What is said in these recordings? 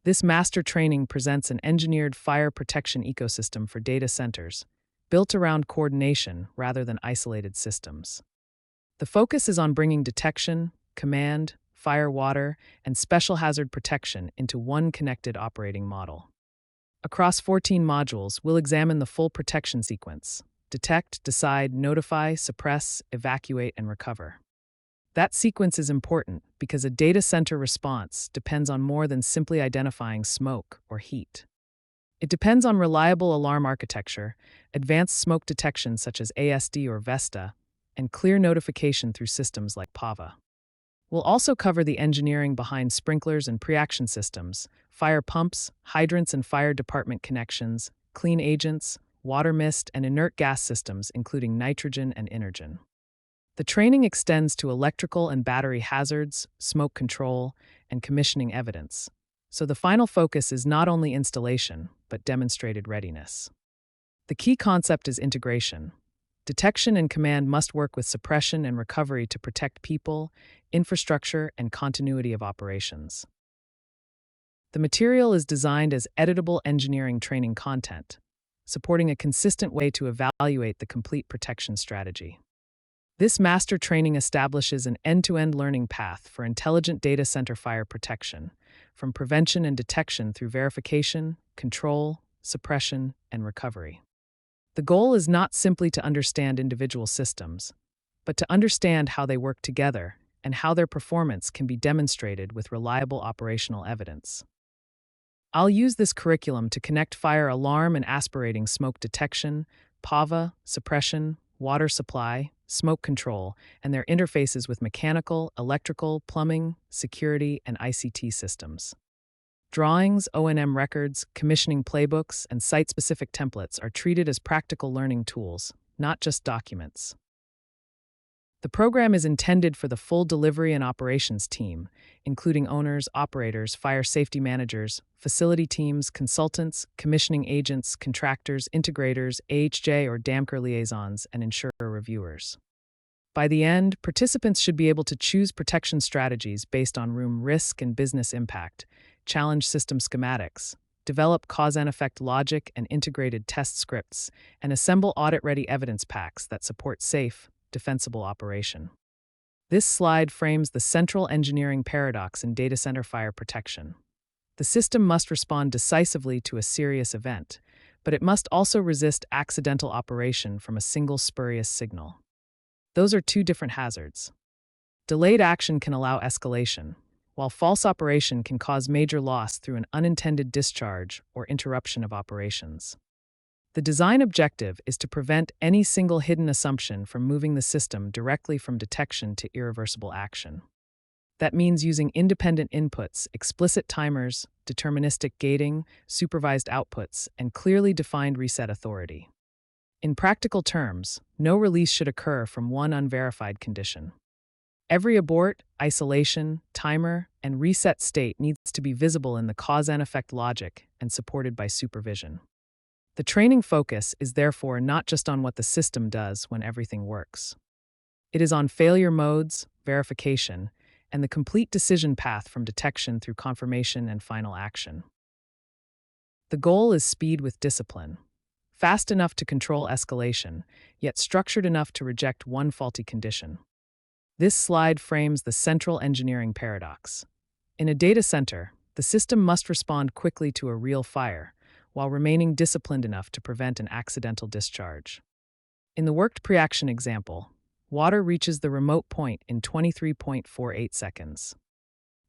This master training presents an engineered fire protection ecosystem for data centers, built around coordination rather than isolated systems. The focus is on bringing detection, command, fire, water, and special hazard protection into one connected operating model. Across 14 modules, we'll examine the full protection sequence: detect, decide, notify, suppress, evacuate, and recover. That sequence is important because a data center response depends on more than simply identifying smoke or heat. It depends on reliable alarm architecture, advanced smoke detection such as ASD or VESDA, and clear notification through systems like PAVA. We'll also cover the engineering behind sprinklers and preaction systems, fire pumps, hydrants and fire department connections, clean agents, water mist, and inert gas systems including nitrogen and energen. The training extends to electrical and battery hazards, smoke control, and commissioning evidence, so the final focus is not only installation, but demonstrated readiness. The key concept is integration. Detection and command must work with suppression and recovery to protect people, infrastructure, and continuity of operations. The material is designed as editable engineering training content, supporting a consistent way to evaluate the complete protection strategy. This master training establishes an end-to-end learning path for intelligent data center fire protection, from prevention and detection through verification, control, suppression, and recovery. The goal is not simply to understand individual systems, but to understand how they work together and how their performance can be demonstrated with reliable operational evidence. I'll use this curriculum to connect fire alarm and aspirating smoke detection, PAVA, suppression, water supply, smoke control, and their interfaces with mechanical, electrical, plumbing, security, and ICT systems. Drawings, O&M records, commissioning playbooks, and site-specific templates are treated as practical learning tools, not just documents. The program is intended for the full delivery and operations team, including owners, operators, fire safety managers, facility teams, consultants, commissioning agents, contractors, integrators, AHJ or DAMCR liaisons, and insurer reviewers. By the end, participants should be able to choose protection strategies based on room risk and business impact, challenge system schematics, develop cause and effect logic and integrated test scripts, and assemble audit-ready evidence packs that support safe, defensible operation. This slide frames the central engineering paradox in data center fire protection. The system must respond decisively to a serious event, but it must also resist accidental operation from a single spurious signal. Those are two different hazards. Delayed action can allow escalation, while false operation can cause major loss through an unintended discharge or interruption of operations. The design objective is to prevent any single hidden assumption from moving the system directly from detection to irreversible action. That means using independent inputs, explicit timers, deterministic gating, supervised outputs, and clearly defined reset authority. In practical terms, no release should occur from one unverified condition. Every abort, isolation, timer, and reset state needs to be visible in the cause and effect logic and supported by supervision. The training focus is therefore not just on what the system does when everything works. It is on failure modes, verification, and the complete decision path from detection through confirmation and final action. The goal is speed with discipline, fast enough to control escalation, yet structured enough to reject one faulty condition. This slide frames the central engineering paradox. In a data center, the system must respond quickly to a real fire, while remaining disciplined enough to prevent an accidental discharge. In the worked preaction example, water reaches the remote point in 23.48 seconds.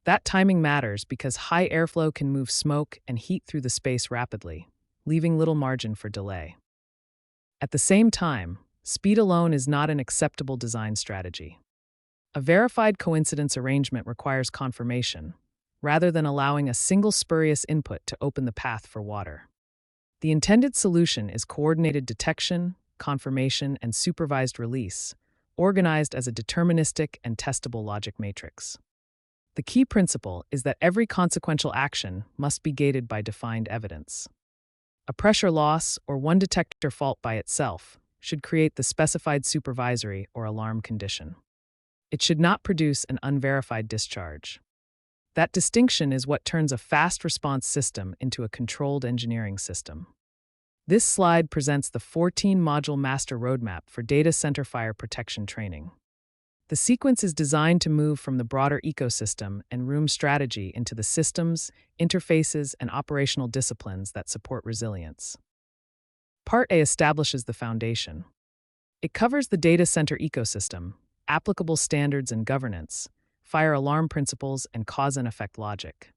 That timing matters because high airflow can move smoke and heat through the space rapidly, leaving little margin for delay. At the same time, speed alone is not an acceptable design strategy. A verified coincidence arrangement requires confirmation, rather than allowing a single spurious input to open the path for water. The intended solution is coordinated detection, confirmation, and supervised release, organized as a deterministic and testable logic matrix. The key principle is that every consequential action must be gated by defined evidence. A pressure loss or one detector fault by itself should create the specified supervisory or alarm condition. It should not produce an unverified discharge. That distinction is what turns a fast response system into a controlled engineering system. This slide presents the 14-module master roadmap for data center fire protection training. The sequence is designed to move from the broader ecosystem and room strategy into the systems, interfaces, and operational disciplines that support resilience. Part A establishes the foundation. It covers the data center ecosystem, applicable standards and governance, fire alarm principles, and cause and effect logic.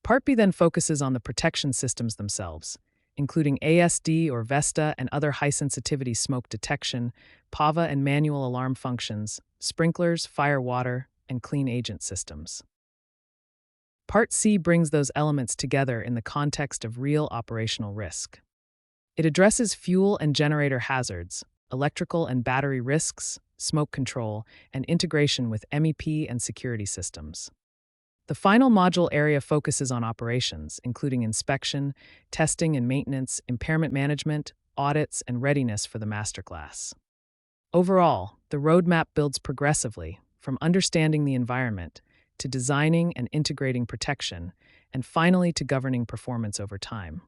Part B then focuses on the protection systems themselves, including ASD or VESDA and other high-sensitivity smoke detection, PAVA and manual alarm functions, sprinklers, fire water, and clean agent systems. Part C brings those elements together in the context of real operational risk. It addresses fuel and generator hazards, electrical and battery risks, smoke control, and integration with MEP and security systems. The final module area focuses on operations, including inspection, testing and maintenance, impairment management, audits, and readiness for the masterclass. Overall, the roadmap builds progressively, from understanding the environment to designing and integrating protection, and finally to governing performance over time.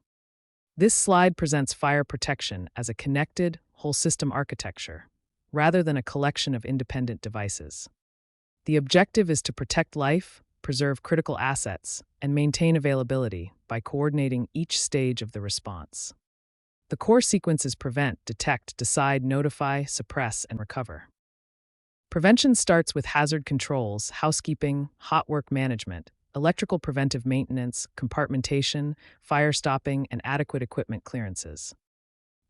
This slide presents fire protection as a connected, whole-system architecture, rather than a collection of independent devices. The objective is to protect life, preserve critical assets, and maintain availability by coordinating each stage of the response. The core sequence is prevent, detect, decide, notify, suppress, and recover. Prevention starts with hazard controls, housekeeping, hot work management, electrical preventive maintenance, compartmentation, fire stopping, and adequate equipment clearances.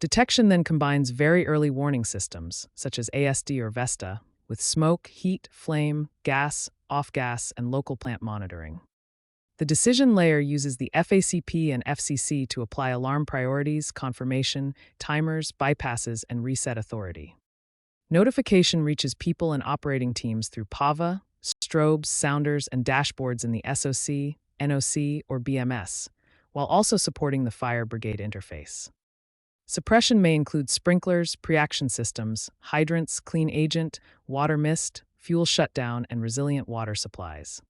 Detection then combines very early warning systems, such as ASD or VESDA, with smoke, heat, flame, gas, off-gas, and local plant monitoring. The decision layer uses the FACP and FCC to apply alarm priorities, confirmation, timers, bypasses, and reset authority. Notification reaches people and operating teams through PAVA, strobes, sounders, and dashboards in the SOC, NOC, or BMS, while also supporting the fire brigade interface. Suppression may include sprinklers, Preaction systems, hydrants, clean agent, water mist, fuel shutdown, and resilient water supplies.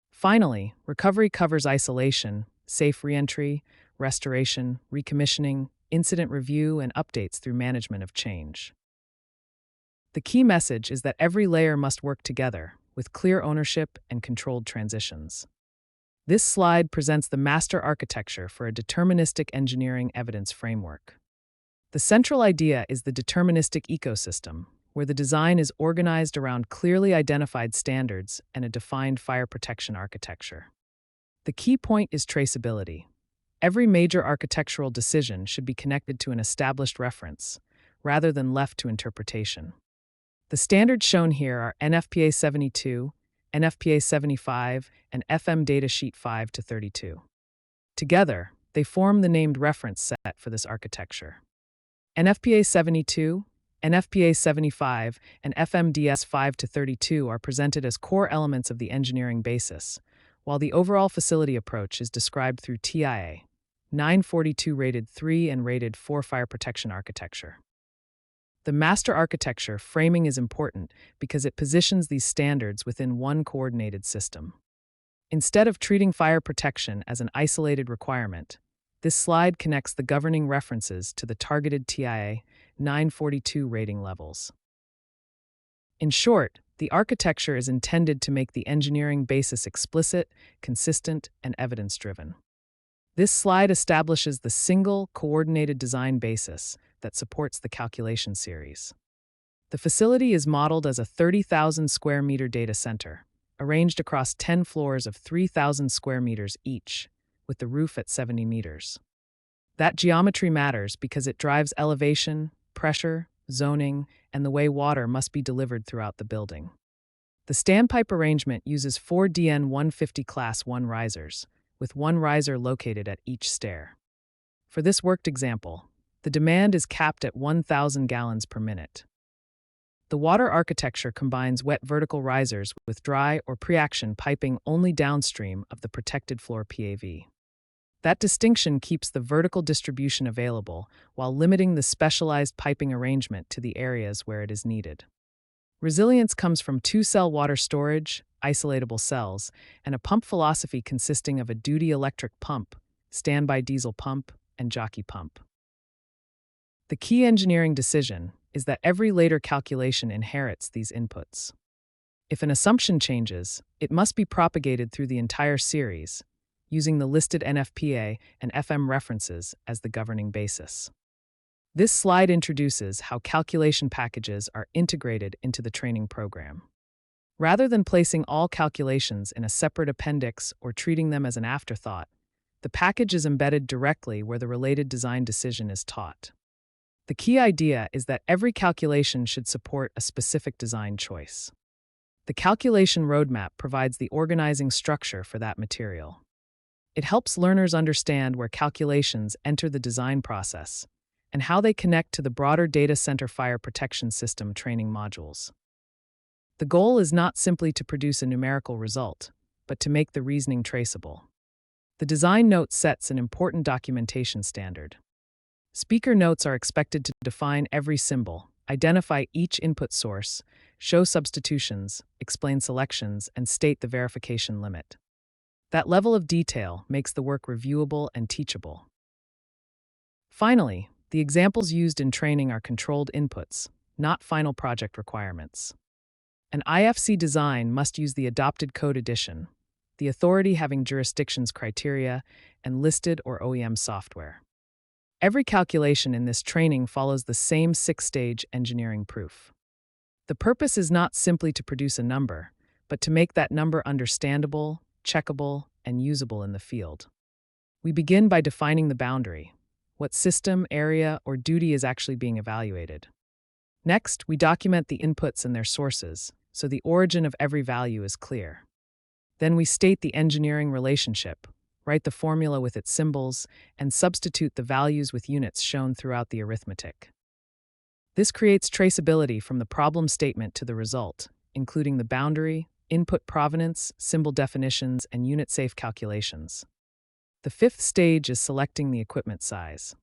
Finally, recovery covers isolation, safe reentry, restoration, recommissioning, incident review, and updates through management of change. The key message is that every layer must work together, with clear ownership and controlled transitions. This slide presents the master architecture for a deterministic engineering evidence framework. The central idea is the deterministic ecosystem, where the design is organized around clearly identified standards and a defined fire protection architecture. The key point is traceability. Every major architectural decision should be connected to an established reference, rather than left to interpretation. The standards shown here are NFPA 72, NFPA 75, and FM Datasheet 5-32. Together, they form the named reference set for this architecture. NFPA 72, NFPA 75, and FMDS 5-32 are presented as core elements of the engineering basis, while the overall facility approach is described through TIA, 942 rated 3 and rated 4 fire protection architecture. The master architecture framing is important because it positions these standards within one coordinated system. Instead of treating fire protection as an isolated requirement, this slide connects the governing references to the targeted TIA 942 rating levels. In short, the architecture is intended to make the engineering basis explicit, consistent, and evidence-driven. This slide establishes the single, coordinated design basis that supports the calculation series. The facility is modeled as a 30,000 square meter data center, arranged across 10 floors of 3,000 square meters each, with the roof at 70 meters. That geometry matters because it drives elevation, pressure, zoning, and the way water must be delivered throughout the building. The standpipe arrangement uses 4 DN 150 Class 1 risers, with one riser located at each stair. For this worked example, the demand is capped at 1,000 gallons per minute. The water architecture combines wet vertical risers with dry or Preaction piping only downstream of the protected floor PAV. That distinction keeps the vertical distribution available while limiting the specialized piping arrangement to the areas where it is needed. Resilience comes from two-cell water storage, isolatable cells, and a pump philosophy consisting of a duty electric pump, standby diesel pump, and jockey pump. The key engineering decision is that every later calculation inherits these inputs. If an assumption changes, it must be propagated through the entire series, using the listed NFPA and FM references as the governing basis. This slide introduces how calculation packages are integrated into the training program. Rather than placing all calculations in a separate appendix or treating them as an afterthought, the package is embedded directly where the related design decision is taught. The key idea is that every calculation should support a specific design choice. The calculation roadmap provides the organizing structure for that material. It helps learners understand where calculations enter the design process and how they connect to the broader data center fire protection system training modules. The goal is not simply to produce a numerical result, but to make the reasoning traceable. The design note sets an important documentation standard. Speaker notes are expected to define every symbol, identify each input source, show substitutions, explain selections, and state the verification limit. That level of detail makes the work reviewable and teachable. Finally, the examples used in training are controlled inputs, not final project requirements. An IFC design must use the adopted code edition, the authority having jurisdictions criteria, and listed or OEM software. Every calculation in this training follows the same 6-stage engineering proof. The purpose is not simply to produce a number, but to make that number understandable, checkable, and usable in the field. We begin by defining the boundary, what system, area, or duty is actually being evaluated. Next, we document the inputs and their sources, so the origin of every value is clear. Then we state the engineering relationship, write the formula with its symbols, and substitute the values with units shown throughout the arithmetic. This creates traceability from the problem statement to the result, including the boundary, input provenance, symbol definitions, and unit-safe calculations. The 5th stage is selecting the equipment size.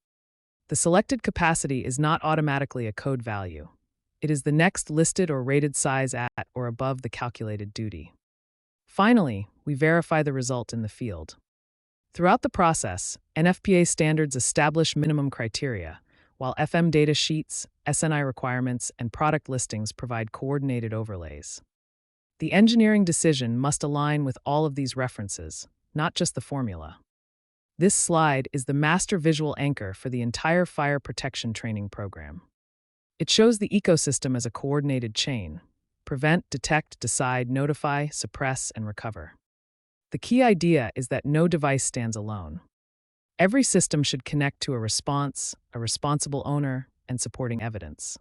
The selected capacity is not automatically a code value. It is the next listed or rated size at or above the calculated duty. Finally, we verify the result in the field. Throughout the process, NFPA standards establish minimum criteria, while FM data sheets, SNI requirements, and product listings provide coordinated overlays. The engineering decision must align with all of these references, not just the formula. This slide is the master visual anchor for the entire fire protection training program. It shows the ecosystem as a coordinated chain: prevent, detect, decide, notify, suppress, and recover. The key idea is that no device stands alone. Every system should connect to a response, a responsible owner, and supporting evidence.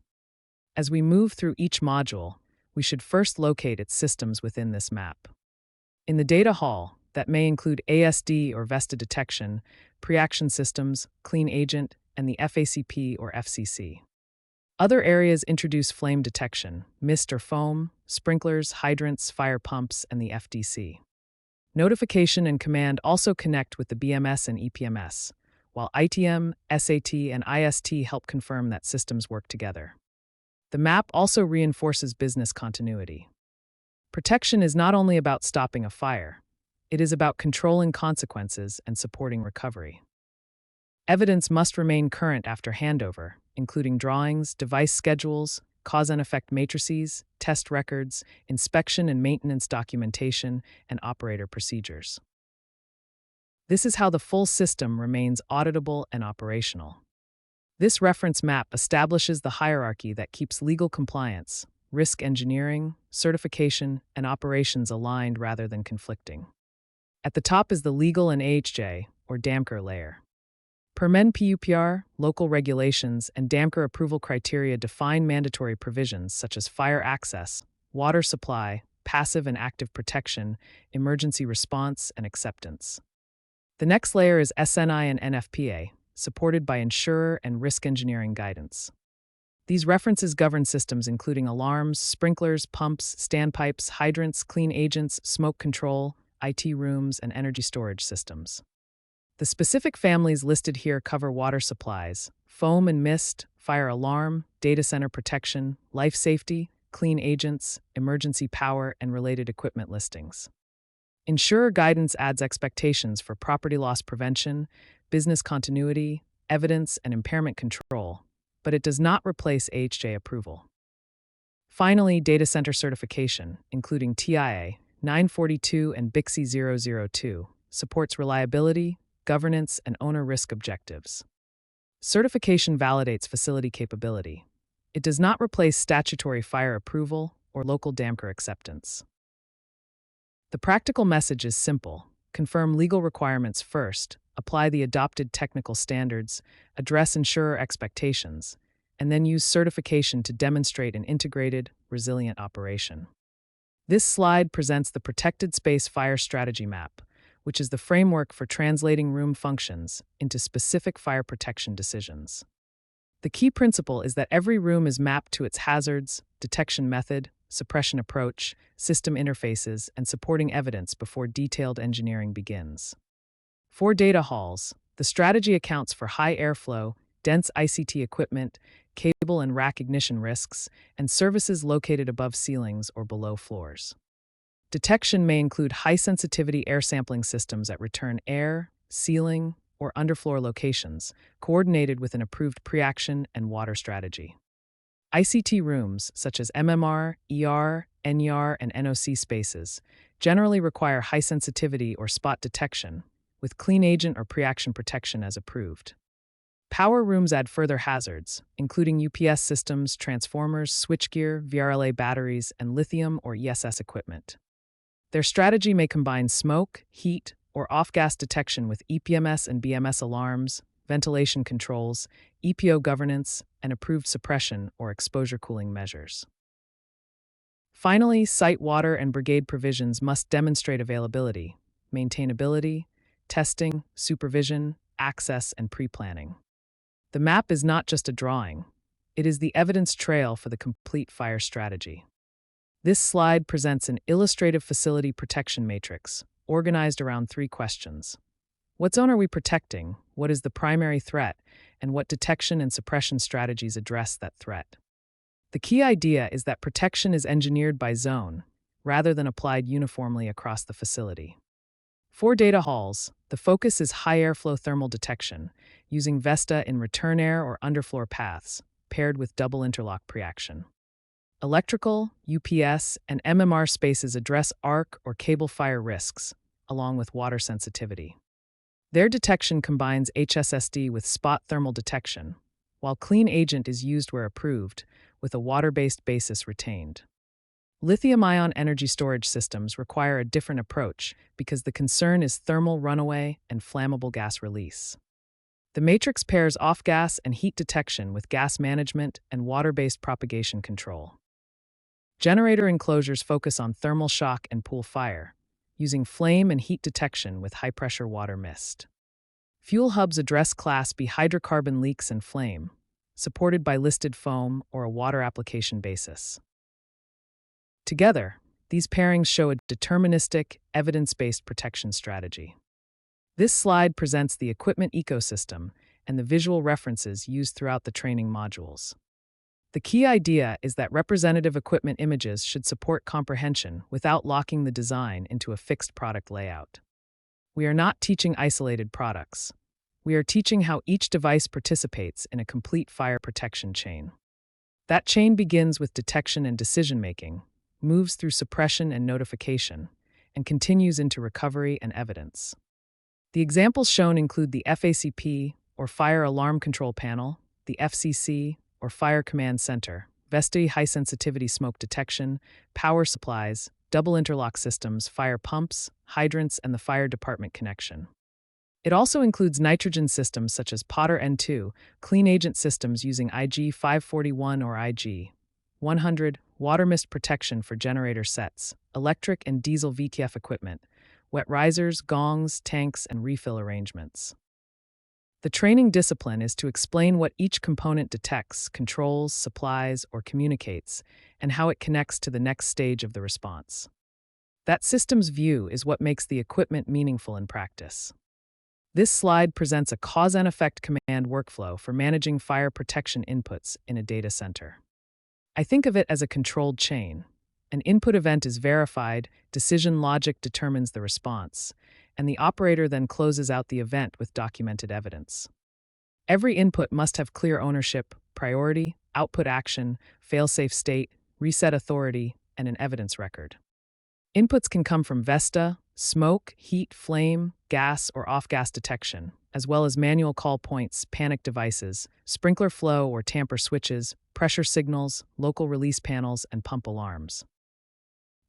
As we move through each module, we should first locate its systems within this map. In the data hall, that may include ASD or VESDA detection, Preaction systems, clean agent, and the FACP or FCC. Other areas introduce flame detection, mist or foam, sprinklers, hydrants, fire pumps, and the FDC. Notification and command also connect with the BMS and EPMS, while ITM, SAT, and IST help confirm that systems work together. The map also reinforces business continuity. Protection is not only about stopping a fire, it is about controlling consequences and supporting recovery. Evidence must remain current after handover, including drawings, device schedules, cause and effect matrices, test records, inspection and maintenance documentation, and operator procedures. This is how the full system remains auditable and operational. This reference map establishes the hierarchy that keeps legal compliance, risk engineering, certification, and operations aligned rather than conflicting. At the top is the legal and AHJ, or DAMCR layer. PERMEN PUPR, local regulations, and DAMCR approval criteria define mandatory provisions such as fire access, water supply, passive and active protection, emergency response, and acceptance. The next layer is SNI and NFPA, supported by insurer and risk engineering guidance. These references govern systems including alarms, sprinklers, pumps, standpipes, hydrants, clean agents, smoke control, IT rooms, and energy storage systems. The specific families listed here cover water supplies, foam and mist, fire alarm, data center protection, life safety, clean agents, emergency power, and related equipment listings. Insurer guidance adds expectations for property loss prevention, business continuity, evidence, and impairment control, but it does not replace AHJ approval. Finally, data center certification, including TIA 942 and BICSI 002, supports reliability, governance, and owner risk objectives. Certification validates facility capability. It does not replace statutory fire approval or local DAMCR acceptance. The practical message is simple. Confirm legal requirements first, apply the adopted technical standards, address insurer expectations, and then use certification to demonstrate an integrated, resilient operation. This slide presents the Protected Space Fire Strategy Map, which is the framework for translating room functions into specific fire protection decisions. The key principle is that every room is mapped to its hazards, detection method, suppression approach, system interfaces, and supporting evidence before detailed engineering begins. For data halls, the strategy accounts for high airflow, dense ICT equipment, cable and rack ignition risks, and services located above ceilings or below floors. Detection may include high-sensitivity air sampling systems that return air, ceiling, or underfloor locations, coordinated with an approved Preaction and water strategy. ICT rooms, such as MMR, ER, NER, and NOC spaces, generally require high-sensitivity or spot detection, with clean agent or Preaction protection as approved. Power rooms add further hazards, including UPS systems, transformers, switchgear, VRLA batteries, and lithium or ESS equipment. Their strategy may combine smoke, heat, or off-gas detection with EPMS and BMS alarms, ventilation controls, EPO governance, and approved suppression or exposure cooling measures. Finally, site water and Brigade provisions must demonstrate availability, maintainability, testing, supervision, access, and pre-planning. The map is not just a drawing, it is the evidence trail for the complete fire strategy. This slide presents an illustrative facility protection matrix, organized around 3 questions. What zone are we protecting? What is the primary threat? And what detection and suppression strategies address that threat? The key idea is that protection is engineered by zone, rather than applied uniformly across the facility. For data halls, the focus is high airflow thermal detection, using VESDA in return air or underfloor paths, paired with double-interlock Preaction. Electrical, UPS, and MMR spaces address arc or cable fire risks, along with water sensitivity. Their detection combines HSSD with spot thermal detection, while clean agent is used where approved, with a water-based basis retained. Lithium-ion energy storage systems require a different approach because the concern is thermal runaway and flammable gas release. The matrix pairs off-gas and heat detection with gas management and water-based propagation control. Generator enclosures focus on thermal shock and pool fire, using flame and heat detection with high-pressure water mist. Fuel hubs address Class B hydrocarbon leaks and flame, supported by listed foam or a water application basis. Together, these pairings show a deterministic, evidence-based protection strategy. This slide presents the equipment ecosystem and the visual references used throughout the training modules. The key idea is that representative equipment images should support comprehension without locking the design into a fixed product layout. We are not teaching isolated products. We are teaching how each device participates in a complete fire protection chain. That chain begins with detection and decision-making, moves through suppression and notification, and continues into recovery and evidence. The examples shown include the FACP, or Fire Alarm Control Panel, the FCC, or Fire Command Center, VESDA high-sensitivity smoke detection, power supplies, double-interlock systems, fire pumps, hydrants, and the fire department connection. It also includes nitrogen systems such as Potter N2, clean agent systems using IG 541 or IG 100, water mist protection for generator sets, electric and diesel VTF equipment, wet risers, gongs, tanks, and refill arrangements. The training discipline is to explain what each component detects, controls, supplies, or communicates, and how it connects to the next stage of the response. That systems view is what makes the equipment meaningful in practice. This slide presents a cause and effect command workflow for managing fire protection inputs in a data center. I think of it as a controlled chain. An input event is verified, decision logic determines the response, and the operator then closes out the event with documented evidence. Every input must have clear ownership, priority, output action, fail-safe state, reset authority, and an evidence record. Inputs can come from VESDA, smoke, heat, flame, gas, or off-gas detection, as well as manual call points, panic devices, sprinkler flow or tamper switches, pressure signals, local release panels, and pump alarms.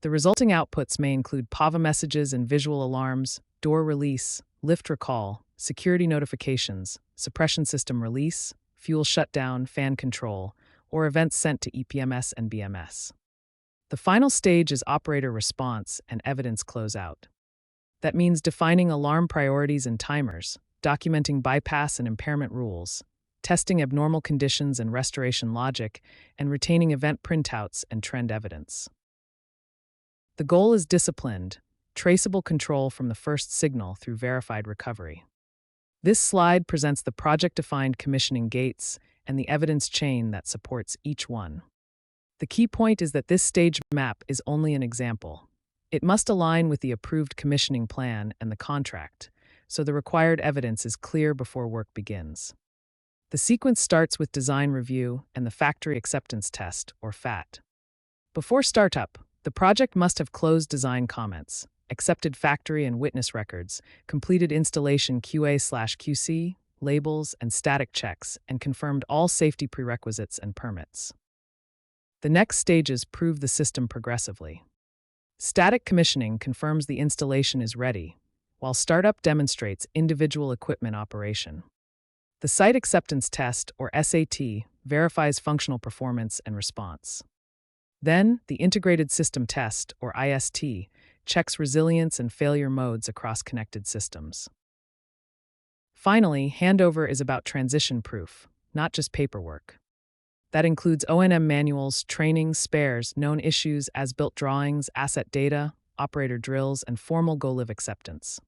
The resulting outputs may include PAVA messages and visual alarms, door release, lift recall, security notifications, suppression system release, fuel shutdown, fan control, or events sent to EPMS and BMS. The final stage is operator response and evidence closeout. That means defining alarm priorities and timers, documenting bypass and impairment rules, testing abnormal conditions and restoration logic, and retaining event printouts and trend evidence. The goal is disciplined, traceable control from the first signal through verified recovery. This slide presents the project-defined commissioning gates and the evidence chain that supports each one. The key point is that this stage map is only an example. It must align with the approved commissioning plan and the contract, so the required evidence is clear before work begins. The sequence starts with design review and the factory acceptance test, or FAT. Before startup, the project must have closed design comments, accepted factory and witness records, completed installation QA/QC, labels, and static checks, and confirmed all safety prerequisites and permits. The next stages prove the system progressively. Static commissioning confirms the installation is ready, while startup demonstrates individual equipment operation. The Site Acceptance Test, or SAT, verifies functional performance and response. Then, the Integrated System Test, or IST, checks resilience and failure modes across connected systems. Finally, handover is about transition proof, not just paperwork. That includes O&M manuals, training, spares, known issues, as-built drawings, asset data, operator drills, and formal go-live acceptance.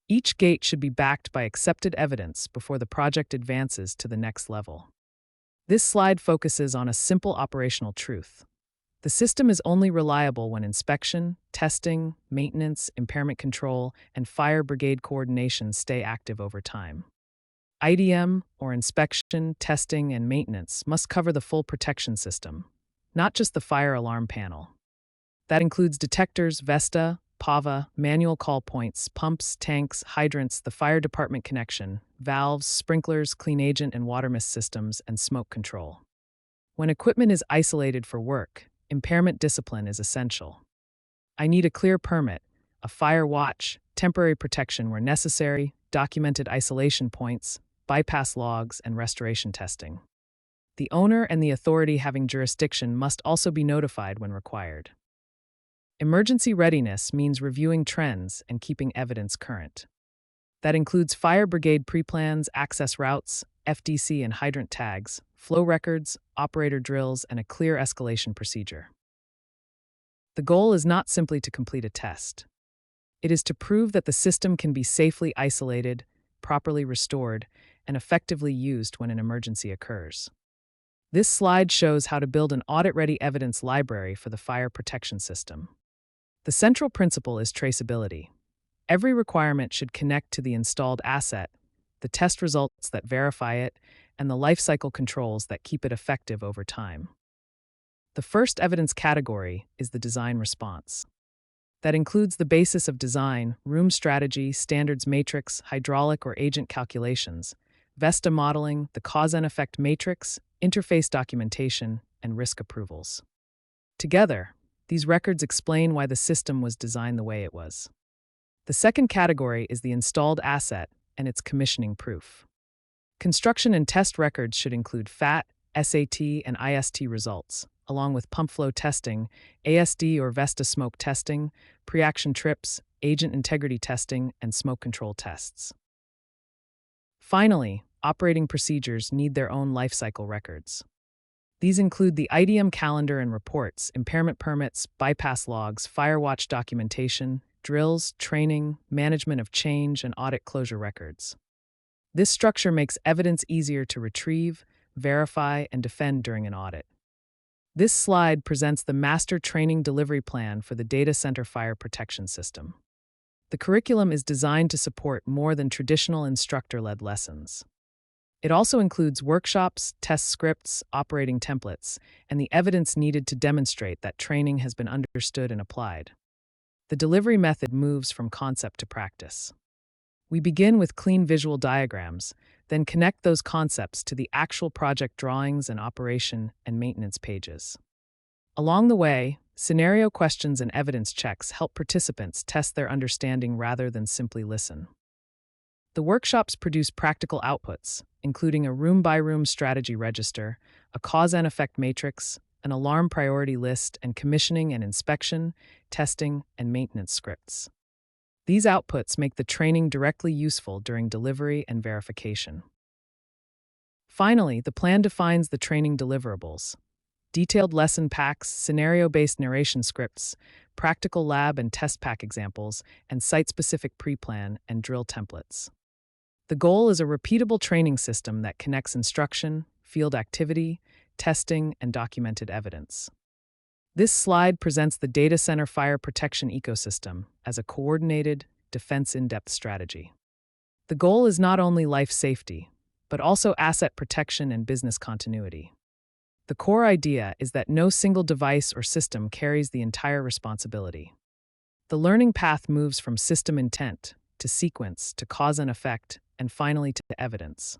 Each gate should be backed by accepted evidence before the project advances to the next level. This slide focuses on a simple operational truth. The system is only reliable when inspection, testing, maintenance, impairment control, and fire brigade coordination stay active over time. IDM, or inspection, testing, and maintenance, must cover the full protection system, not just the fire alarm panel. That includes detectors, VESDA, PAVA, manual call points, pumps, tanks, hydrants, the fire department connection, valves, sprinklers, clean agent and water mist systems, and smoke control. When equipment is isolated for work, impairment discipline is essential. I need a clear permit, a fire watch, temporary protection where necessary, documented isolation points, bypass logs, and restoration testing. The owner and the authority having jurisdiction must also be notified when required. Emergency readiness means reviewing trends and keeping evidence current. That includes fire brigade preplans, access routes, FDC and hydrant tags, flow records, operator drills, and a clear escalation procedure. The goal is not simply to complete a test. It is to prove that the system can be safely isolated, properly restored, and effectively used when an emergency occurs. This slide shows how to build an audit-ready evidence library for the fire protection system. The central principle is traceability. Every requirement should connect to the installed asset, the test results that verify it, and the lifecycle controls that keep it effective over time. The first evidence category is the design response. That includes the basis of design, room strategy, standards matrix, hydraulic or agent calculations, VESDA modeling, the cause and effect matrix, interface documentation, and risk approvals. Together, these records explain why the system was designed the way it was. The second category is the installed asset and its commissioning proof. Construction and test records should include FAT, SAT, and IST results, along with pump flow testing, ASD or VESDA smoke testing, preaction trips, agent integrity testing, and smoke control tests. Finally, operating procedures need their own lifecycle records. These include the IDM calendar and reports, impairment permits, bypass logs, fire watch documentation, drills, training, management of change, and audit closure records. This structure makes evidence easier to retrieve, verify, and defend during an audit. This slide presents the Master Training Delivery Plan for the Data Center Fire Protection System. The curriculum is designed to support more than traditional instructor-led lessons. It also includes workshops, test scripts, operating templates, and the evidence needed to demonstrate that training has been understood and applied. The delivery method moves from concept to practice. We begin with clean visual diagrams, then connect those concepts to the actual project drawings and operation and maintenance pages. Along the way, scenario questions and evidence checks help participants test their understanding rather than simply listen. The workshops produce practical outputs, including a room-by-room strategy register, a cause and effect matrix, an alarm priority list, and commissioning and inspection, testing, and maintenance scripts. These outputs make the training directly useful during delivery and verification. Finally, the plan defines the training deliverables: detailed lesson packs, scenario-based narration scripts, practical lab and test pack examples, and site-specific pre-plan and drill templates. The goal is a repeatable training system that connects instruction, field activity, testing, and documented evidence. This slide presents the data center fire protection ecosystem as a coordinated, defense-in-depth strategy. The goal is not only life safety, but also asset protection and business continuity. The core idea is that no single device or system carries the entire responsibility. The learning path moves from system intent to sequence to cause and effect, and finally to evidence.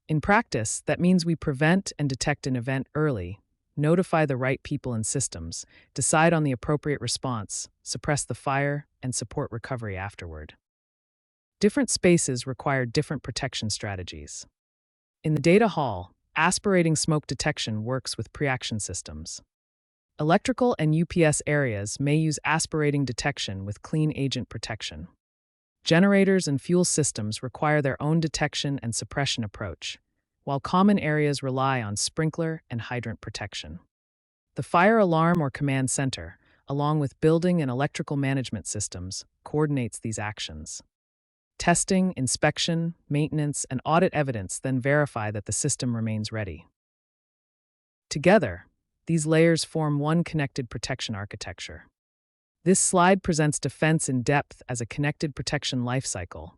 In practice, that means we prevent and detect an event early, notify the right people and systems, decide on the appropriate response, suppress the fire, and support recovery afterward. Different spaces require different protection strategies. In the data hall, aspirating smoke detection works with Preaction systems. Electrical and UPS areas may use aspirating detection with clean agent protection. Generators and fuel systems require their own detection and suppression approach, while common areas rely on sprinkler and hydrant protection. The fire alarm or command center, along with building and electrical management systems, coordinates these actions. Testing, inspection, maintenance, and audit evidence then verify that the system remains ready. Together, these layers form one connected protection architecture. This slide presents defense in depth as a connected protection lifecycle,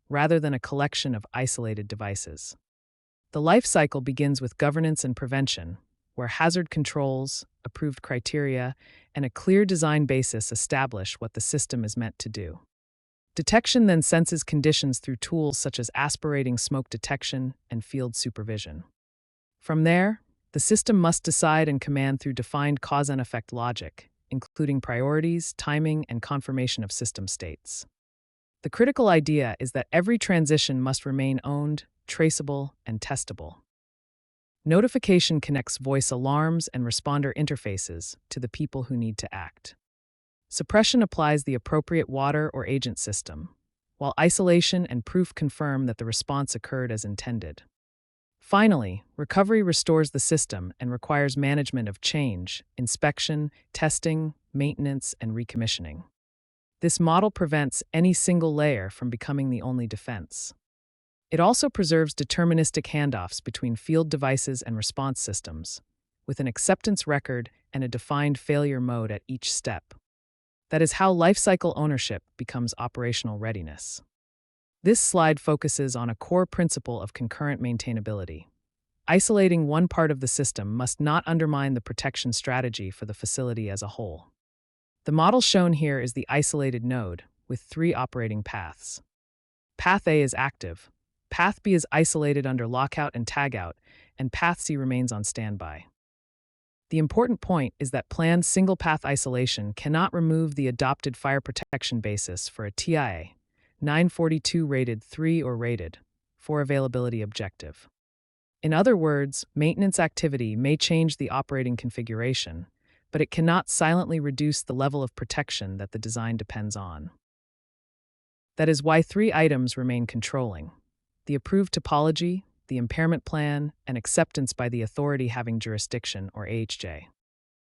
rather than a collection of isolated devices. The lifecycle begins with governance and prevention, where hazard controls, approved criteria, and a clear design basis establish what the system is meant to do. Detection then senses conditions through tools such as aspirating smoke detection and field supervision. From there, the system must decide and command through defined cause and effect logic, including priorities, timing, and confirmation of system states. The critical idea is that every transition must remain owned, traceable, and testable. Notification connects voice alarms and responder interfaces to the people who need to act. Suppression applies the appropriate water or agent system, while isolation and proof confirm that the response occurred as intended. Finally, recovery restores the system and requires management of change, inspection, testing, maintenance, and recommissioning. This model prevents any single layer from becoming the only defense. It also preserves deterministic handoffs between field devices and response systems, with an acceptance record and a defined failure mode at each step. That is how lifecycle ownership becomes operational readiness. This slide focuses on a core principle of concurrent maintainability. Isolating one part of the system must not undermine the protection strategy for the facility as a whole. The model shown here is the isolated node, with 3 operating paths. Path A is active, Path B is isolated under lockout and tagout, and Path C remains on standby. The important point is that planned single-path isolation cannot remove the adopted fire protection basis for a TIA 942 rated 3 or rated 4 availability objective. In other words, maintenance activity may change the operating configuration, but it cannot silently reduce the level of protection that the design depends on. That is why 3 items remain controlling: the approved topology, the impairment plan, and acceptance by the authority having jurisdiction, or AHJ.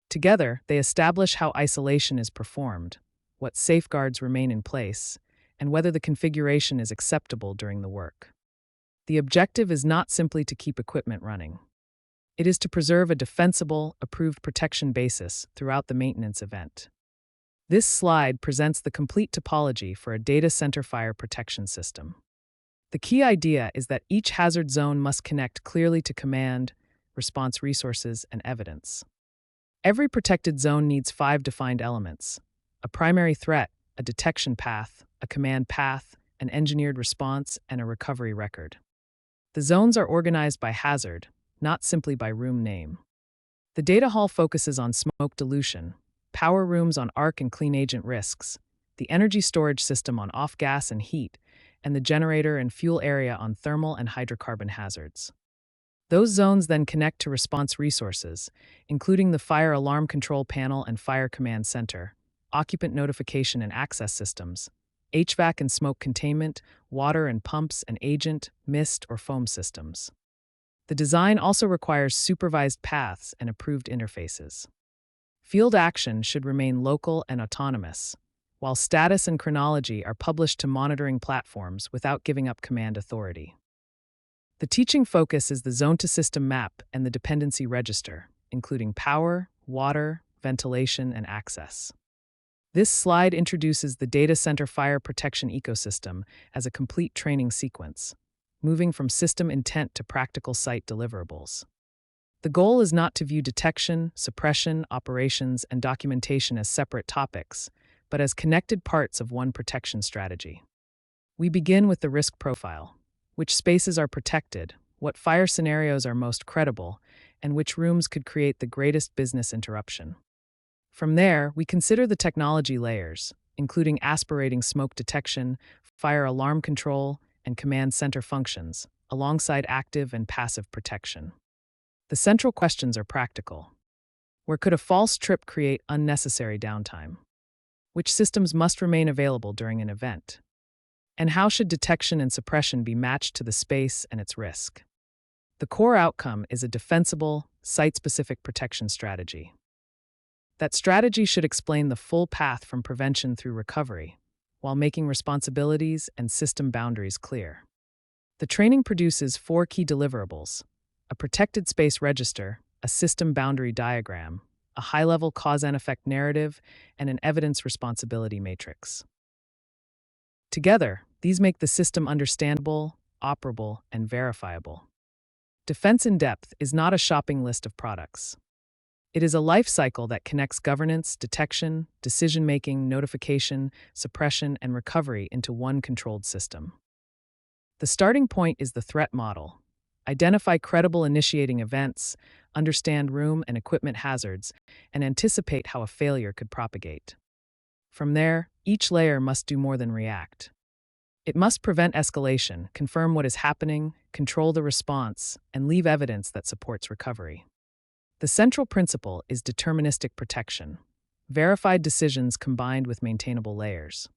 Together, they establish how isolation is performed, what safeguards remain in place, and whether the configuration is acceptable during the work. The objective is not simply to keep equipment running. It is to preserve a defensible, approved protection basis throughout the maintenance event. This slide presents the complete topology for a data center fire protection system. The key idea is that each hazard zone must connect clearly to command, response resources, and evidence. Every protected zone needs 5 defined elements: a primary threat, a detection path, a command path, an engineered response, and a recovery record. The zones are organized by hazard, not simply by room name. The data hall focuses on smoke dilution, power rooms on arc and clean agent risks, the energy storage system on off-gas and heat, and the generator and fuel area on thermal and hydrocarbon hazards. Those zones then connect to response resources, including the fire alarm control panel and fire command center, occupant notification and access systems, HVAC and smoke containment, water and pumps and agent, mist, or foam systems. The design also requires supervised paths and approved interfaces. Field action should remain local and autonomous, while status and chronology are published to monitoring platforms without giving up command authority. The teaching focus is the zone-to-system map and the dependency register, including power, water, ventilation, and access. This slide introduces the data center fire protection ecosystem as a complete training sequence, moving from system intent to practical site deliverables. The goal is not to view detection, suppression, operations, and documentation as separate topics, but as connected parts of one protection strategy. We begin with the risk profile: which spaces are protected, what fire scenarios are most credible, and which rooms could create the greatest business interruption. From there, we consider the technology layers, including aspirating smoke detection, fire alarm control, and command center functions, alongside active and passive protection. The central questions are practical. Where could a false trip create unnecessary downtime? Which systems must remain available during an event? And how should detection and suppression be matched to the space and its risk? The core outcome is a defensible, site-specific protection strategy. That strategy should explain the full path from prevention through recovery, while making responsibilities and system boundaries clear. The training produces 4 key deliverables: a protected space register, a system boundary diagram, a high-level cause and effect narrative, and an evidence responsibility matrix. Together, these make the system understandable, operable, and verifiable. Defense in Depth is not a shopping list of products. It is a life cycle that connects governance, detection, decision-making, notification, suppression, and recovery into one controlled system. The starting point is the threat model. Identify credible initiating events, understand room and equipment hazards, and anticipate how a failure could propagate. From there, each layer must do more than react. It must prevent escalation, confirm what is happening, control the response, and leave evidence that supports recovery. The central principle is deterministic protection, verified decisions combined with maintainable layers.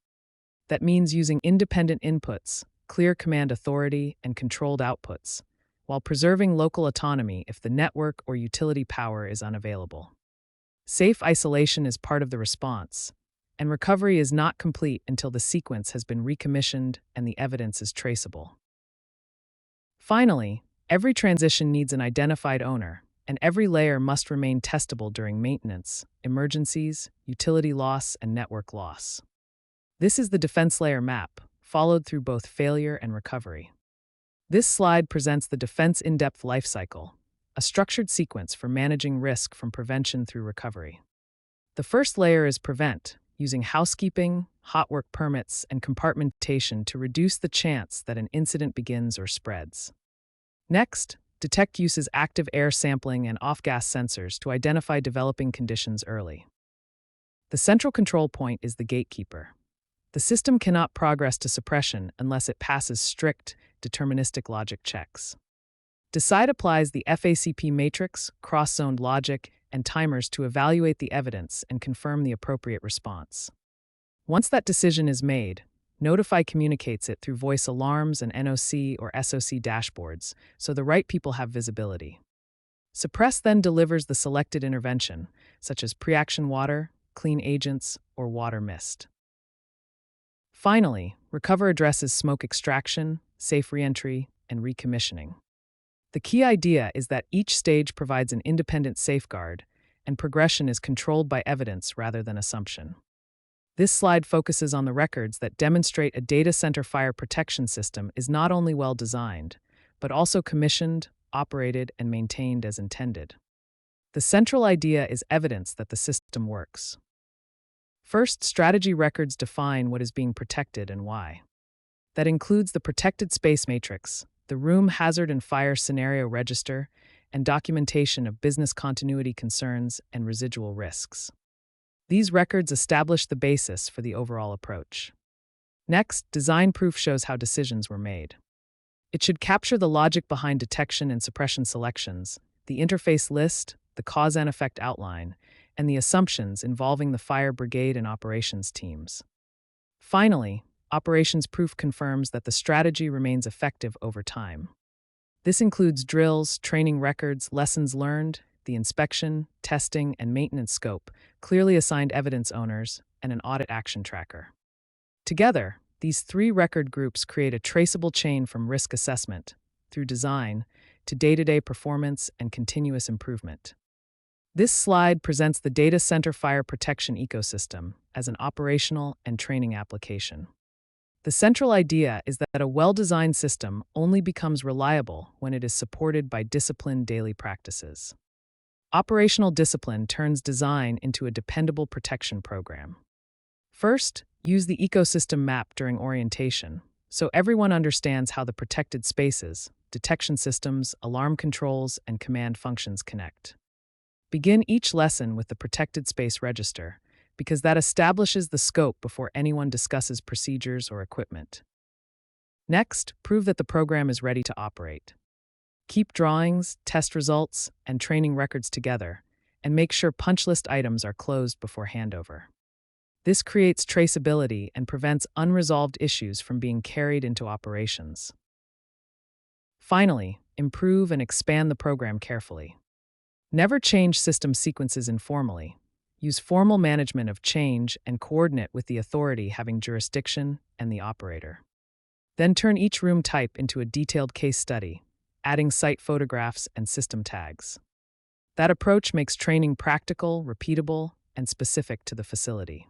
That means using independent inputs, clear command authority, and controlled outputs, while preserving local autonomy if the network or utility power is unavailable. Safe isolation is part of the response, and recovery is not complete until the sequence has been recommissioned and the evidence is traceable. Finally, every transition needs an identified owner, and every layer must remain testable during maintenance, emergencies, utility loss, and network loss. This is the defense layer map, followed through both failure and recovery. This slide presents the Defense in-depth lifecycle, a structured sequence for managing risk from prevention through recovery. The first layer is prevent, using housekeeping, hot work permits, and compartmentation to reduce the chance that an incident begins or spreads. Next, detect uses active air sampling and off-gas sensors to identify developing conditions early. The central control point is the gatekeeper. The system cannot progress to suppression unless it passes strict, deterministic logic checks. Decide applies the FACP matrix, cross-zoned logic, and timers to evaluate the evidence and confirm the appropriate response. Once that decision is made, Notify communicates it through voice alarms and NOC or SOC dashboards, so the right people have visibility. Suppress then delivers the selected intervention, such as Preaction water, clean agents, or water mist. Finally, Recover addresses smoke extraction, safe reentry, and recommissioning. The key idea is that each stage provides an independent safeguard, and progression is controlled by evidence rather than assumption. This slide focuses on the records that demonstrate a data center fire protection system is not only well designed, but also commissioned, operated, and maintained as intended. The central idea is evidence that the system works. First, strategy records define what is being protected and why. That includes the protected space matrix, the room hazard and fire scenario register, and documentation of business continuity concerns and residual risks. These records establish the basis for the overall approach. Next, design proof shows how decisions were made. It should capture the logic behind detection and suppression selections, the interface list, the cause and effect outline, and the assumptions involving the fire brigade and operations teams. Finally, operations proof confirms that the strategy remains effective over time. This includes drills, training records, lessons learned, the inspection, testing, and maintenance scope, clearly assigned evidence owners, and an audit action tracker. Together, these three record groups create a traceable chain from risk assessment, through design, to day-to-day performance and continuous improvement. This slide presents the data center fire protection ecosystem as an operational and training application. The central idea is that a well-designed system only becomes reliable when it is supported by disciplined daily practices. Operational discipline turns design into a dependable protection program. First, use the ecosystem map during orientation, so everyone understands how the protected spaces, detection systems, alarm controls, and command functions connect. Begin each lesson with the protected space register, because that establishes the scope before anyone discusses procedures or equipment. Next, prove that the program is ready to operate. Keep drawings, test results, and training records together, and make sure punch list items are closed before handover. This creates traceability and prevents unresolved issues from being carried into operations. Finally, improve and expand the program carefully. Never change system sequences informally. Use formal management of change and coordinate with the authority having jurisdiction and the operator. Then turn each room type into a detailed case study, adding site photographs and system tags. That approach makes training practical, repeatable, and specific to the facility.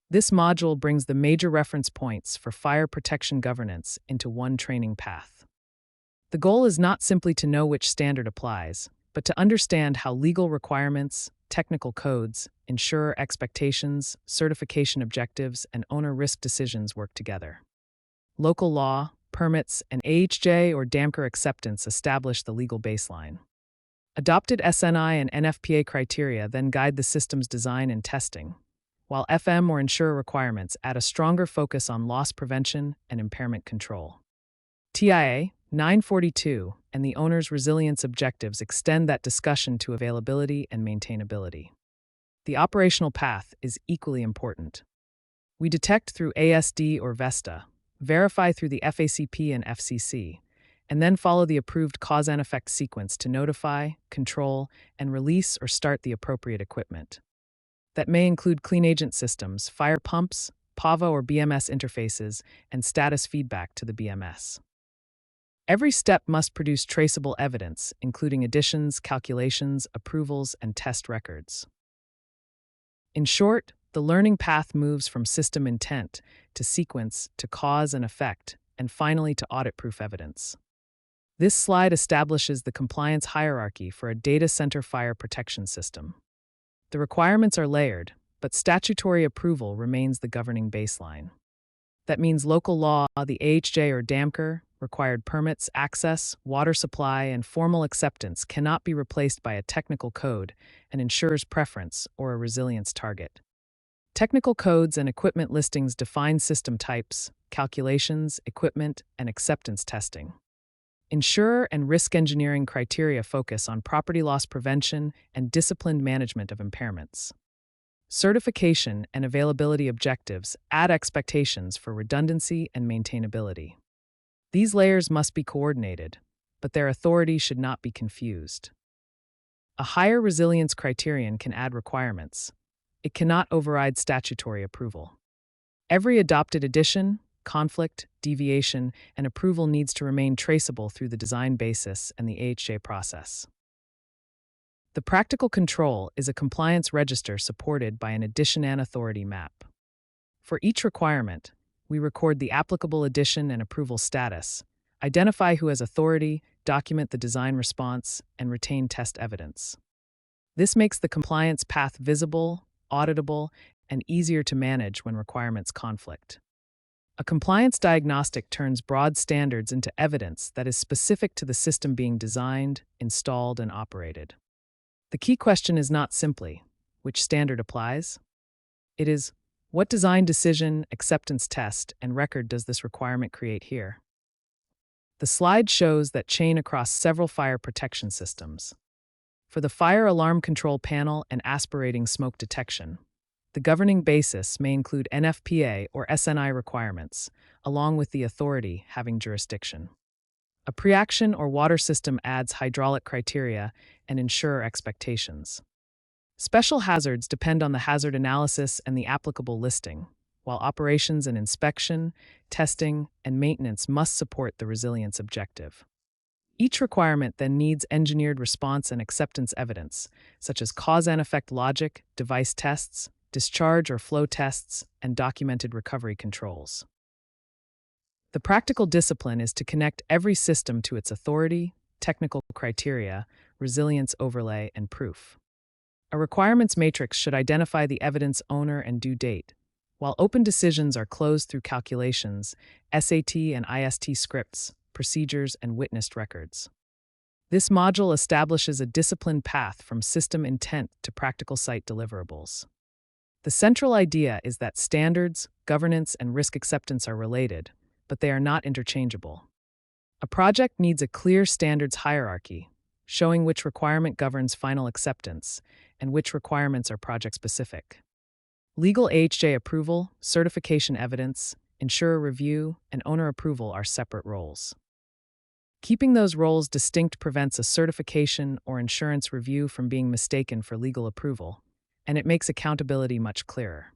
This module brings the major reference points for fire protection governance into one training path. The goal is not simply to know which standard applies, but to understand how legal requirements, technical codes, insurer expectations, certification objectives, and owner risk decisions work together. Local law, permits, and AHJ or DAMCR acceptance establish the legal baseline. Adopted SNI and NFPA criteria then guide the system's design and testing, while FM or insurer requirements add a stronger focus on loss prevention and impairment control. TIA 942 and the owner's resilience objectives extend that discussion to availability and maintainability. The operational path is equally important. We detect through ASD or VESDA, verify through the FACP and FCC, and then follow the approved cause and effect sequence to notify, control, and release or start the appropriate equipment. That may include clean agent systems, fire pumps, PAVA or BMS interfaces, and status feedback to the BMS. Every step must produce traceable evidence, including additions, calculations, approvals, and test records. In short, the learning path moves from system intent to sequence to cause and effect, and finally to audit-proof evidence. This slide establishes the compliance hierarchy for a data center fire protection system. The requirements are layered, but statutory approval remains the governing baseline. That means local law, the AHJ or DAMCR, required permits, access, water supply, and formal acceptance cannot be replaced by a technical code, an insurer's preference, or a resilience target. Technical codes and equipment listings define system types, calculations, equipment, and acceptance testing. Insurer and risk engineering criteria focus on property loss prevention and disciplined management of impairments. Certification and availability objectives add expectations for redundancy and maintainability. These layers must be coordinated, but their authority should not be confused. A higher resilience criterion can add requirements. It cannot override statutory approval. Every adopted addition, conflict, deviation, and approval needs to remain traceable through the design basis and the AHJ process. The practical control is a compliance register supported by an addition and authority map. For each requirement, we record the applicable addition and approval status, identify who has authority, document the design response, and retain test evidence. This makes the compliance path visible, auditable, and easier to manage when requirements conflict. A compliance diagnostic turns broad standards into evidence that is specific to the system being designed, installed, and operated. The key question is not simply, which standard applies? It is, what design decision, acceptance test, and record does this requirement create here? The slide shows that chain across several fire protection systems. For the fire alarm control panel and aspirating smoke detection, the governing basis may include NFPA or SNI requirements, along with the authority having jurisdiction. A Preaction or water system adds hydraulic criteria and insurer expectations. Special hazards depend on the hazard analysis and the applicable listing, while operations and inspection, testing, and maintenance must support the resilience objective. Each requirement then needs engineered response and acceptance evidence, such as cause and effect logic, device tests, discharge or flow tests, and documented recovery controls. The practical discipline is to connect every system to its authority, technical criteria, resilience overlay, and proof. A requirements matrix should identify the evidence owner and due date, while open decisions are closed through calculations, SAT and IST scripts, procedures, and witnessed records. This module establishes a disciplined path from system intent to practical site deliverables. The central idea is that standards, governance, and risk acceptance are related, but they are not interchangeable. A project needs a clear standards hierarchy, showing which requirement governs final acceptance and which requirements are project-specific. Legal AHJ approval, certification evidence, insurer review, and owner approval are separate roles. Keeping those roles distinct prevents a certification or insurance review from being mistaken for legal approval, and it makes accountability much clearer.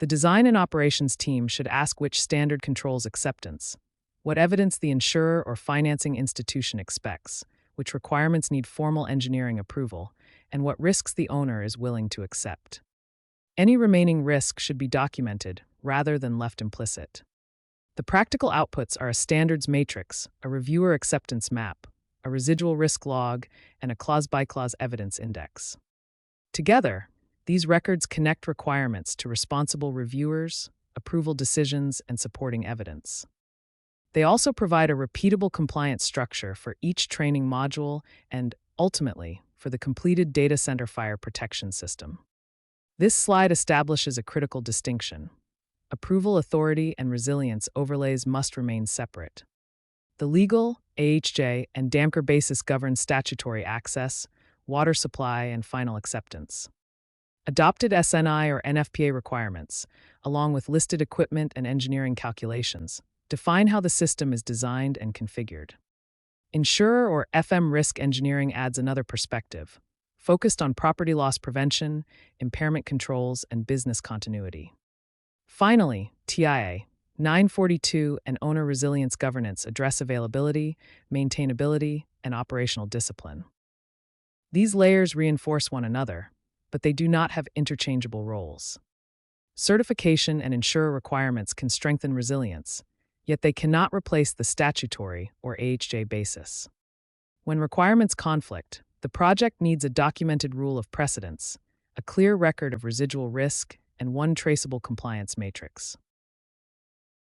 The design and operations team should ask which standard controls acceptance, what evidence the insurer or financing institution expects, which requirements need formal engineering approval, and what risks the owner is willing to accept. Any remaining risk should be documented rather than left implicit. The practical outputs are a standards matrix, a reviewer acceptance map, a residual risk log, and a clause-by-clause evidence index. Together, these records connect requirements to responsible reviewers, approval decisions, and supporting evidence. They also provide a repeatable compliance structure for each training module and, ultimately, for the completed data center fire protection system. This slide establishes a critical distinction. Approval authority and resilience overlays must remain separate. The legal, AHJ, and DAMCR basis govern statutory access, water supply, and final acceptance. Adopted SNI or NFPA requirements, along with listed equipment and engineering calculations, define how the system is designed and configured. Insurer or FM risk engineering adds another perspective, focused on property loss prevention, impairment controls, and business continuity. Finally, TIA 942 and owner resilience governance address availability, maintainability, and operational discipline. These layers reinforce one another, but they do not have interchangeable roles. Certification and insurer requirements can strengthen resilience, yet they cannot replace the statutory or AHJ basis. When requirements conflict, the project needs a documented rule of precedence, a clear record of residual risk, and one traceable compliance matrix.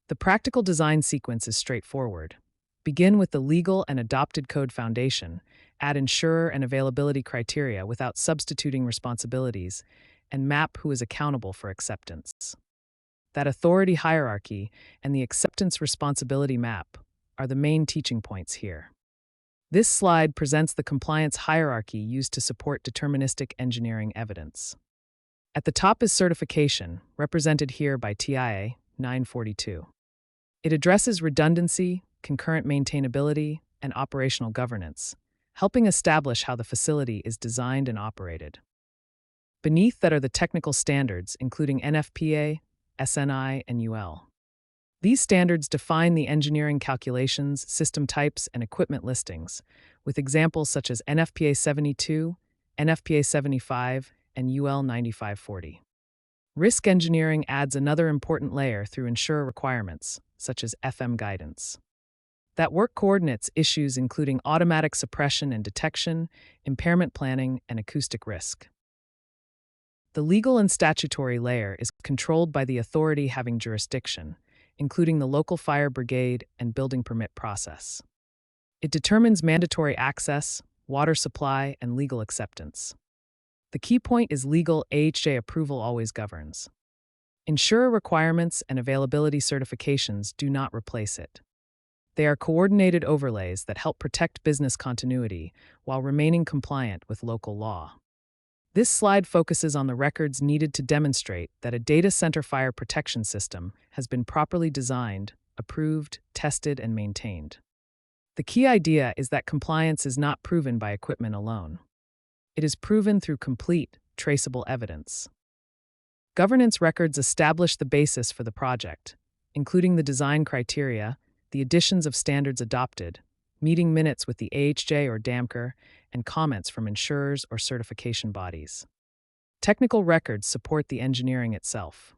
The practical design sequence is straightforward. Begin with the legal and adopted code foundation, add insurer and availability criteria without substituting responsibilities, and map who is accountable for acceptance. That authority hierarchy and the acceptance responsibility map are the main teaching points here. This slide presents the compliance hierarchy used to support deterministic engineering evidence. At the top is certification, represented here by TIA 942. It addresses redundancy, concurrent maintainability, and operational governance, helping establish how the facility is designed and operated. Beneath that are the technical standards, including NFPA, SNI, and UL. These standards define the engineering calculations, system types, and equipment listings, with examples such as NFPA 72, NFPA 75, and UL 9540. Risk engineering adds another important layer through insurer requirements, such as FM guidance, that work coordinates issues including automatic suppression and detection, impairment planning, and acoustic risk. The legal and statutory layer is controlled by the authority having jurisdiction, including the local fire brigade and building permit process. It determines mandatory access, water supply, and legal acceptance. The key point is legal AHJ approval always governs. Insurer requirements and availability certifications do not replace it. They are coordinated overlays that help protect business continuity while remaining compliant with local law. This slide focuses on the records needed to demonstrate that a data center fire protection system has been properly designed, approved, tested, and maintained. The key idea is that compliance is not proven by equipment alone. It is proven through complete, traceable evidence. Governance records establish the basis for the project, including the design criteria, the additions of standards adopted, meeting minutes with the AHJ or DAMCR, and comments from insurers or certification bodies. Technical records support the engineering itself.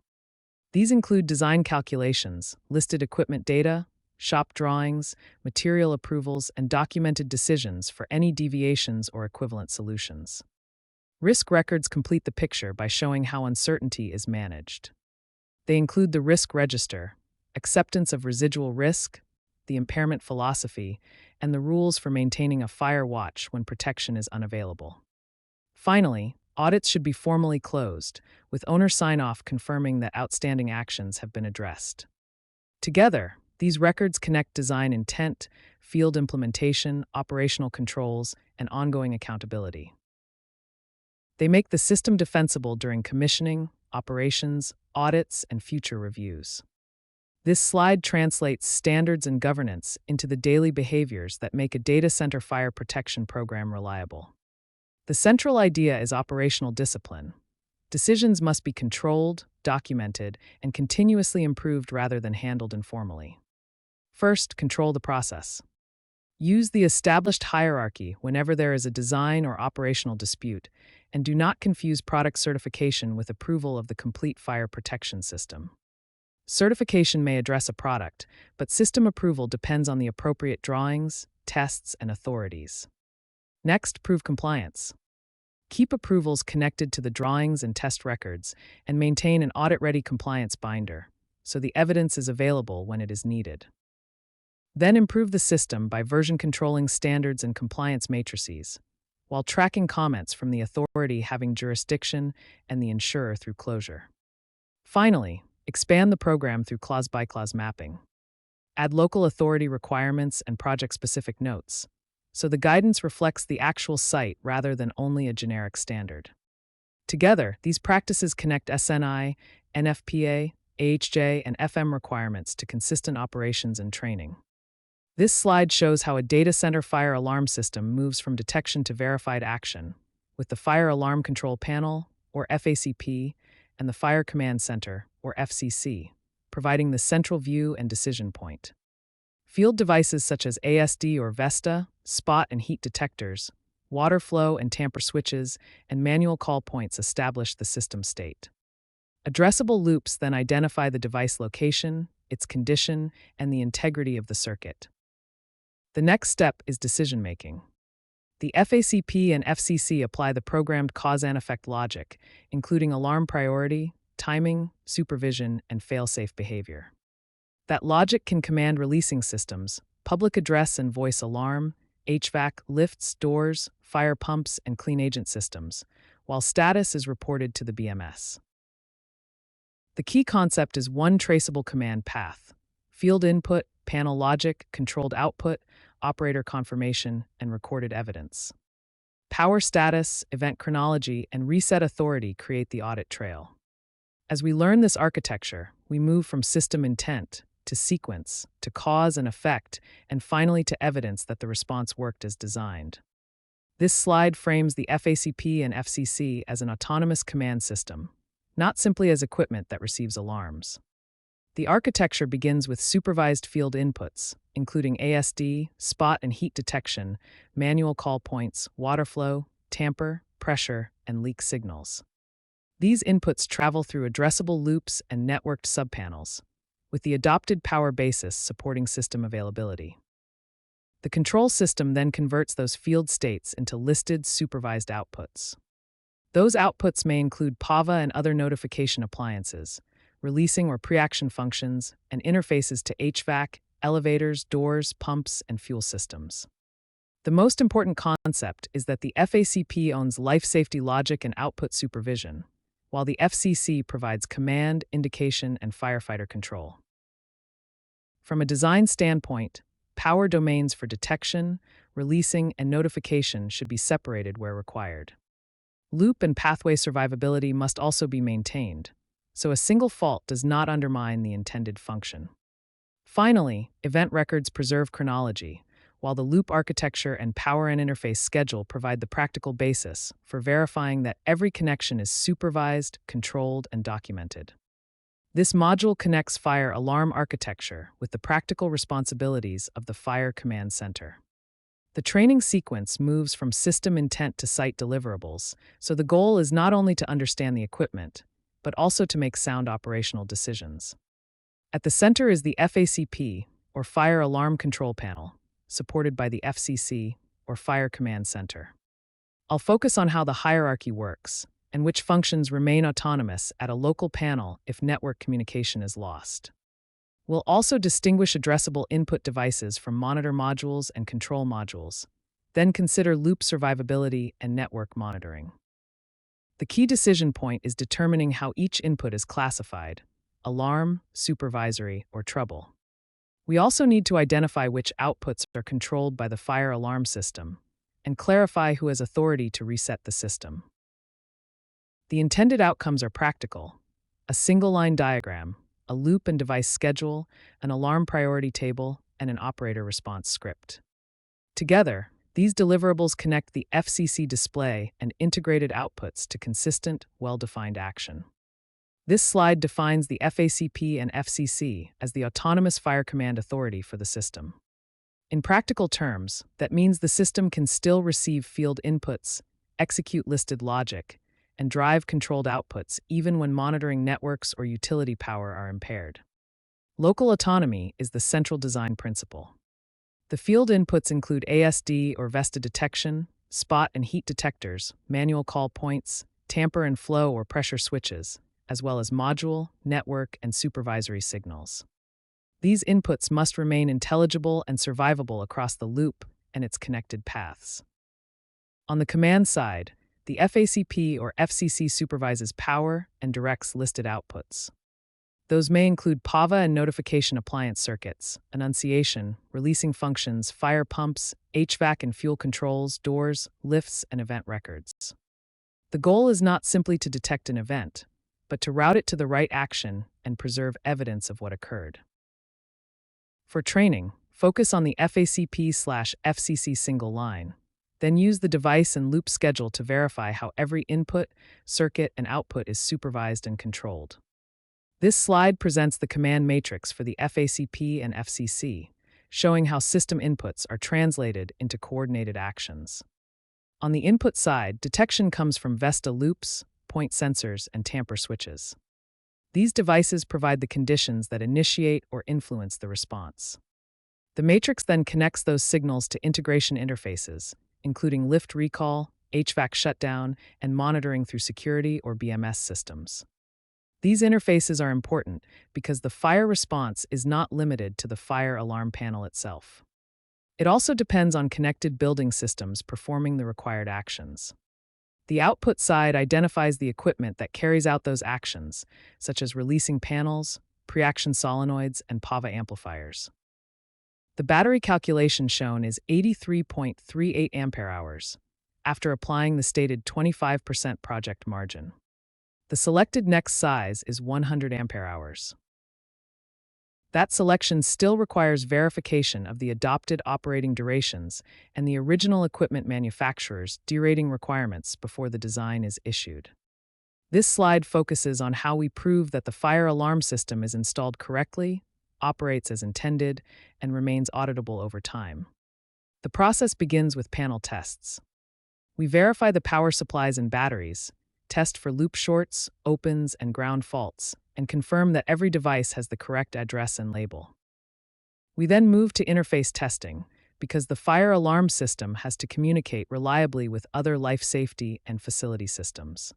These include design calculations, listed equipment data, shop drawings, material approvals, and documented decisions for any deviations or equivalent solutions. Risk records complete the picture by showing how uncertainty is managed. They include the risk register, acceptance of residual risk, the impairment philosophy, and the rules for maintaining a fire watch when protection is unavailable. Finally, audits should be formally closed, with owner sign-off confirming that outstanding actions have been addressed. Together, these records connect design intent, field implementation, operational controls, and ongoing accountability. They make the system defensible during commissioning, operations, audits, and future reviews. This slide translates standards and governance into the daily behaviors that make a data center fire protection program reliable. The central idea is operational discipline. Decisions must be controlled, documented, and continuously improved rather than handled informally. First, control the process. Use the established hierarchy whenever there is a design or operational dispute, and do not confuse product certification with approval of the complete fire protection system. Certification may address a product, but system approval depends on the appropriate drawings, tests, and authorities. Next, prove compliance. Keep approvals connected to the drawings and test records, and maintain an audit-ready compliance binder, so the evidence is available when it is needed. Then improve the system by version controlling standards and compliance matrices, while tracking comments from the authority having jurisdiction and the insurer through closure. Finally, expand the program through clause-by-clause mapping. Add local authority requirements and project-specific notes, so the guidance reflects the actual site rather than only a generic standard. Together, these practices connect SNI, NFPA, AHJ, and FM requirements to consistent operations and training. This slide shows how a data center fire alarm system moves from detection to verified action, with the Fire Alarm Control Panel, or FACP, and the Fire Command Center, or FCC, providing the central view and decision point. Field devices such as ASD or VESDA, spot and heat detectors, water flow and tamper switches, and manual call points establish the system state. Addressable loops then identify the device location, its condition, and the integrity of the circuit. The next step is decision-making. The FACP and FCC apply the programmed cause and effect logic, including alarm priority, timing, supervision, and fail-safe behavior. That logic can command releasing systems, public address and voice alarm, HVAC, lifts, doors, fire pumps, and clean agent systems, while status is reported to the BMS. The key concept is one traceable command path: field input, panel logic, controlled output, operator confirmation, and recorded evidence. Power status, event chronology, and reset authority create the audit trail. As we learn this architecture, we move from system intent to sequence, to cause and effect, and finally to evidence that the response worked as designed. This slide frames the FACP and FCC as an autonomous command system, not simply as equipment that receives alarms. The architecture begins with supervised field inputs, including ASD, spot and heat detection, manual call points, water flow, tamper, pressure, and leak signals. These inputs travel through addressable loops and networked subpanels, with the adopted power basis supporting system availability. The control system then converts those field states into listed supervised outputs. Those outputs may include PAVA and other notification appliances, releasing or preaction functions, and interfaces to HVAC, elevators, doors, pumps, and fuel systems. The most important concept is that the FACP owns life safety logic and output supervision, while the FCC provides command, indication, and firefighter control. From a design standpoint, power domains for detection, releasing, and notification should be separated where required. Loop and pathway survivability must also be maintained, so a single fault does not undermine the intended function. Finally, event records preserve chronology, while the loop architecture and power and interface schedule provide the practical basis for verifying that every connection is supervised, controlled, and documented. This module connects fire alarm architecture with the practical responsibilities of the Fire Command Center. The training sequence moves from system intent to site deliverables, so the goal is not only to understand the equipment, but also to make sound operational decisions. At the center is the FACP, or Fire Alarm Control Panel, supported by the FCC, or Fire Command Center. I'll focus on how the hierarchy works, and which functions remain autonomous at a local panel if network communication is lost. We'll also distinguish addressable input devices from monitor modules and control modules, then consider loop survivability and network monitoring. The key decision point is determining how each input is classified: alarm, supervisory, or trouble. We also need to identify which outputs are controlled by the fire alarm system and clarify who has authority to reset the system. The intended outcomes are practical: a single-line diagram, a loop and device schedule, an alarm priority table, and an operator response script. Together, these deliverables connect the FCC display and integrated outputs to consistent, well-defined action. This slide defines the FACP and FCC as the autonomous fire command authority for the system. In practical terms, that means the system can still receive field inputs, execute listed logic, and drive controlled outputs even when monitoring networks or utility power are impaired. Local autonomy is the central design principle. The field inputs include ASD or VESDA detection, spot and heat detectors, manual call points, tamper and flow or pressure switches, as well as module, network, and supervisory signals. These inputs must remain intelligible and survivable across the loop and its connected paths. On the command side, the FACP or FCC supervises power and directs listed outputs. Those may include PAVA and notification appliance circuits, annunciation, releasing functions, fire pumps, HVAC and fuel controls, doors, lifts, and event records. The goal is not simply to detect an event, but to route it to the right action and preserve evidence of what occurred. For training, focus on the FACP/FCC single line. Then use the device and loop schedule to verify how every input, circuit, and output is supervised and controlled. This slide presents the command matrix for the FACP and FCC, showing how system inputs are translated into coordinated actions. On the input side, detection comes from VESDA loops, point sensors, and tamper switches. These devices provide the conditions that initiate or influence the response. The matrix then connects those signals to integration interfaces, including lift recall, HVAC shutdown, and monitoring through security or BMS systems. These interfaces are important because the fire response is not limited to the fire alarm panel itself. It also depends on connected building systems performing the required actions. The output side identifies the equipment that carries out those actions, such as releasing panels, preaction solenoids, and PAVA amplifiers. The battery calculation shown is 83.38 ampere-hours, after applying the stated 25% project margin. The selected next size is 100 ampere-hours. That selection still requires verification of the adopted operating durations and the original equipment manufacturer's derating requirements before the design is issued. This slide focuses on how we prove that the fire alarm system is installed correctly, operates as intended, and remains auditable over time. The process begins with panel tests. We verify the power supplies and batteries, test for loop shorts, opens, and ground faults, and confirm that every device has the correct address and label. We then move to interface testing, because the fire alarm system has to communicate reliably with other life safety and facility systems.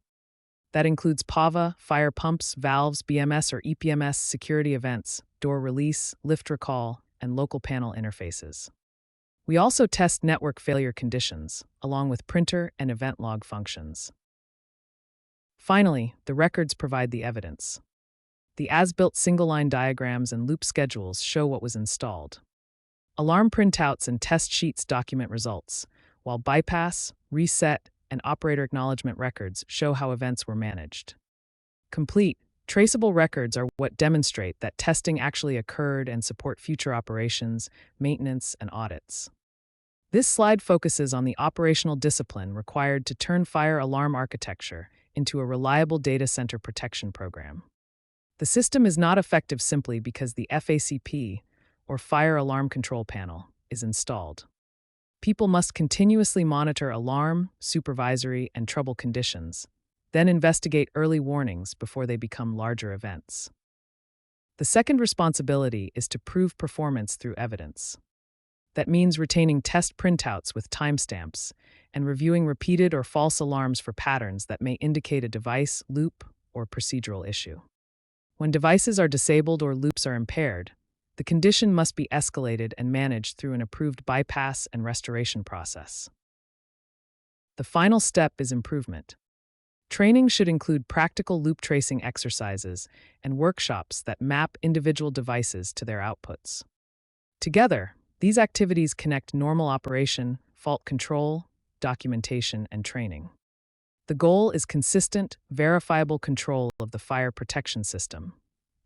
That includes PAVA, fire pumps, valves, BMS or EPMS security events, door release, lift recall, and local panel interfaces. We also test network failure conditions, along with printer and event log functions. Finally, the records provide the evidence. The as-built single-line diagrams and loop schedules show what was installed. Alarm printouts and test sheets document results, while bypass, reset, and operator acknowledgement records show how events were managed. Complete, traceable records are what demonstrate that testing actually occurred and support future operations, maintenance, and audits. This slide focuses on the operational discipline required to turn fire alarm architecture into a reliable data center protection program. The system is not effective simply because the FACP, or Fire Alarm Control Panel, is installed. People must continuously monitor alarm, supervisory, and trouble conditions, then investigate early warnings before they become larger events. The second responsibility is to prove performance through evidence. That means retaining test printouts with timestamps and reviewing repeated or false alarms for patterns that may indicate a device, loop, or procedural issue. When devices are disabled or loops are impaired, the condition must be escalated and managed through an approved bypass and restoration process. The final step is improvement. Training should include practical loop tracing exercises and workshops that map individual devices to their outputs. Together, these activities connect normal operation, fault control, documentation, and training. The goal is consistent, verifiable control of the fire protection system,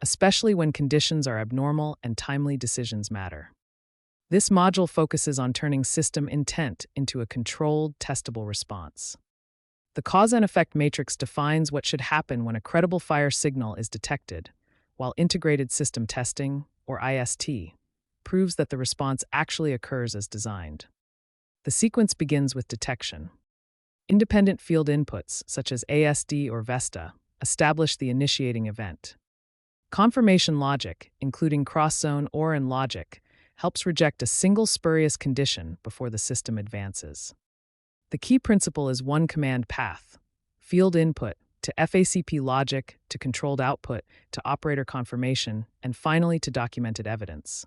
especially when conditions are abnormal and timely decisions matter. This module focuses on turning system intent into a controlled, testable response. The cause and effect matrix defines what should happen when a credible fire signal is detected, while integrated system testing, or IST, proves that the response actually occurs as designed. The sequence begins with detection. Independent field inputs, such as ASD or VESDA, establish the initiating event. Confirmation logic, including cross-zone or in logic, helps reject a single spurious condition before the system advances. The key principle is one command path: field input to FACP logic to controlled output to operator confirmation, and finally to documented evidence.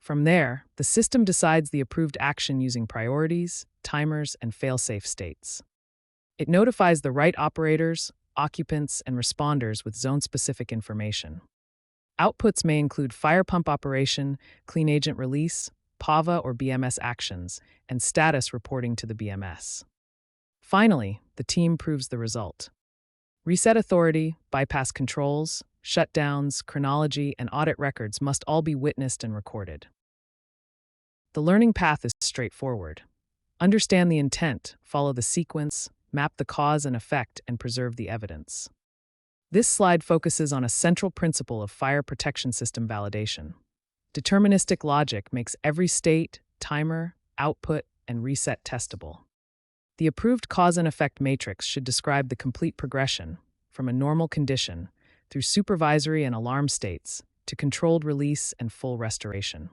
From there, the system decides the approved action using priorities, timers, and fail-safe states. It notifies the right operators, occupants, and responders with zone-specific information. Outputs may include fire pump operation, clean agent release, PAVA or BMS actions, and status reporting to the BMS. Finally, the team proves the result. Reset authority, bypass controls, shutdowns, chronology, and audit records must all be witnessed and recorded. The learning path is straightforward. Understand the intent, follow the sequence, map the cause and effect, and preserve the evidence. This slide focuses on a central principle of fire protection system validation. Deterministic logic makes every state, timer, output, and reset testable. The approved cause and effect matrix should describe the complete progression, from a normal condition, through supervisory and alarm states, to controlled release and full restoration.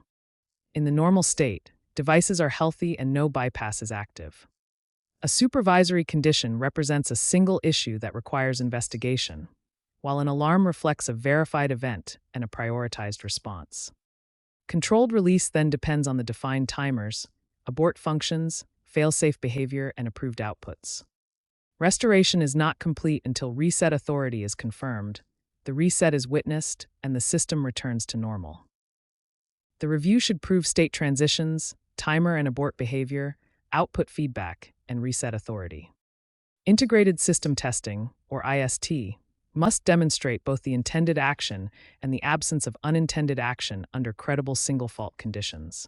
In the normal state, devices are healthy and no bypass is active. A supervisory condition represents a single issue that requires investigation, while an alarm reflects a verified event and a prioritized response. Controlled release then depends on the defined timers, abort functions, fail-safe behavior, and approved outputs. Restoration is not complete until reset authority is confirmed, the reset is witnessed, and the system returns to normal. The review should prove state transitions, timer and abort behavior, output feedback, and reset authority. Integrated system testing, or IST, must demonstrate both the intended action and the absence of unintended action under credible single-fault conditions.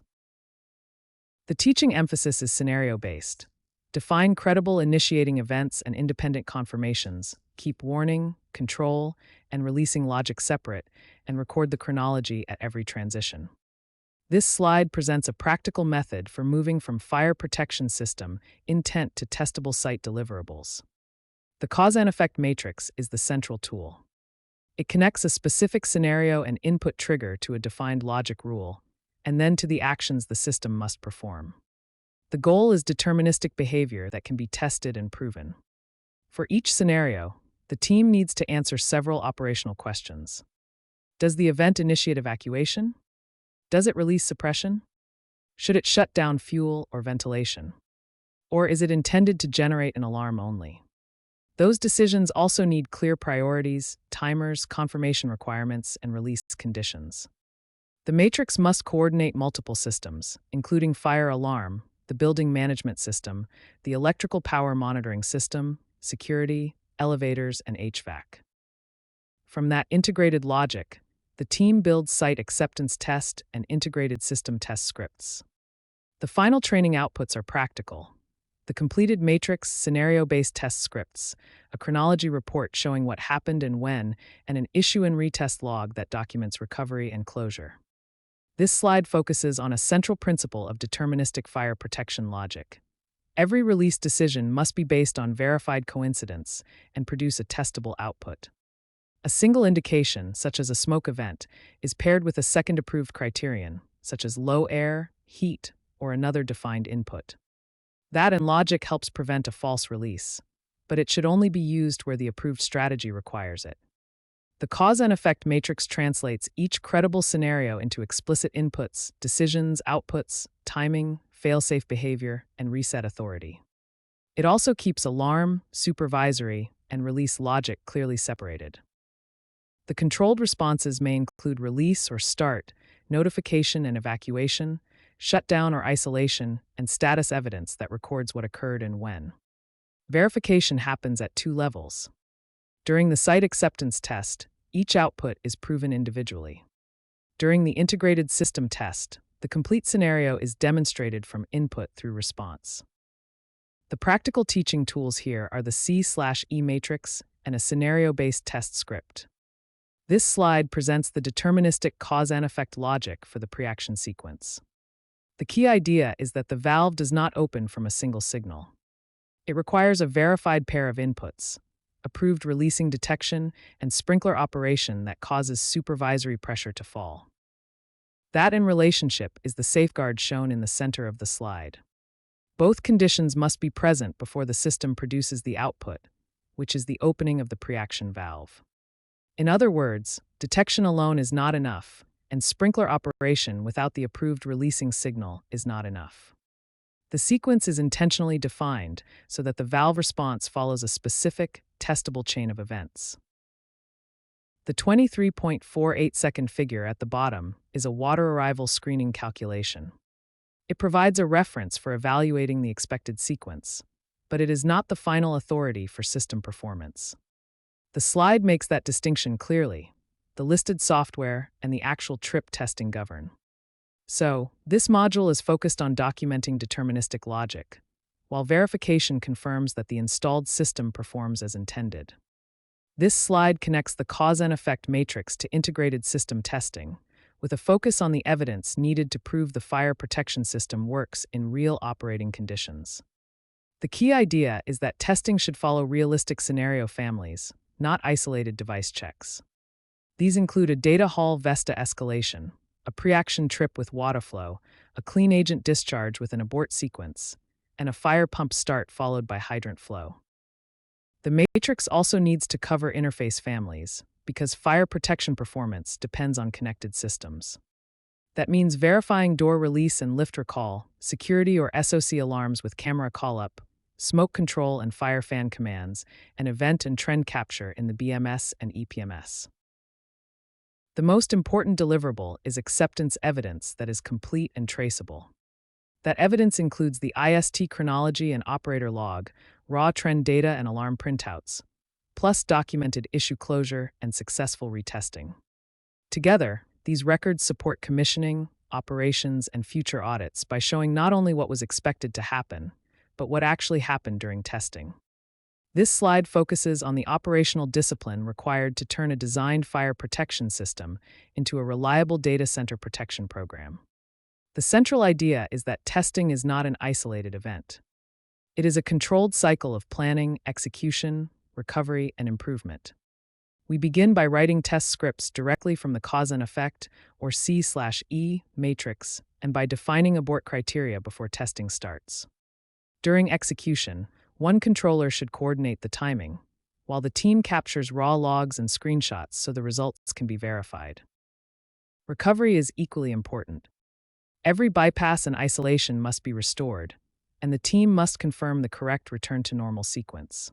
The teaching emphasis is scenario-based. Define credible initiating events and independent confirmations, keep warning, control, and releasing logic separate, and record the chronology at every transition. This slide presents a practical method for moving from fire protection system intent to testable site deliverables. The cause and effect matrix is the central tool. It connects a specific scenario and input trigger to a defined logic rule, and then to the actions the system must perform. The goal is deterministic behavior that can be tested and proven. For each scenario, the team needs to answer several operational questions. Does the event initiate evacuation? Does it release suppression? Should it shut down fuel or ventilation? Or is it intended to generate an alarm only? Those decisions also need clear priorities, timers, confirmation requirements, and release conditions. The matrix must coordinate multiple systems, including fire alarm, the building management system, the electrical power monitoring system, security, elevators, and HVAC. From that integrated logic, the team builds site acceptance test and integrated system test scripts. The final training outputs are practical. The completed matrix scenario-based test scripts, a chronology report showing what happened and when, and an issue and retest log that documents recovery and closure. This slide focuses on a central principle of deterministic fire protection logic. Every release decision must be based on verified coincidence and produce a testable output. A single indication, such as a smoke event, is paired with a second approved criterion, such as low air, heat, or another defined input. That in logic helps prevent a false release, but it should only be used where the approved strategy requires it. The cause and effect matrix translates each credible scenario into explicit inputs, decisions, outputs, timing, fail-safe behavior, and reset authority. It also keeps alarm, supervisory, and release logic clearly separated. The controlled responses may include release or start, notification and evacuation, shutdown or isolation, and status evidence that records what occurred and when. Verification happens at two levels. During the site acceptance test, each output is proven individually. During the integrated system test, the complete scenario is demonstrated from input through response. The practical teaching tools here are the C/E matrix and a scenario-based test script. This slide presents the deterministic cause and effect logic for the preaction sequence. The key idea is that the valve does not open from a single signal. It requires a verified pair of inputs, approved releasing detection, and sprinkler operation that causes supervisory pressure to fall. That in relationship is the safeguard shown in the center of the slide. Both conditions must be present before the system produces the output, which is the opening of the preaction valve. In other words, detection alone is not enough, and sprinkler operation without the approved releasing signal is not enough. The sequence is intentionally defined so that the valve response follows a specific, testable chain of events. The 23.48-second figure at the bottom is a water arrival screening calculation. It provides a reference for evaluating the expected sequence, but it is not the final authority for system performance. The slide makes that distinction clearly. The listed software and the actual trip testing govern. So, this module is focused on documenting deterministic logic, while verification confirms that the installed system performs as intended. This slide connects the cause and effect matrix to integrated system testing, with a focus on the evidence needed to prove the fire protection system works in real operating conditions. The key idea is that testing should follow realistic scenario families, not isolated device checks. These include a data hall VESDA escalation, a preaction trip with water flow, a clean agent discharge with an abort sequence, and a fire pump start followed by hydrant flow. The matrix also needs to cover interface families, because fire protection performance depends on connected systems. That means verifying door release and lift recall, security or SOC alarms with camera call-up, smoke control and fire fan commands, and event and trend capture in the BMS and EPMS. The most important deliverable is acceptance evidence that is complete and traceable. That evidence includes the IST chronology and operator log, raw trend data and alarm printouts, plus documented issue closure and successful retesting. Together, these records support commissioning, operations, and future audits by showing not only what was expected to happen, but what actually happened during testing. This slide focuses on the operational discipline required to turn a designed fire protection system into a reliable data center protection program. The central idea is that testing is not an isolated event. It is a controlled cycle of planning, execution, recovery, and improvement. We begin by writing test scripts directly from the cause and effect, or C/E, matrix, and by defining abort criteria before testing starts. During execution, one controller should coordinate the timing, while the team captures raw logs and screenshots so the results can be verified. Recovery is equally important. Every bypass and isolation must be restored, and the team must confirm the correct return to normal sequence.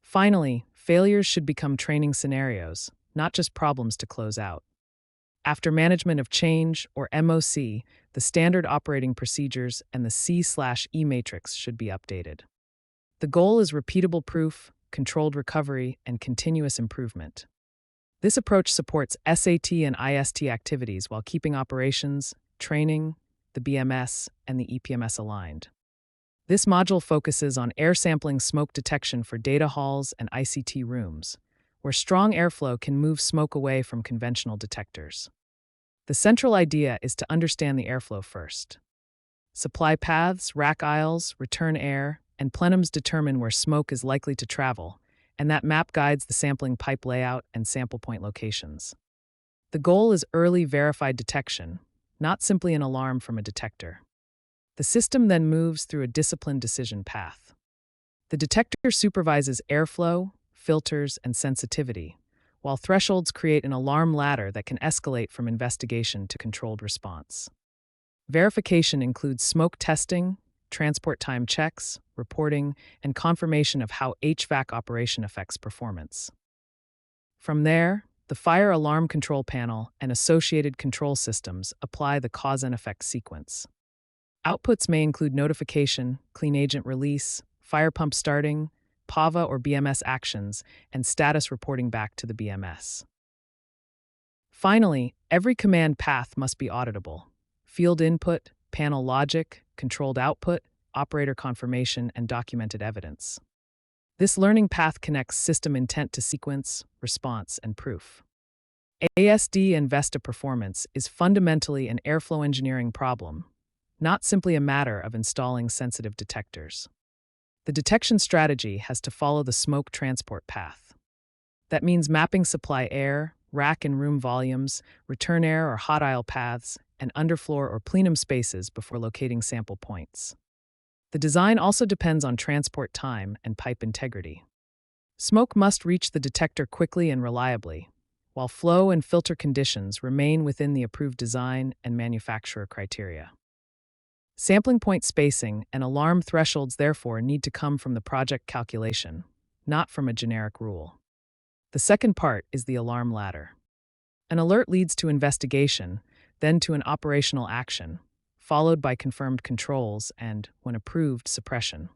Finally, failures should become training scenarios, not just problems to close out. After management of change, or MOC, the standard operating procedures and the C/E matrix should be updated. The goal is repeatable proof, controlled recovery, and continuous improvement. This approach supports SAT and IST activities while keeping operations, training, the BMS, and the EPMS aligned. This module focuses on air sampling smoke detection for data halls and ICT rooms, where strong airflow can move smoke away from conventional detectors. The central idea is to understand the airflow first. Supply paths, rack aisles, return air, and plenums determine where smoke is likely to travel, and that map guides the sampling pipe layout and sample point locations. The goal is early verified detection, not simply an alarm from a detector. The system then moves through a disciplined decision path. The detector supervises airflow, filters, and sensitivity, while thresholds create an alarm ladder that can escalate from investigation to controlled response. Verification includes smoke testing, transport time checks, reporting, and confirmation of how HVAC operation affects performance. From there, the fire alarm control panel and associated control systems apply the cause and effect sequence. Outputs may include notification, clean agent release, fire pump starting, PAVA or BMS actions, and status reporting back to the BMS. Finally, every command path must be auditable. Field input, panel logic, controlled output, operator confirmation, and documented evidence. This learning path connects system intent to sequence, response, and proof. ASD and VESDA performance is fundamentally an airflow engineering problem, not simply a matter of installing sensitive detectors. The detection strategy has to follow the smoke transport path. That means mapping supply air, rack and room volumes, return air or hot aisle paths, and underfloor or plenum spaces before locating sample points. The design also depends on transport time and pipe integrity. Smoke must reach the detector quickly and reliably, while flow and filter conditions remain within the approved design and manufacturer criteria. Sampling point spacing and alarm thresholds therefore need to come from the project calculation, not from a generic rule. The second part is the alarm ladder. An alert leads to investigation, then to an operational action, followed by confirmed controls and, when approved, suppression.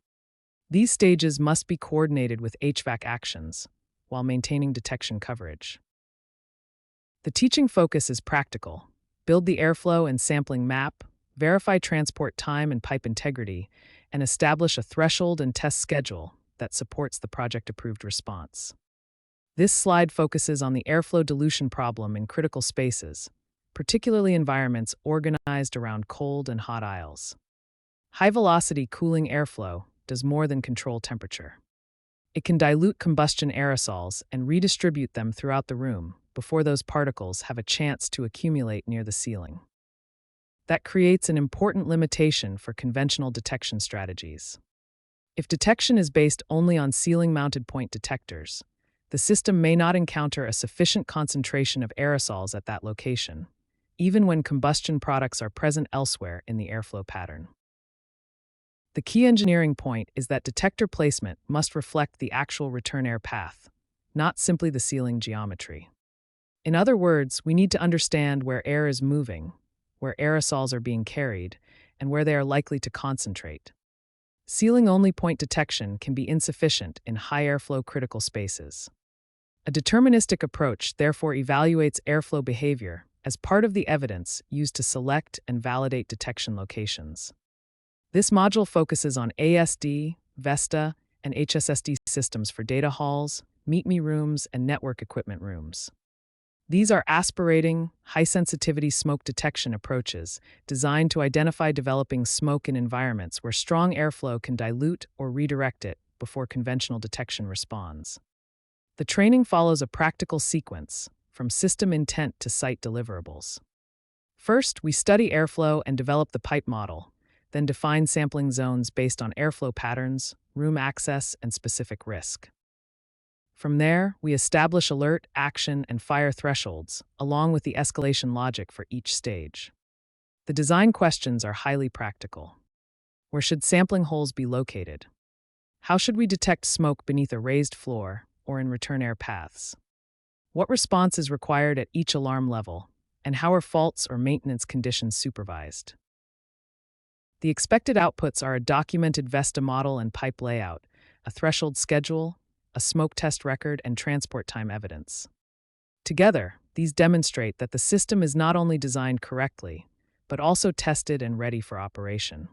These stages must be coordinated with HVAC actions, while maintaining detection coverage. The teaching focus is practical. Build the airflow and sampling map, verify transport time and pipe integrity, and establish a threshold and test schedule that supports the project-approved response. This slide focuses on the airflow dilution problem in critical spaces, particularly environments organized around cold and hot aisles. High-velocity cooling airflow does more than control temperature. It can dilute combustion aerosols and redistribute them throughout the room before those particles have a chance to accumulate near the ceiling. That creates an important limitation for conventional detection strategies. If detection is based only on ceiling-mounted point detectors, the system may not encounter a sufficient concentration of aerosols at that location, even when combustion products are present elsewhere in the airflow pattern. The key engineering point is that detector placement must reflect the actual return air path, not simply the ceiling geometry. In other words, we need to understand where air is moving, where aerosols are being carried, and where they are likely to concentrate. Ceiling-only point detection can be insufficient in high airflow critical spaces. A deterministic approach therefore evaluates airflow behavior as part of the evidence used to select and validate detection locations. This module focuses on ASD, VESDA, and HSSD systems for data halls, meet-me rooms, and network equipment rooms. These are aspirating, high-sensitivity smoke detection approaches designed to identify developing smoke in environments where strong airflow can dilute or redirect it before conventional detection responds. The training follows a practical sequence, from system intent to site deliverables. First, we study airflow and develop the pipe model, then define sampling zones based on airflow patterns, room access, and specific risk. From there, we establish alert, action, and fire thresholds, along with the escalation logic for each stage. The design questions are highly practical. Where should sampling holes be located? How should we detect smoke beneath a raised floor or in return air paths? What response is required at each alarm level, and how are faults or maintenance conditions supervised? The expected outputs are a documented VESDA model and pipe layout, a threshold schedule, a smoke test record, and transport time evidence. Together, these demonstrate that the system is not only designed correctly, but also tested and ready for operation.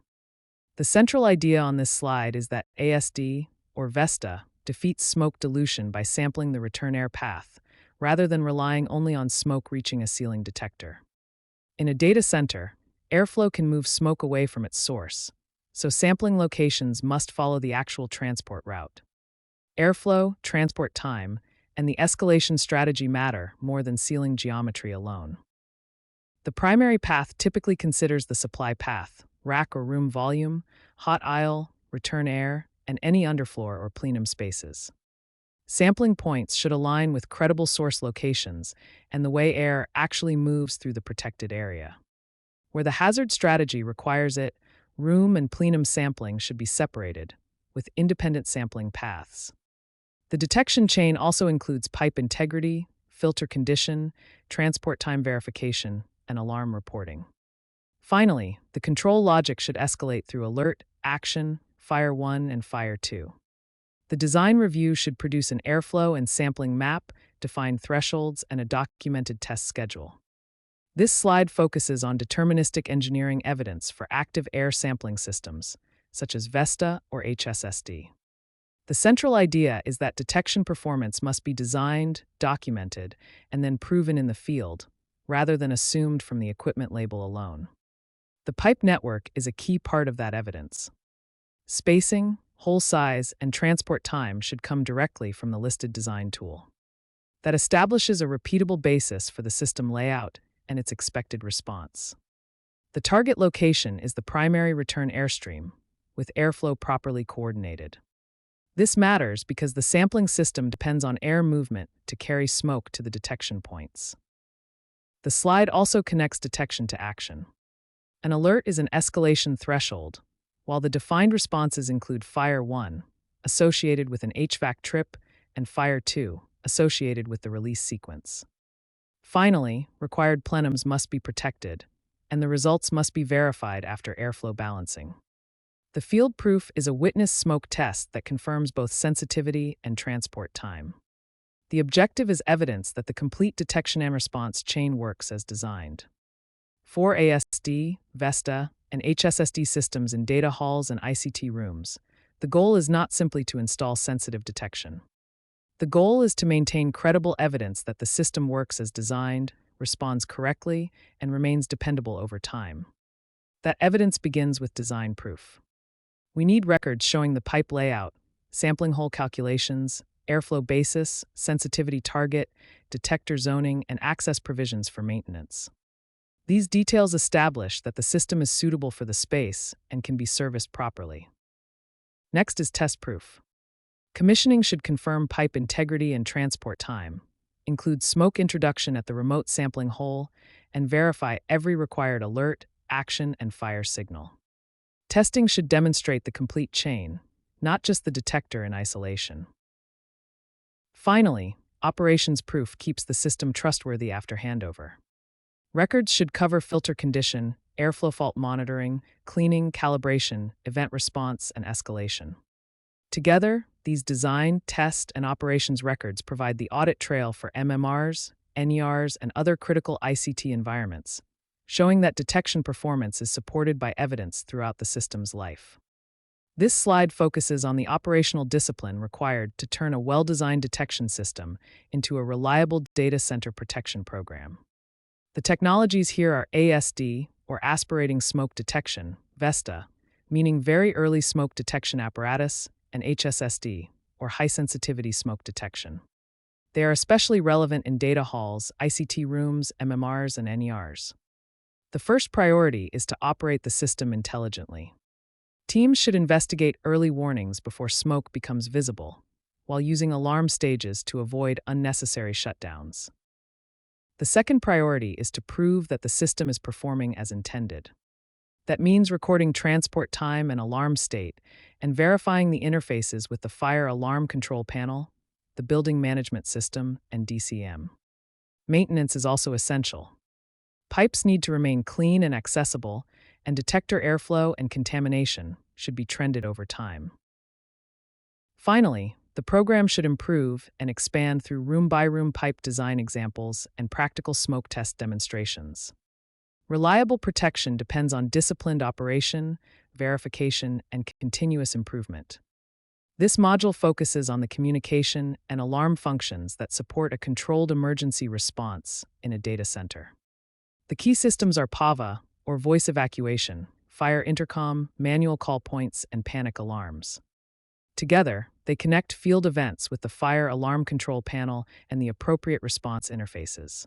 The central idea on this slide is that ASD, or VESDA, defeats smoke dilution by sampling the return air path, rather than relying only on smoke reaching a ceiling detector. In a data center, airflow can move smoke away from its source, so sampling locations must follow the actual transport route. Airflow, transport time, and the escalation strategy matter more than ceiling geometry alone. The primary path typically considers the supply path, rack or room volume, hot aisle, return air, and any underfloor or plenum spaces. Sampling points should align with credible source locations and the way air actually moves through the protected area. Where the hazard strategy requires it, room and plenum sampling should be separated, with independent sampling paths. The detection chain also includes pipe integrity, filter condition, transport time verification, and alarm reporting. Finally, the control logic should escalate through alert, action, fire 1, and fire 2. The design review should produce an airflow and sampling map, define thresholds, and a documented test schedule. This slide focuses on deterministic engineering evidence for active air sampling systems, such as VESDA or HSSD. The central idea is that detection performance must be designed, documented, and then proven in the field, rather than assumed from the equipment label alone. The pipe network is a key part of that evidence. Spacing, hole size, and transport time should come directly from the listed design tool. That establishes a repeatable basis for the system layout and its expected response. The target location is the primary return airstream, with airflow properly coordinated. This matters because the sampling system depends on air movement to carry smoke to the detection points. The slide also connects detection to action. An alert is an escalation threshold, while the defined responses include Fire 1, associated with an HVAC trip, and Fire 2, associated with the release sequence. Finally, required plenums must be protected, and the results must be verified after airflow balancing. The field proof is a witness smoke test that confirms both sensitivity and transport time. The objective is evidence that the complete detection and response chain works as designed. For ASD, VESDA, and HSSD systems in data halls and ICT rooms, the goal is not simply to install sensitive detection. The goal is to maintain credible evidence that the system works as designed, responds correctly, and remains dependable over time. That evidence begins with design proof. We need records showing the pipe layout, sampling hole calculations, airflow basis, sensitivity target, detector zoning, and access provisions for maintenance. These details establish that the system is suitable for the space and can be serviced properly. Next is test proof. Commissioning should confirm pipe integrity and transport time, include smoke introduction at the remote sampling hole, and verify every required alert, action, and fire signal. Testing should demonstrate the complete chain, not just the detector in isolation. Finally, operations proof keeps the system trustworthy after handover. Records should cover filter condition, airflow fault monitoring, cleaning, calibration, event response, and escalation. Together, these design, test, and operations records provide the audit trail for MMRs, NERs, and other critical ICT environments, showing that detection performance is supported by evidence throughout the system's life. This slide focuses on the operational discipline required to turn a well-designed detection system into a reliable data center protection program. The technologies here are ASD, or aspirating smoke detection, VESDA, meaning very early smoke detection apparatus, and HSSD, or high-sensitivity smoke detection. They are especially relevant in data halls, ICT rooms, MMRs, and NERs. The first priority is to operate the system intelligently. Teams should investigate early warnings before smoke becomes visible, while using alarm stages to avoid unnecessary shutdowns. The second priority is to prove that the system is performing as intended. That means recording transport time and alarm state, and verifying the interfaces with the fire alarm control panel, the building management system, and DCM. Maintenance is also essential. Pipes need to remain clean and accessible, and detector airflow and contamination should be trended over time. Finally, the program should improve and expand through room-by-room pipe design examples and practical smoke test demonstrations. Reliable protection depends on disciplined operation, verification, and continuous improvement. This module focuses on the communication and alarm functions that support a controlled emergency response in a data center. The key systems are PAVA, or voice evacuation, fire intercom, manual call points, and panic alarms. Together, they connect field events with the fire alarm control panel and the appropriate response interfaces.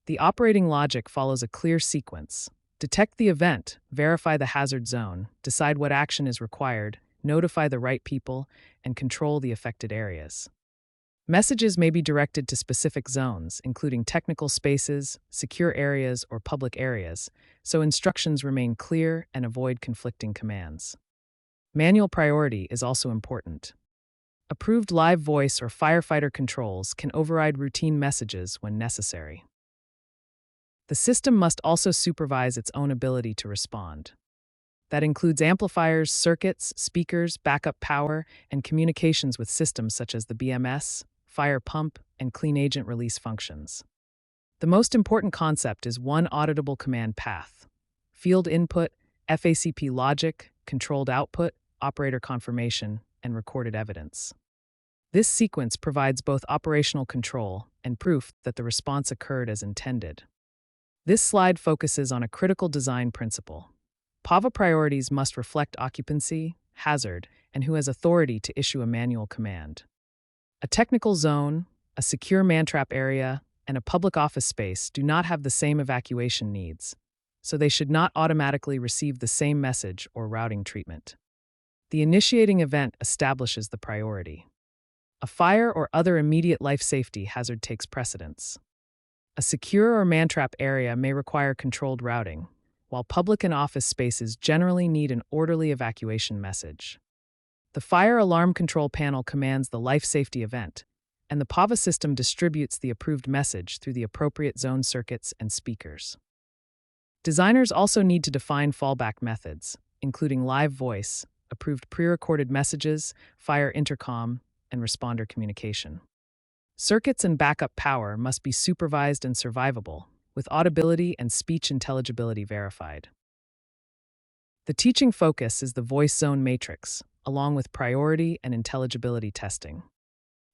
The operating logic follows a clear sequence. Detect the event, verify the hazard zone, decide what action is required, notify the right people, and control the affected areas. Messages may be directed to specific zones, including technical spaces, secure areas, or public areas, so instructions remain clear and avoid conflicting commands. Manual priority is also important. Approved live voice or firefighter controls can override routine messages when necessary. The system must also supervise its own ability to respond. That includes amplifiers, circuits, speakers, backup power, and communications with systems such as the BMS, fire pump, and clean agent release functions. The most important concept is one auditable command path: field input, FACP logic, controlled output, operator confirmation, and recorded evidence. This sequence provides both operational control and proof that the response occurred as intended. This slide focuses on a critical design principle. PAVA priorities must reflect occupancy, hazard, and who has authority to issue a manual command. A technical zone, a secure man-trap area, and a public office space do not have the same evacuation needs, so they should not automatically receive the same message or routing treatment. The initiating event establishes the priority. A fire or other immediate life safety hazard takes precedence. A secure or man-trap area may require controlled routing, while public and office spaces generally need an orderly evacuation message. The fire alarm control panel commands the life safety event, and the PAVA system distributes the approved message through the appropriate zone circuits and speakers. Designers also need to define fallback methods, including live voice, approved pre-recorded messages, fire intercom, and responder communication. Circuits and backup power must be supervised and survivable, with audibility and speech intelligibility verified. The teaching focus is the voice zone matrix, along with priority and intelligibility testing.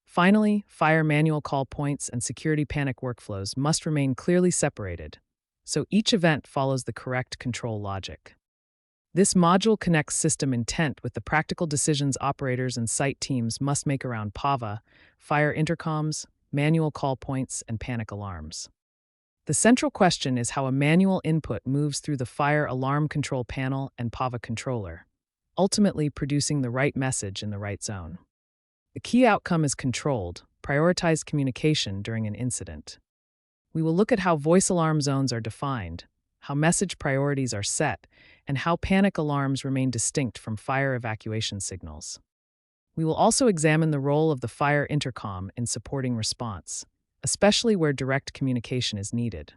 Finally, fire manual call points and security panic workflows must remain clearly separated, so each event follows the correct control logic. This module connects system intent with the practical decisions operators and site teams must make around PAVA, fire intercoms, manual call points, and panic alarms. The central question is how a manual input moves through the fire alarm control panel and PAVA controller, ultimately producing the right message in the right zone. The key outcome is controlled, prioritized communication during an incident. We will look at how voice alarm zones are defined, how message priorities are set, and how panic alarms remain distinct from fire evacuation signals. We will also examine the role of the fire intercom in supporting response, especially where direct communication is needed.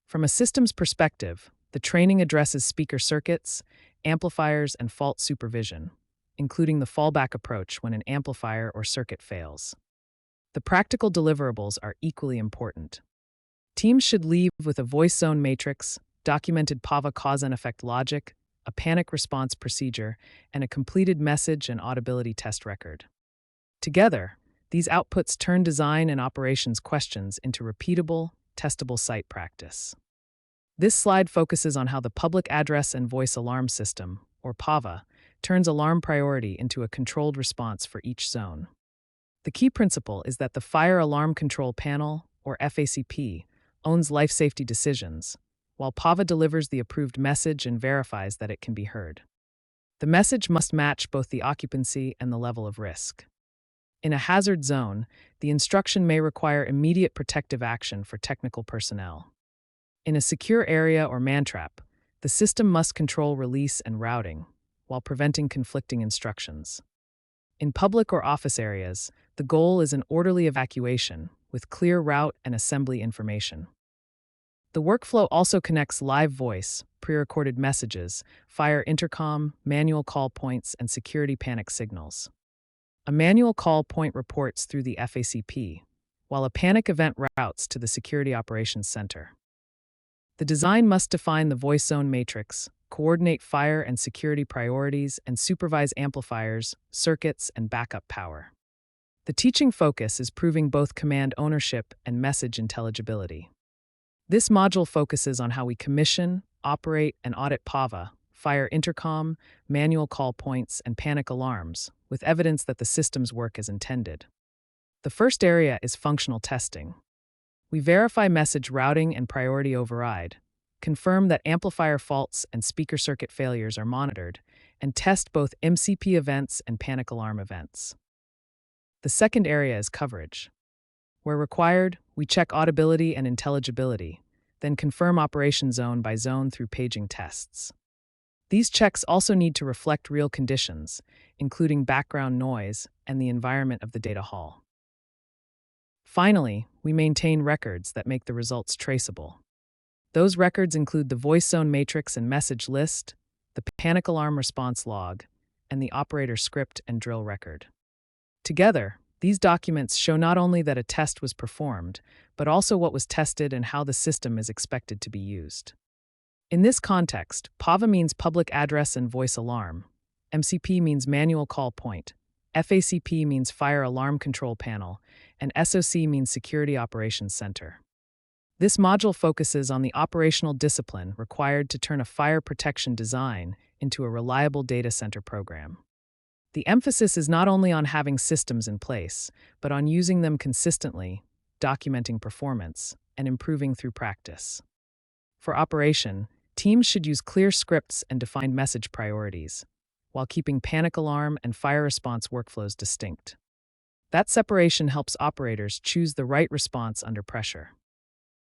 From a systems perspective, the training addresses speaker circuits, amplifiers, and fault supervision, including the fallback approach when an amplifier or circuit fails. The practical deliverables are equally important. Teams should leave with a voice zone matrix, documented PAVA cause and effect logic, a panic response procedure, and a completed message and audibility test record. Together, these outputs turn design and operations questions into repeatable, testable site practice. This slide focuses on how the Public Address and Voice Alarm System, or PAVA, turns alarm priority into a controlled response for each zone. The key principle is that the Fire Alarm Control Panel, or FACP, owns life safety decisions, while PAVA delivers the approved message and verifies that it can be heard. The message must match both the occupancy and the level of risk. In a hazard zone, the instruction may require immediate protective action for technical personnel. In a secure area or man-trap, the system must control release and routing, while preventing conflicting instructions. In public or office areas, the goal is an orderly evacuation with clear route and assembly information. The workflow also connects live voice, pre-recorded messages, fire intercom, manual call points, and security panic signals. A manual call point reports through the FACP, while a panic event routes to the Security Operations Center. The design must define the voice zone matrix, coordinate fire and security priorities, and supervise amplifiers, circuits, and backup power. The teaching focus is proving both command ownership and message intelligibility. This module focuses on how we commission, operate, and audit PAVA, fire intercom, manual call points, and panic alarms, with evidence that the systems work as intended. The first area is functional testing. We verify message routing and priority override, confirm that amplifier faults and speaker circuit failures are monitored, and test both MCP events and panic alarm events. The second area is coverage. Where required, we check audibility and intelligibility, then confirm operation zone by zone through paging tests. These checks also need to reflect real conditions, including background noise and the environment of the data hall. Finally, we maintain records that make the results traceable. Those records include the voice zone matrix and message list, the panic alarm response log, and the operator script and drill record. Together, these documents show not only that a test was performed, but also what was tested and how the system is expected to be used. In this context, PAVA means Public Address and Voice Alarm, MCP means Manual Call Point, FACP means Fire Alarm Control Panel, and SOC means Security Operations Center. This module focuses on the operational discipline required to turn a fire protection design into a reliable data center program. The emphasis is not only on having systems in place, but on using them consistently, documenting performance, and improving through practice. For operation, teams should use clear scripts and defined message priorities, while keeping panic alarm and fire response workflows distinct. That separation helps operators choose the right response under pressure.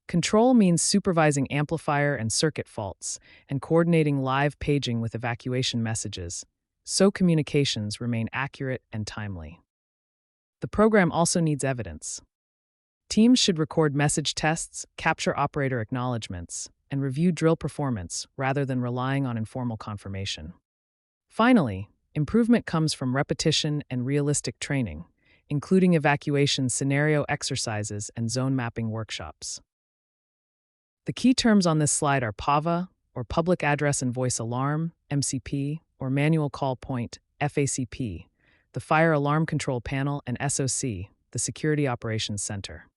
Control means supervising amplifier and circuit faults and coordinating live paging with evacuation messages, so communications remain accurate and timely. The program also needs evidence. Teams should record message tests, capture operator acknowledgements, and review drill performance rather than relying on informal confirmation. Finally, improvement comes from repetition and realistic training, including evacuation scenario exercises and zone mapping workshops. The key terms on this slide are PAVA, or Public Address and Voice Alarm, MCP, or Manual Call Point, FACP, the Fire Alarm Control Panel, and SOC, the Security Operations Center.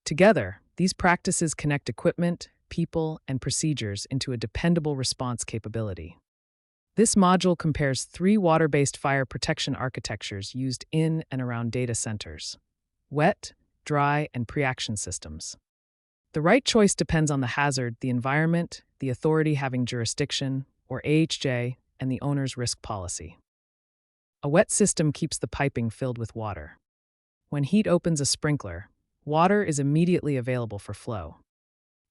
Together, these practices connect equipment, people, and procedures into a dependable response capability. This module compares 3 water-based fire protection architectures used in and around data centers: wet, dry, and preaction systems. The right choice depends on the hazard, the environment, the authority having jurisdiction, or AHJ, and the owner's risk policy. A wet system keeps the piping filled with water. When heat opens a sprinkler, water is immediately available for flow.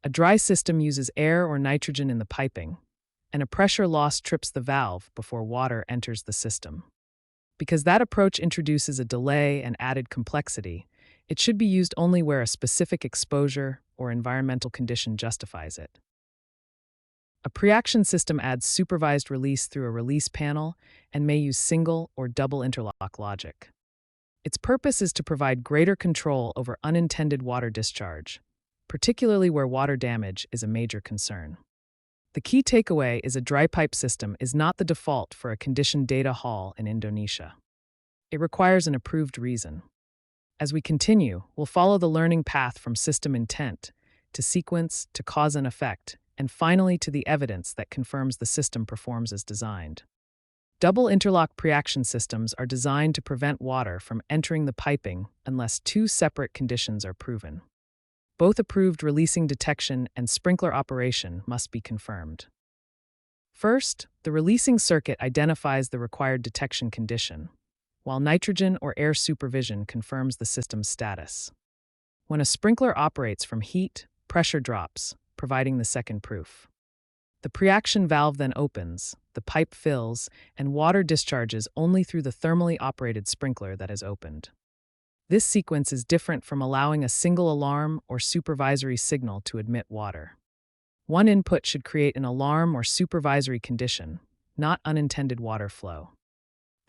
A dry system uses air or nitrogen in the piping, and a pressure loss trips the valve before water enters the system. Because that approach introduces a delay and added complexity, it should be used only where a specific exposure or environmental condition justifies it. A preaction system adds supervised release through a release panel and may use single or double-interlock logic. Its purpose is to provide greater control over unintended water discharge, particularly where water damage is a major concern. The key takeaway is a dry pipe system is not the default for a conditioned data hall in Indonesia. It requires an approved reason. As we continue, we'll follow the learning path from system intent to sequence to cause and effect, and finally to the evidence that confirms the system performs as designed. Double-interlock preaction systems are designed to prevent water from entering the piping unless two separate conditions are proven. Both approved releasing detection and sprinkler operation must be confirmed. First, the releasing circuit identifies the required detection condition, while nitrogen or air supervision confirms the system's status. When a sprinkler operates from heat, pressure drops, providing the second proof. The preaction valve then opens, the pipe fills, and water discharges only through the thermally operated sprinkler that is opened. This sequence is different from allowing a single alarm or supervisory signal to admit water. One input should create an alarm or supervisory condition, not unintended water flow.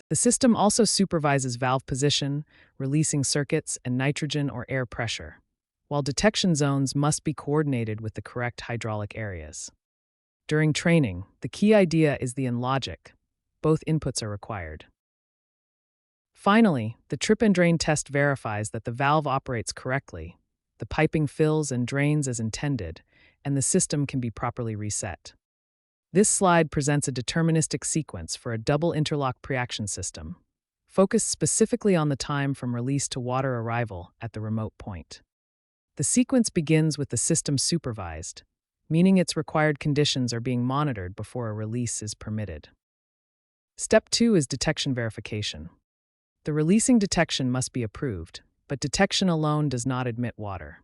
The system also supervises valve position, releasing circuits, and nitrogen or air pressure, while detection zones must be coordinated with the correct hydraulic areas. During training, the key idea is the in logic. Both inputs are required. Finally, the trip and drain test verifies that the valve operates correctly, the piping fills and drains as intended, and the system can be properly reset. This slide presents a deterministic sequence for a double-interlock preaction system, focused specifically on the time from release to water arrival at the remote point. The sequence begins with the system supervised, meaning its required conditions are being monitored before a release is permitted. Step 2 is detection verification. The releasing detection must be approved, but detection alone does not admit water.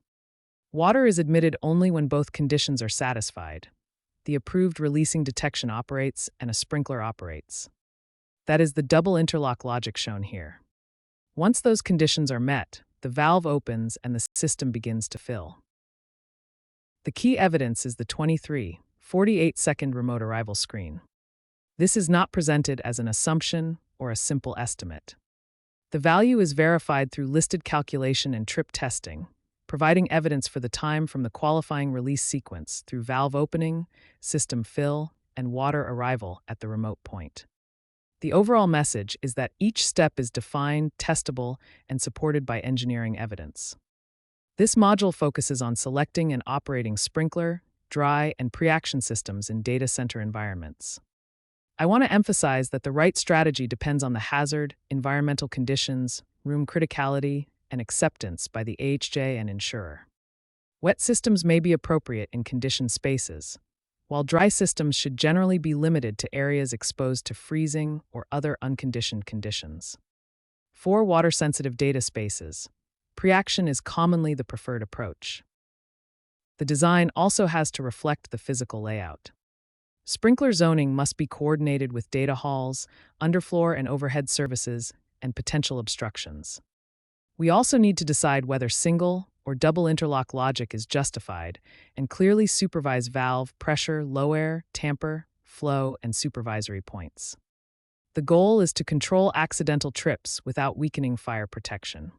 Water is admitted only when both conditions are satisfied. The approved releasing detection operates and a sprinkler operates. That is the double interlock logic shown here. Once those conditions are met, the valve opens and the system begins to fill. The key evidence is the 48-second remote arrival screen. This is not presented as an assumption or a simple estimate. The value is verified through listed calculation and trip testing, providing evidence for the time from the qualifying release sequence through valve opening, system fill, and water arrival at the remote point. The overall message is that each step is defined, testable, and supported by engineering evidence. This module focuses on selecting and operating sprinkler, dry, and preaction systems in data center environments. I want to emphasize that the right strategy depends on the hazard, environmental conditions, room criticality, and acceptance by the AHJ and insurer. Wet systems may be appropriate in conditioned spaces, while dry systems should generally be limited to areas exposed to freezing or other unconditioned conditions. For water-sensitive data spaces, preaction is commonly the preferred approach. The design also has to reflect the physical layout. Sprinkler zoning must be coordinated with data halls, underfloor and overhead services, and potential obstructions. We also need to decide whether single or double interlock logic is justified and clearly supervise valve, pressure, low air, tamper, flow, and supervisory points. The goal is to control accidental trips without weakening fire protection.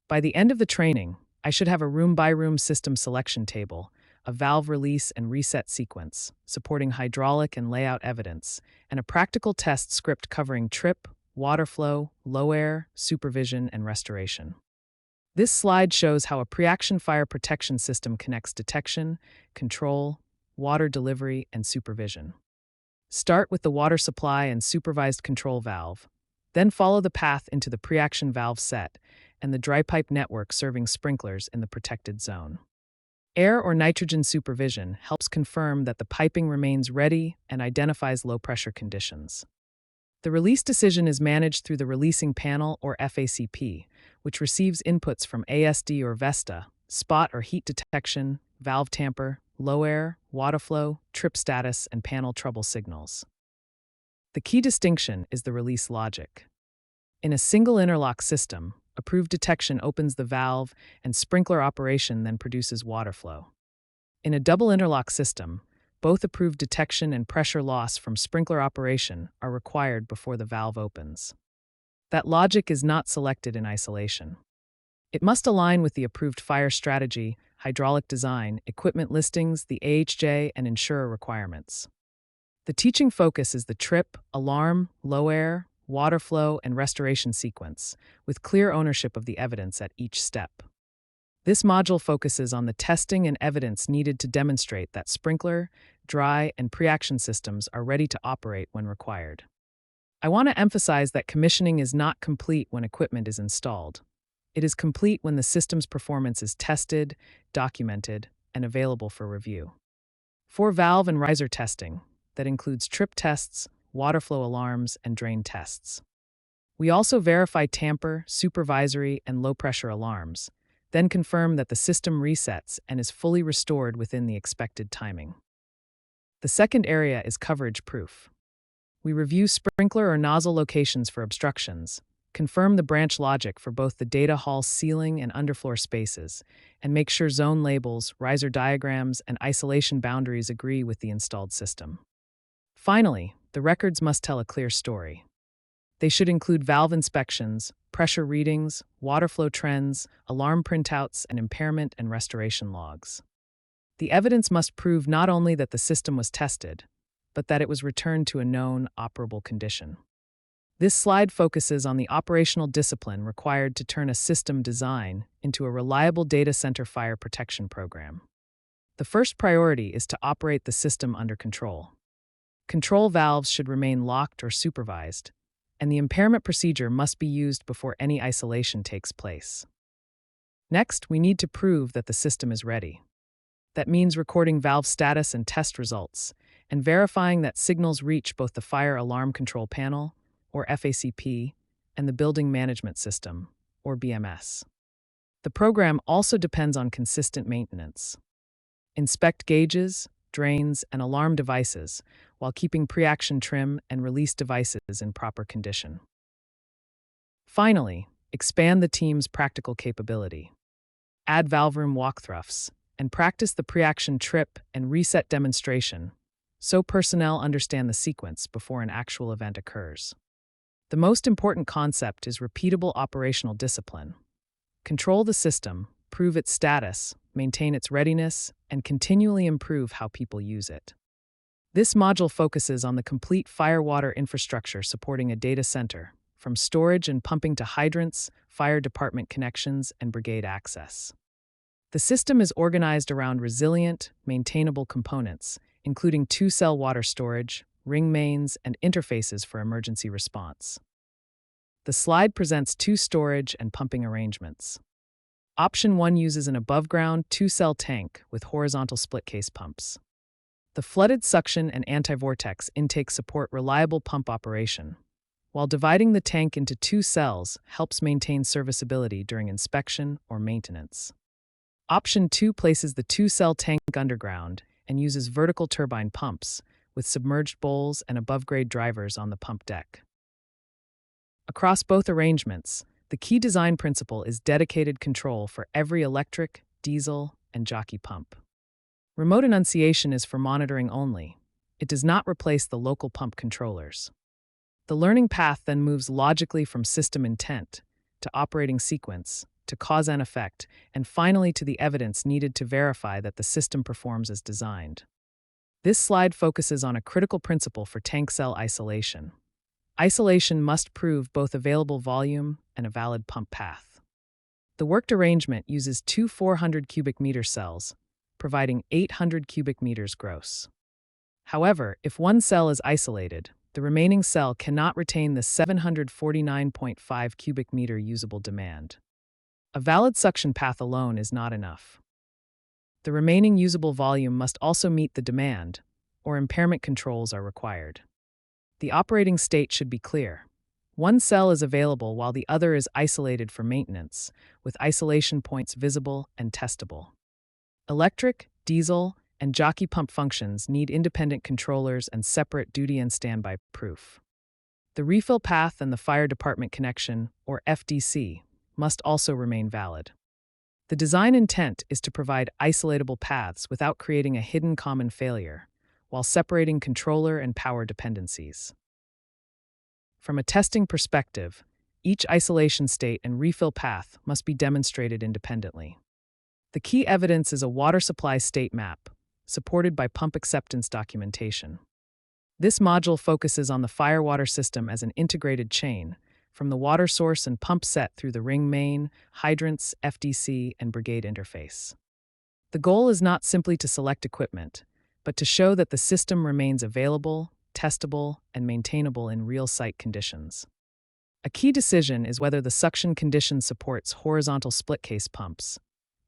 By the end of the training, I should have a room-by-room system selection table, a valve release and reset sequence, supporting hydraulic and layout evidence, and a practical test script covering trip, water flow, low air, supervision, and restoration. This slide shows how a preaction fire protection system connects detection, control, water delivery, and supervision. Start with the water supply and supervised control valve, then follow the path into the preaction valve set and the dry pipe network serving sprinklers in the protected zone. Air or nitrogen supervision helps confirm that the piping remains ready and identifies low-pressure conditions. The release decision is managed through the releasing panel or FACP, which receives inputs from ASD or VESDA, spot or heat detection, valve tamper, low air, water flow, trip status, and panel trouble signals. The key distinction is the release logic. In a single interlock system, approved detection opens the valve and sprinkler operation then produces water flow. In a double interlock system, both approved detection and pressure loss from sprinkler operation are required before the valve opens. That logic is not selected in isolation. It must align with the approved fire strategy, hydraulic design, equipment listings, the AHJ, and insurer requirements. The teaching focus is the trip, alarm, low air, water flow, and restoration sequence, with clear ownership of the evidence at each step. This module focuses on the testing and evidence needed to demonstrate that sprinkler, dry, and pre-action systems are ready to operate when required. I want to emphasize that commissioning is not complete when equipment is installed. It is complete when the system's performance is tested, documented, and available for review. For valve and riser testing, that includes trip tests, water flow alarms, and drain tests. We also verify tamper, supervisory, and low-pressure alarms, then confirm that the system resets and is fully restored within the expected timing. The second area is coverage proof. We review sprinkler or nozzle locations for obstructions, confirm the branch logic for both the data hall ceiling and underfloor spaces, and make sure zone labels, riser diagrams, and isolation boundaries agree with the installed system. Finally, the records must tell a clear story. They should include valve inspections, pressure readings, water flow trends, alarm printouts, and impairment and restoration logs. The evidence must prove not only that the system was tested, but that it was returned to a known, operable condition. This slide focuses on the operational discipline required to turn a system design into a reliable data center fire protection program. The first priority is to operate the system under control. Control valves should remain locked or supervised, and the impairment procedure must be used before any isolation takes place. Next, we need to prove that the system is ready. That means recording valve status and test results, and verifying that signals reach both the Fire Alarm Control Panel, or FACP, and the Building Management System, or BMS. The program also depends on consistent maintenance. Inspect gauges, drains, and alarm devices while keeping pre-action trim and release devices in proper condition. Finally, expand the team's practical capability. Add valve room walkthroughs and practice the pre-action trip and reset demonstration so personnel understand the sequence before an actual event occurs. The most important concept is repeatable operational discipline. Control the system, prove its status, maintain its readiness, and continually improve how people use it. This module focuses on the complete fire-water infrastructure supporting a data center, from storage and pumping to hydrants, fire department connections, and brigade access. The system is organized around resilient, maintainable components, including two-cell water storage, ring mains, and interfaces for emergency response. The slide presents two storage and pumping arrangements. Option 1 uses an above-ground two-cell tank with horizontal split-case pumps. The flooded suction and anti-vortex intake support reliable pump operation, while dividing the tank into two cells helps maintain serviceability during inspection or maintenance. Option 2 places the two-cell tank underground and uses vertical turbine pumps with submerged bowls and above-grade drivers on the pump deck. Across both arrangements, the key design principle is dedicated control for every electric, diesel, and jockey pump. Remote enunciation is for monitoring only. It does not replace the local pump controllers. The learning path then moves logically from system intent to operating sequence to cause and effect, and finally to the evidence needed to verify that the system performs as designed. This slide focuses on a critical principle for tank cell isolation. Isolation must prove both available volume and a valid pump path. The worked arrangement uses two 400 cubic meter cells, providing 800 cubic meters gross. However, if one cell is isolated, the remaining cell cannot retain the 749.5 cubic meter usable demand. A valid suction path alone is not enough. The remaining usable volume must also meet the demand, or impairment controls are required. The operating state should be clear. One cell is available while the other is isolated for maintenance, with isolation points visible and testable. Electric, diesel, and jockey pump functions need independent controllers and separate duty and standby proof. The refill path and the fire department connection, or FDC, must also remain valid. The design intent is to provide isolatable paths without creating a hidden common failure, while separating controller and power dependencies. From a testing perspective, each isolation state and refill path must be demonstrated independently. The key evidence is a water supply state map, supported by pump acceptance documentation. This module focuses on the firewater system as an integrated chain, from the water source and pump set through the ring main, hydrants, FDC, and Brigade interface. The goal is not simply to select equipment, but to show that the system remains available, testable, and maintainable in real site conditions. A key decision is whether the suction condition supports horizontal split case pumps,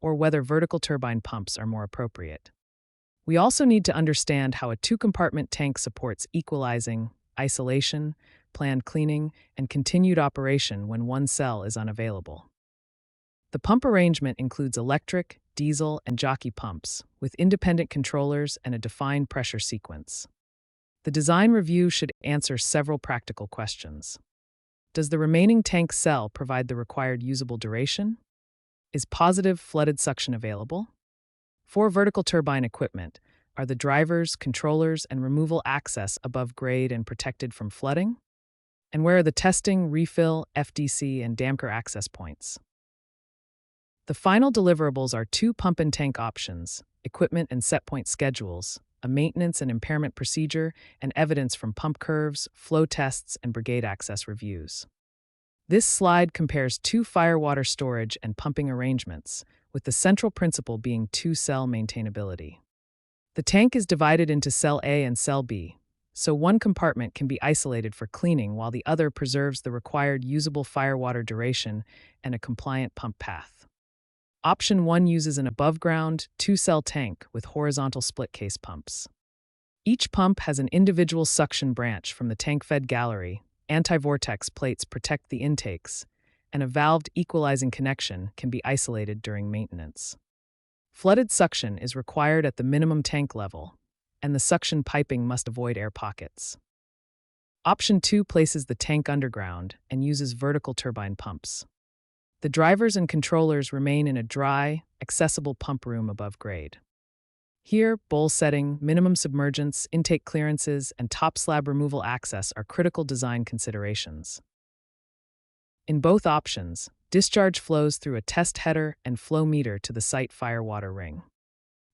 or whether vertical turbine pumps are more appropriate. We also need to understand how a two-compartment tank supports equalizing, isolation, planned cleaning, and continued operation when one cell is unavailable. The pump arrangement includes electric, diesel, and jockey pumps, with independent controllers and a defined pressure sequence. The design review should answer several practical questions. Does the remaining tank cell provide the required usable duration? Is positive flooded suction available? For vertical turbine equipment, are the drivers, controllers, and removal access above grade and protected from flooding? And where are the testing, refill, FDC, and damper access points? The final deliverables are 2 pump and tank options, equipment and set point schedules, a maintenance and impairment procedure, and evidence from pump curves, flow tests, and Brigade access reviews. This slide compares 2 firewater storage and pumping arrangements, with the central principle being 2-cell maintainability. The tank is divided into Cell A and Cell B, so one compartment can be isolated for cleaning while the other preserves the required usable firewater duration and a compliant pump path. Option 1 uses an above-ground, 2-cell tank with horizontal split-case pumps. Each pump has an individual suction branch from the tank-fed gallery, anti-vortex plates protect the intakes, and a valved equalizing connection can be isolated during maintenance. Flooded suction is required at the minimum tank level, and the suction piping must avoid air pockets. Option 2 places the tank underground and uses vertical turbine pumps. The drivers and controllers remain in a dry, accessible pump room above grade. Here, bowl setting, minimum submergence, intake clearances, and top slab removal access are critical design considerations. In both options, discharge flows through a test header and flow meter to the site firewater ring.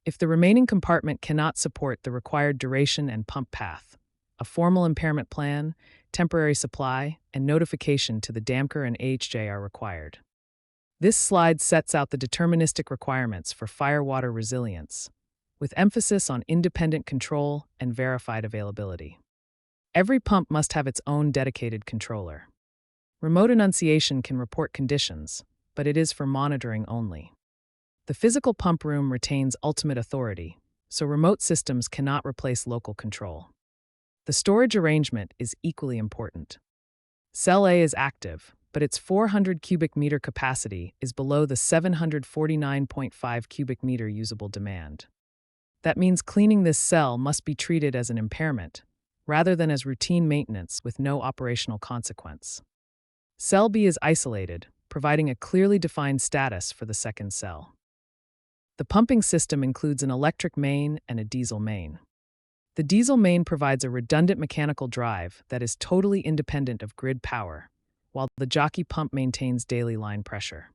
If the remaining compartment cannot support the required duration and pump path, a formal impairment plan, temporary supply, and notification to the damper and AHJ are required. This slide sets out the deterministic requirements for firewater resilience, with emphasis on independent control and verified availability. Every pump must have its own dedicated controller. Remote enunciation can report conditions, but it is for monitoring only. The physical pump room retains ultimate authority, so remote systems cannot replace local control. The storage arrangement is equally important. Cell A is active, but its 400 cubic meter capacity is below the 749.5 cubic meter usable demand. That means cleaning this cell must be treated as an impairment, rather than as routine maintenance with no operational consequence. Cell B is isolated, providing a clearly defined status for the second cell. The pumping system includes an electric main and a diesel main. The diesel main provides a redundant mechanical drive that is totally independent of grid power, while the jockey pump maintains daily line pressure.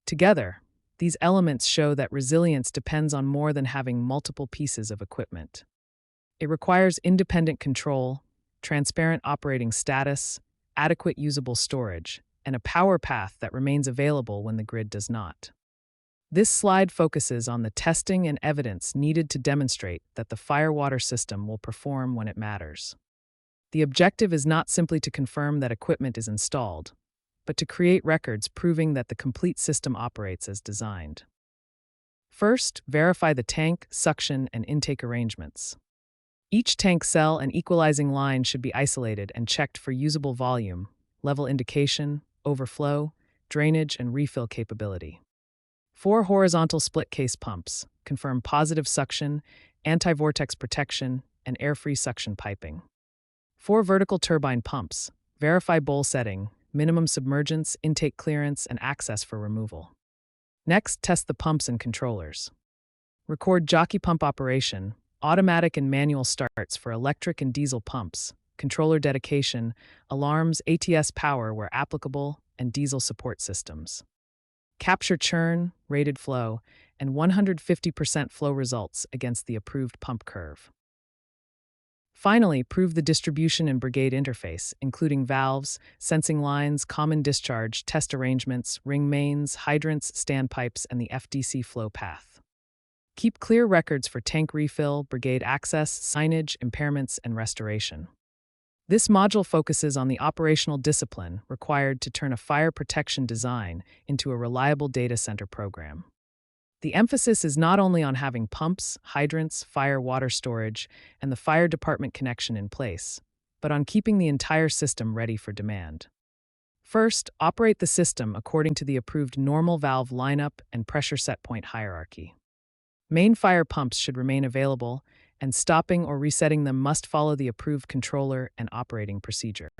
Together, these elements show that resilience depends on more than having multiple pieces of equipment. It requires independent control, transparent operating status, adequate usable storage, and a power path that remains available when the grid does not. This slide focuses on the testing and evidence needed to demonstrate that the firewater system will perform when it matters. The objective is not simply to confirm that equipment is installed, but to create records proving that the complete system operates as designed. First, verify the tank, suction, and intake arrangements. Each tank cell and equalizing line should be isolated and checked for usable volume, level indication, overflow, drainage, and refill capability. 4 horizontal split-case pumps confirm positive suction, anti-vortex protection, and air-free suction piping. 4 vertical turbine pumps verify bowl setting, minimum submergence, intake clearance, and access for removal. Next, test the pumps and controllers. Record jockey pump operation, automatic and manual starts for electric and diesel pumps, controller dedication, alarms, ATS power where applicable, and diesel support systems. Capture churn, rated flow, and 150% flow results against the approved pump curve. Finally, prove the distribution and Brigade interface, including valves, sensing lines, common discharge, test arrangements, ring mains, hydrants, standpipes, and the FDC flow path. Keep clear records for tank refill, Brigade access, signage, impairments, and restoration. This module focuses on the operational discipline required to turn a fire protection design into a reliable data center program. The emphasis is not only on having pumps, hydrants, fire water storage, and the fire department connection in place, but on keeping the entire system ready for demand. First, operate the system according to the approved normal valve lineup and pressure set point hierarchy. Main fire pumps should remain available, and stopping or resetting them must follow the approved controller and operating procedure.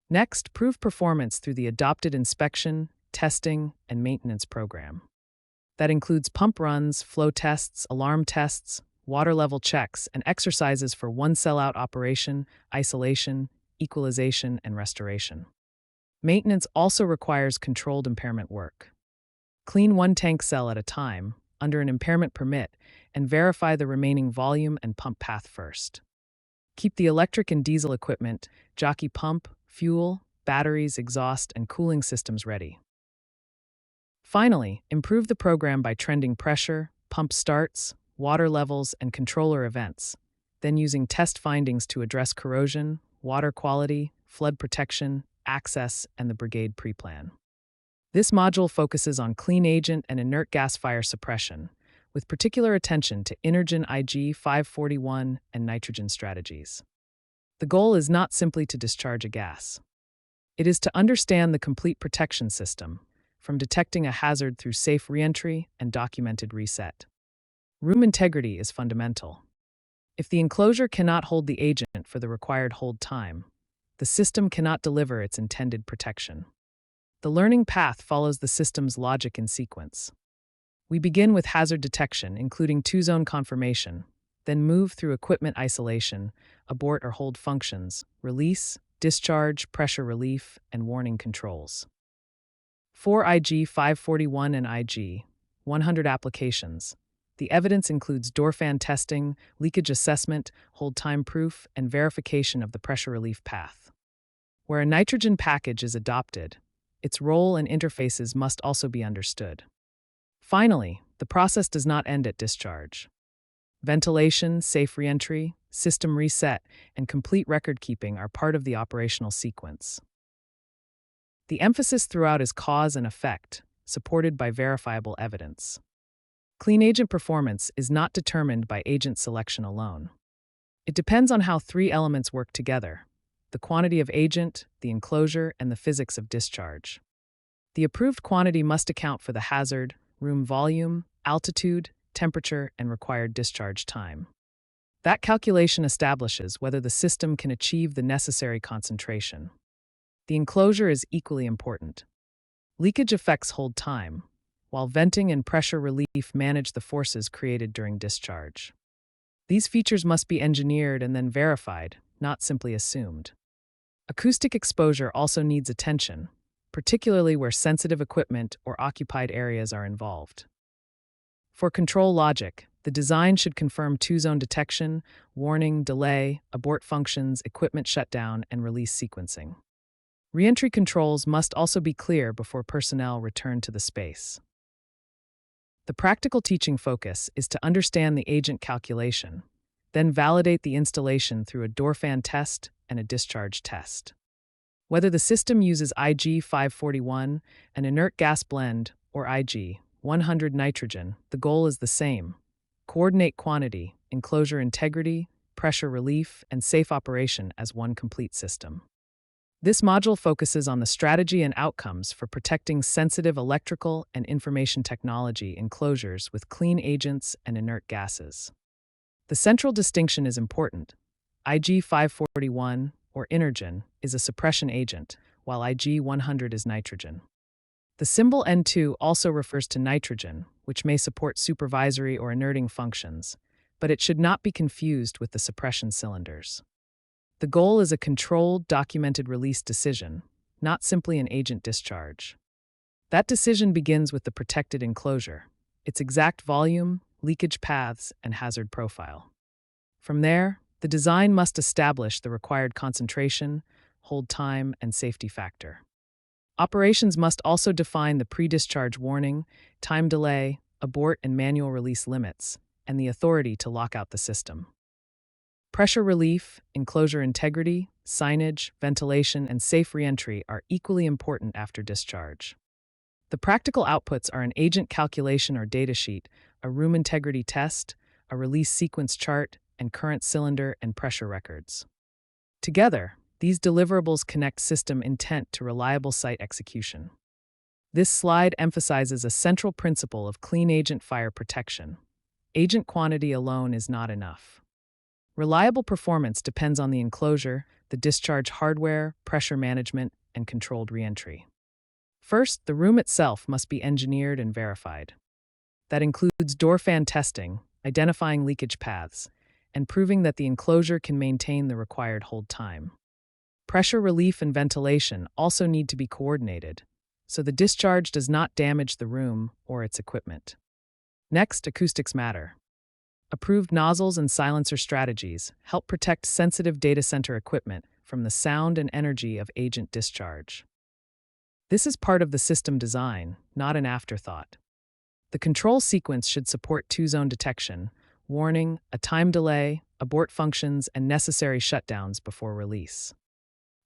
Next, prove performance through the adopted inspection, testing, and maintenance program. That includes pump runs, flow tests, alarm tests, water level checks, and exercises for one cell-out operation, isolation, equalization, and restoration. Maintenance also requires controlled impairment work. Clean one tank cell at a time, under an impairment permit, and verify the remaining volume and pump path first. Keep the electric and diesel equipment, jockey pump, fuel, batteries, exhaust, and cooling systems ready. Finally, improve the program by trending pressure, pump starts, water levels, and controller events, then using test findings to address corrosion, water quality, flood protection, access, and the Brigade pre-plan. This module focuses on clean agent and inert gas fire suppression, with particular attention to Intergen IG 541 and nitrogen strategies. The goal is not simply to discharge a gas. It is to understand the complete protection system, from detecting a hazard through safe reentry and documented reset. Room integrity is fundamental. If the enclosure cannot hold the agent for the required hold time, the system cannot deliver its intended protection. The learning path follows the system's logic in sequence. We begin with hazard detection, including two-zone confirmation, then move through equipment isolation, abort or hold functions, release, discharge, pressure relief, and warning controls. For IG 541 and IG 100 applications, the evidence includes door fan testing, leakage assessment, hold time proof, and verification of the pressure relief path. Where a nitrogen package is adopted, its role and interfaces must also be understood. Finally, the process does not end at discharge. Ventilation, safe reentry, system reset, and complete record keeping are part of the operational sequence. The emphasis throughout is cause and effect, supported by verifiable evidence. Clean agent performance is not determined by agent selection alone. It depends on how three elements work together: the quantity of agent, the enclosure, and the physics of discharge. The approved quantity must account for the hazard, room volume, altitude, temperature, and required discharge time. That calculation establishes whether the system can achieve the necessary concentration. The enclosure is equally important. Leakage affects hold time, while venting and pressure relief manage the forces created during discharge. These features must be engineered and then verified, not simply assumed. Acoustic exposure also needs attention, particularly where sensitive equipment or occupied areas are involved. For control logic, the design should confirm two-zone detection, warning, delay, abort functions, equipment shutdown, and release sequencing. Reentry controls must also be clear before personnel return to the space. The practical teaching focus is to understand the agent calculation, then validate the installation through a door fan test and a discharge test. Whether the system uses IG 541, an inert gas blend, or IG 100 nitrogen, the goal is the same: coordinate quantity, enclosure integrity, pressure relief, and safe operation as one complete system. This module focuses on the strategy and outcomes for protecting sensitive electrical and information technology enclosures with clean agents and inert gases. The central distinction is important. IG 541, or Intergen, is a suppression agent, while IG 100 is nitrogen. The symbol N2 also refers to nitrogen, which may support supervisory or inerting functions, but it should not be confused with the suppression cylinders. The goal is a controlled, documented release decision, not simply an agent discharge. That decision begins with the protected enclosure, its exact volume, leakage paths, and hazard profile. From there, the design must establish the required concentration, hold time, and safety factor. Operations must also define the pre-discharge warning, time delay, abort and manual release limits, and the authority to lock out the system. Pressure relief, enclosure integrity, signage, ventilation, and safe reentry are equally important after discharge. The practical outputs are an agent calculation or datasheet, a room integrity test, a release sequence chart, and current cylinder and pressure records. Together, these deliverables connect system intent to reliable site execution. This slide emphasizes a central principle of clean agent fire protection. Agent quantity alone is not enough. Reliable performance depends on the enclosure, the discharge hardware, pressure management, and controlled reentry. First, the room itself must be engineered and verified. That includes door fan testing, identifying leakage paths, and proving that the enclosure can maintain the required hold time. Pressure relief and ventilation also need to be coordinated, so the discharge does not damage the room or its equipment. Next, acoustics matter. Approved nozzles and silencer strategies help protect sensitive data center equipment from the sound and energy of agent discharge. This is part of the system design, not an afterthought. The control sequence should support two-zone detection, warning, a time delay, abort functions, and necessary shutdowns before release.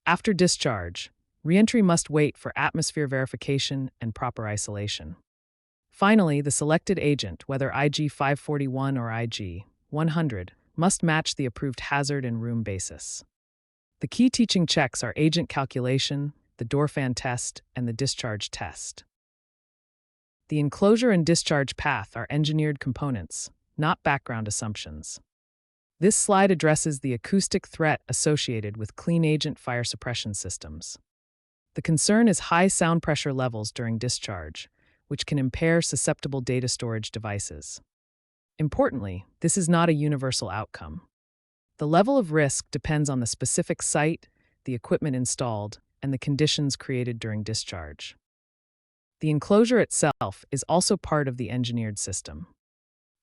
After discharge, reentry must wait for atmosphere verification and proper isolation. Finally, the selected agent, whether IG 541 or IG 100, must match the approved hazard and room basis. The key teaching checks are agent calculation, the door fan test, and the discharge test. The enclosure and discharge path are engineered components, not background assumptions. This slide addresses the acoustic threat associated with clean agent fire suppression systems. The concern is high sound pressure levels during discharge, which can impair susceptible data storage devices. Importantly, this is not a universal outcome. The level of risk depends on the specific site, the equipment installed, and the conditions created during discharge. The enclosure itself is also part of the engineered system.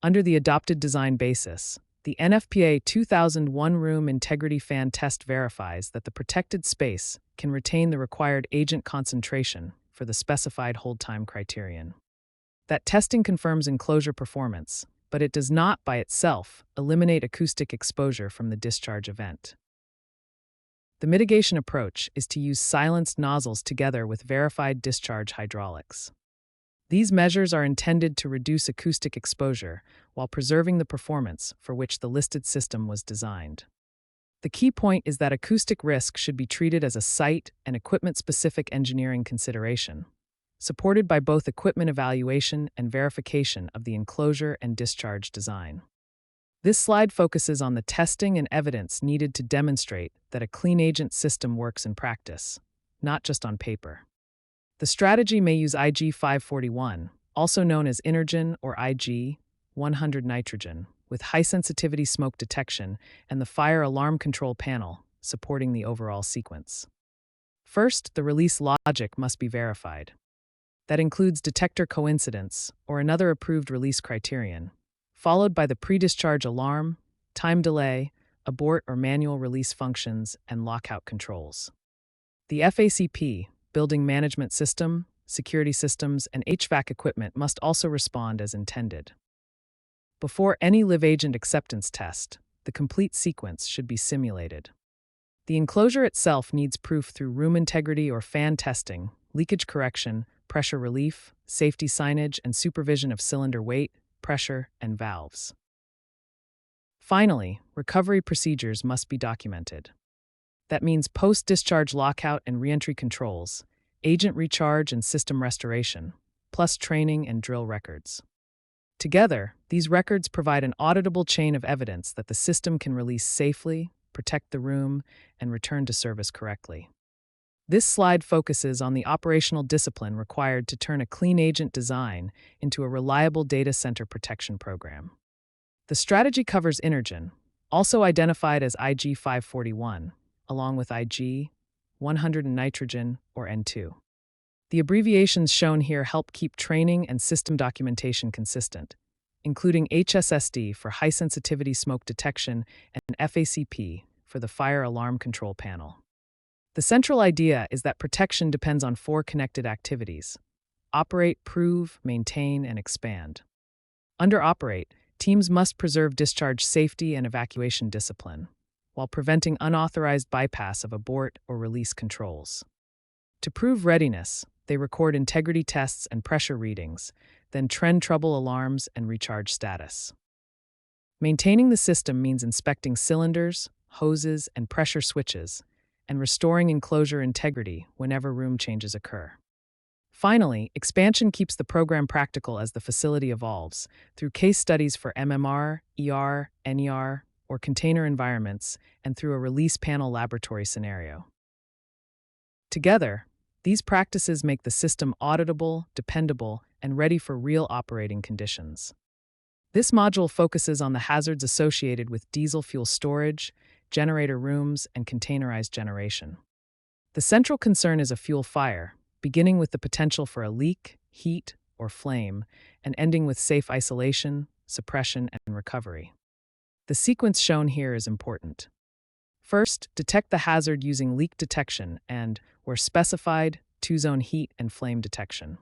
Under the adopted design basis, the NFPA 2001 room integrity fan test verifies that the protected space can retain the required agent concentration for the specified hold time criterion. That testing confirms enclosure performance, but it does not by itself eliminate acoustic exposure from the discharge event. The mitigation approach is to use silenced nozzles together with verified discharge hydraulics. These measures are intended to reduce acoustic exposure while preserving the performance for which the listed system was designed. The key point is that acoustic risk should be treated as a site and equipment-specific engineering consideration, supported by both equipment evaluation and verification of the enclosure and discharge design. This slide focuses on the testing and evidence needed to demonstrate that a clean agent system works in practice, not just on paper. The strategy may use IG 541, also known as Intergen or IG 100 nitrogen, with high-sensitivity smoke detection and the fire alarm control panel supporting the overall sequence. First, the release logic must be verified. That includes detector coincidence or another approved release criterion, followed by the pre-discharge alarm, time delay, abort or manual release functions, and lockout controls. The FACP, building management system, security systems, and HVAC equipment must also respond as intended. Before any live agent acceptance test, the complete sequence should be simulated. The enclosure itself needs proof through room integrity or fan testing, leakage correction, pressure relief, safety signage, and supervision of cylinder weight, pressure, and valves. Finally, recovery procedures must be documented. That means post-discharge lockout and reentry controls, agent recharge and system restoration, plus training and drill records. Together, these records provide an auditable chain of evidence that the system can release safely, protect the room, and return to service correctly. This slide focuses on the operational discipline required to turn a clean agent design into a reliable data center protection program. The strategy covers Intergen, also identified as IG 541, along with IG 100 nitrogen or N2. The abbreviations shown here help keep training and system documentation consistent, including HSSD for high-sensitivity smoke detection and FACP for the fire alarm control panel. The central idea is that protection depends on 4 connected activities: operate, prove, maintain, and expand. Under operate, teams must preserve discharge safety and evacuation discipline, while preventing unauthorized bypass of abort or release controls. To prove readiness, they record integrity tests and pressure readings, then trend trouble alarms and recharge status. Maintaining the system means inspecting cylinders, hoses, and pressure switches, and restoring enclosure integrity whenever room changes occur. Finally, expansion keeps the program practical as the facility evolves, through case studies for MMR, ER, NER, or container environments, and through a release panel laboratory scenario. Together, these practices make the system auditable, dependable, and ready for real operating conditions. This module focuses on the hazards associated with diesel fuel storage, generator rooms, and containerized generation. The central concern is a fuel fire, beginning with the potential for a leak, heat, or flame, and ending with safe isolation, suppression, and recovery. The sequence shown here is important. First, detect the hazard using leak detection and, where specified, 2-zone heat and flame detection.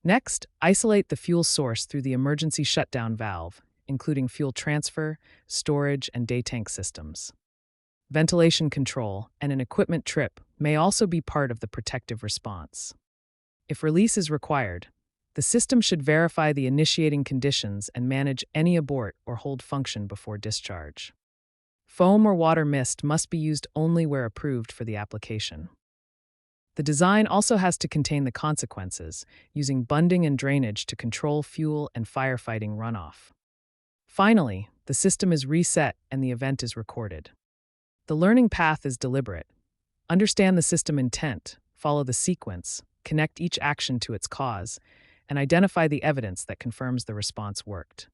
Next, isolate the fuel source through the emergency shutdown valve, including fuel transfer, storage, and day tank systems. Ventilation control and an equipment trip may also be part of the protective response. If release is required, the system should verify the initiating conditions and manage any abort or hold function before discharge. Foam or water mist must be used only where approved for the application. The design also has to contain the consequences, using bunding and drainage to control fuel and firefighting runoff. Finally, the system is reset and the event is recorded. The learning path is deliberate. Understand the system intent, follow the sequence, connect each action to its cause, and identify the evidence that confirms the response worked.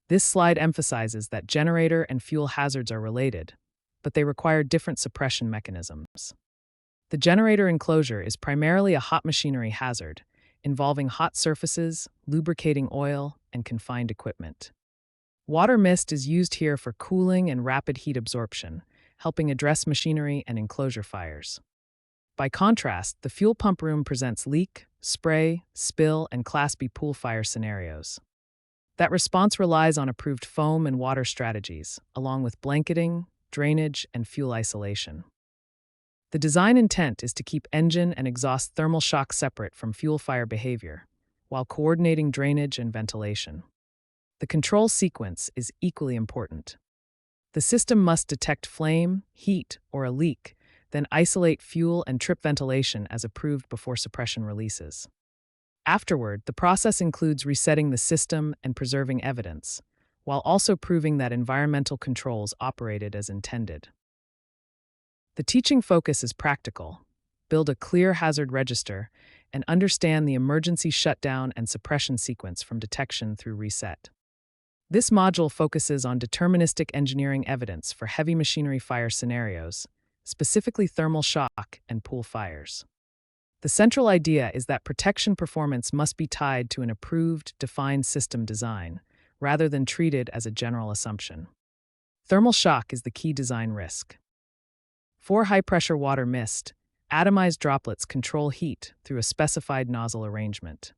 This slide emphasizes that generator and fuel hazards are related, but they require different suppression mechanisms. The generator enclosure is primarily a hot machinery hazard, involving hot surfaces, lubricating oil, and confined equipment. Water mist is used here for cooling and rapid heat absorption, helping address machinery and enclosure fires. By contrast, the fuel pump room presents leak, spray, spill, and Class B pool fire scenarios. That response relies on approved foam and water strategies, along with blanketing, drainage, and fuel isolation. The design intent is to keep engine and exhaust thermal shock separate from fuel fire behavior, while coordinating drainage and ventilation. The control sequence is equally important. The system must detect flame, heat, or a leak, then isolate fuel and trip ventilation as approved before suppression releases. Afterward, the process includes resetting the system and preserving evidence, while also proving that environmental controls operated as intended. The teaching focus is practical. Build a clear hazard register and understand the emergency shutdown and suppression sequence from detection through reset. This module focuses on deterministic engineering evidence for heavy machinery fire scenarios, specifically thermal shock and pool fires. The central idea is that protection performance must be tied to an approved, defined system design, rather than treated as a general assumption. Thermal shock is the key design risk. For high-pressure water mist, atomized droplets control heat through a specified nozzle arrangement.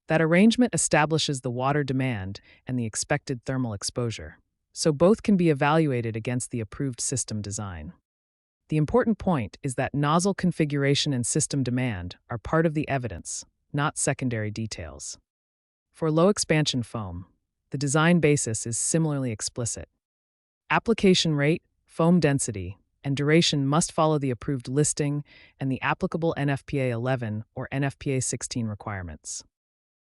That arrangement establishes the water demand and the expected thermal exposure, so both can be evaluated against the approved system design. The important point is that nozzle configuration and system demand are part of the evidence, not secondary details. For low-expansion foam, the design basis is similarly explicit. Application rate, foam density, and duration must follow the approved listing and the applicable NFPA 11 or NFPA 16 requirements.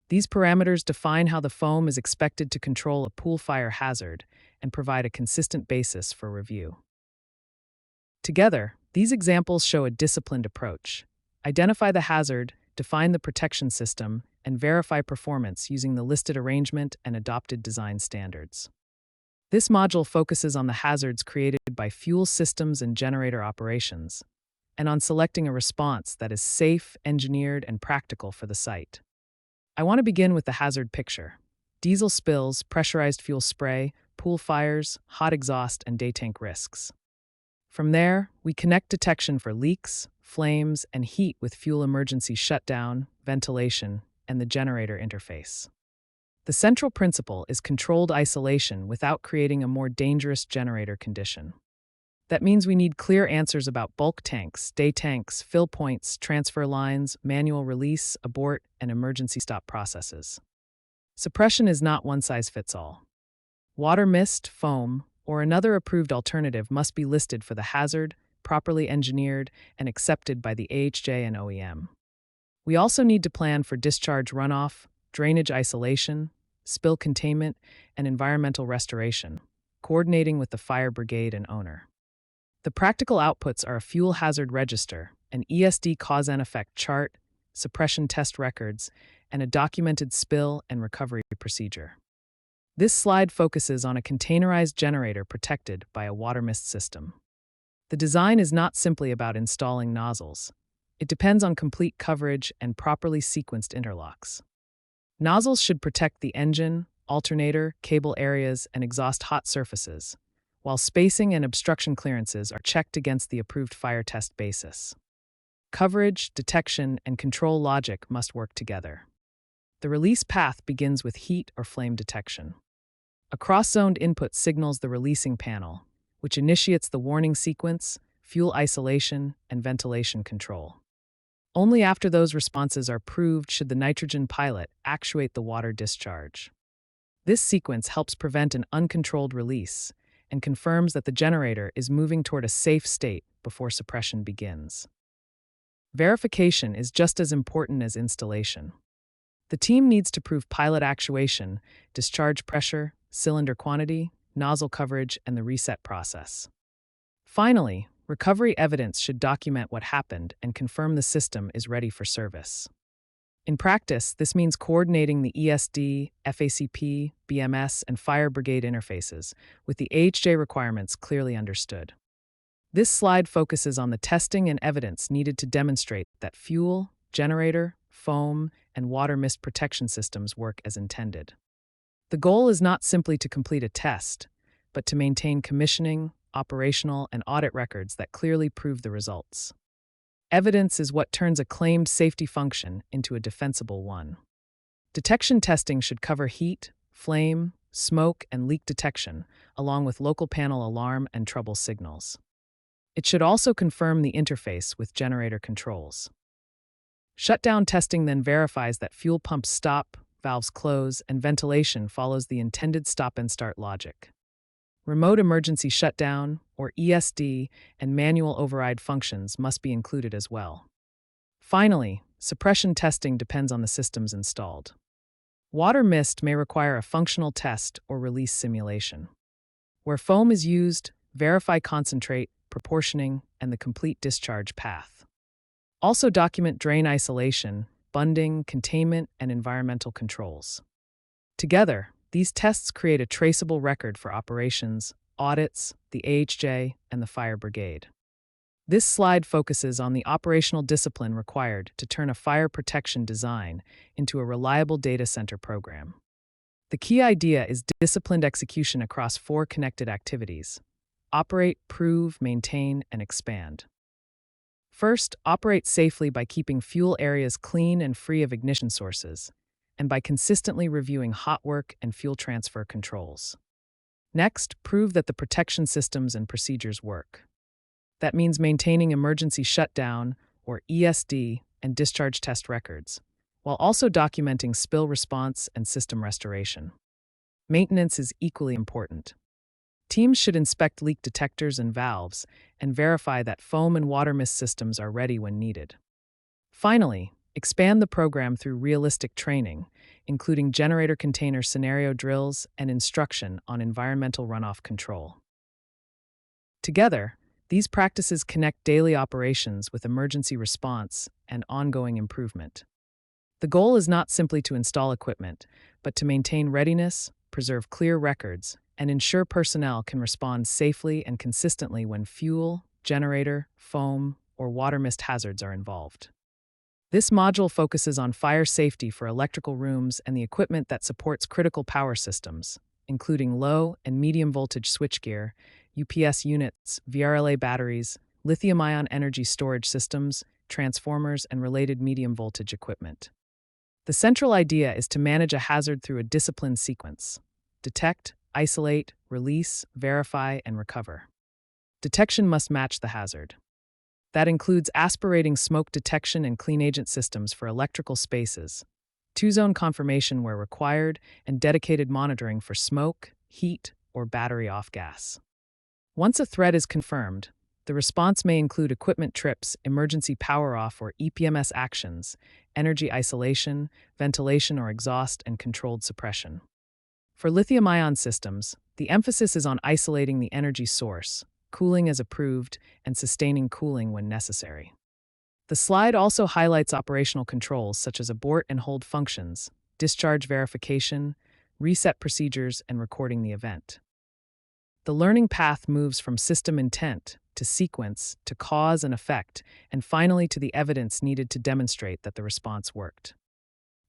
These parameters define how the foam is expected to control a pool fire hazard and provide a consistent basis for review. Together, these examples show a disciplined approach. Identify the hazard, define the protection system, and verify performance using the listed arrangement and adopted design standards. This module focuses on the hazards created by fuel systems and generator operations, and on selecting a response that is safe, engineered, and practical for the site. I want to begin with the hazard picture: diesel spills, pressurized fuel spray, pool fires, hot exhaust, and day tank risks. From there, we connect detection for leaks, flames, and heat with fuel emergency shutdown, ventilation, and the generator interface. The central principle is controlled isolation without creating a more dangerous generator condition. That means we need clear answers about bulk tanks, day tanks, fill points, transfer lines, manual release, abort, and emergency stop processes. Suppression is not one size fits all. Water mist, foam, or another approved alternative must be listed for the hazard, properly engineered, and accepted by the AHJ and OEM. We also need to plan for discharge runoff, drainage isolation, spill containment, and environmental restoration, coordinating with the fire brigade and owner. The practical outputs are a fuel hazard register, an ESD cause and effect chart, suppression test records, and a documented spill and recovery procedure. This slide focuses on a containerized generator protected by a water mist system. The design is not simply about installing nozzles. It depends on complete coverage and properly sequenced interlocks. Nozzles should protect the engine, alternator, cable areas, and exhaust hot surfaces, while spacing and obstruction clearances are checked against the approved fire test basis. Coverage, detection, and control logic must work together. The release path begins with heat or flame detection. A cross-zoned input signals the releasing panel, which initiates the warning sequence, fuel isolation, and ventilation control. Only after those responses are proved should the nitrogen pilot actuate the water discharge. This sequence helps prevent an uncontrolled release and confirms that the generator is moving toward a safe state before suppression begins. Verification is just as important as installation. The team needs to prove pilot actuation, discharge pressure, cylinder quantity, nozzle coverage, and the reset process. Finally, recovery evidence should document what happened and confirm the system is ready for service. In practice, this means coordinating the ESD, FACP, BMS, and fire brigade interfaces, with the AHJ requirements clearly understood. This slide focuses on the testing and evidence needed to demonstrate that fuel, generator, foam, and water mist protection systems work as intended. The goal is not simply to complete a test, but to maintain commissioning, operational, and audit records that clearly prove the results. Evidence is what turns a claimed safety function into a defensible one. Detection testing should cover heat, flame, smoke, and leak detection, along with local panel alarm and trouble signals. It should also confirm the interface with generator controls. Shutdown testing then verifies that fuel pumps stop, valves close, and ventilation follows the intended stop and start logic. Remote emergency shutdown, or ESD, and manual override functions must be included as well. Finally, suppression testing depends on the systems installed. Water mist may require a functional test or release simulation. Where foam is used, verify concentrate, proportioning, and the complete discharge path. Also document drain isolation, bunding, containment, and environmental controls. Together, these tests create a traceable record for operations, audits, the AHJ, and the fire brigade. This slide focuses on the operational discipline required to turn a fire protection design into a reliable data center program. The key idea is disciplined execution across 4 connected activities: operate, prove, maintain, and expand. First, operate safely by keeping fuel areas clean and free of ignition sources, and by consistently reviewing hot work and fuel transfer controls. Next, prove that the protection systems and procedures work. That means maintaining emergency shutdown, or ESD, and discharge test records, while also documenting spill response and system restoration. Maintenance is equally important. Teams should inspect leak detectors and valves and verify that foam and water mist systems are ready when needed. Finally, expand the program through realistic training, including generator container scenario drills and instruction on environmental runoff control. Together, these practices connect daily operations with emergency response and ongoing improvement. The goal is not simply to install equipment, but to maintain readiness, preserve clear records, and ensure personnel can respond safely and consistently when fuel, generator, foam, or water mist hazards are involved. This module focuses on fire safety for electrical rooms and the equipment that supports critical power systems, including low and medium voltage switchgear, UPS units, VRLA batteries, lithium-ion energy storage systems, transformers, and related medium voltage equipment. The central idea is to manage a hazard through a disciplined sequence: detect, isolate, release, verify, and recover. Detection must match the hazard. That includes aspirating smoke detection and clean agent systems for electrical spaces, two-zone confirmation where required, and dedicated monitoring for smoke, heat, or battery off-gas. Once a threat is confirmed, the response may include equipment trips, emergency power-off or EPMS actions, energy isolation, ventilation or exhaust, and controlled suppression. For lithium-ion systems, the emphasis is on isolating the energy source, cooling as approved, and sustaining cooling when necessary. The slide also highlights operational controls such as abort and hold functions, discharge verification, reset procedures, and recording the event. The learning path moves from system intent to sequence to cause and effect, and finally to the evidence needed to demonstrate that the response worked.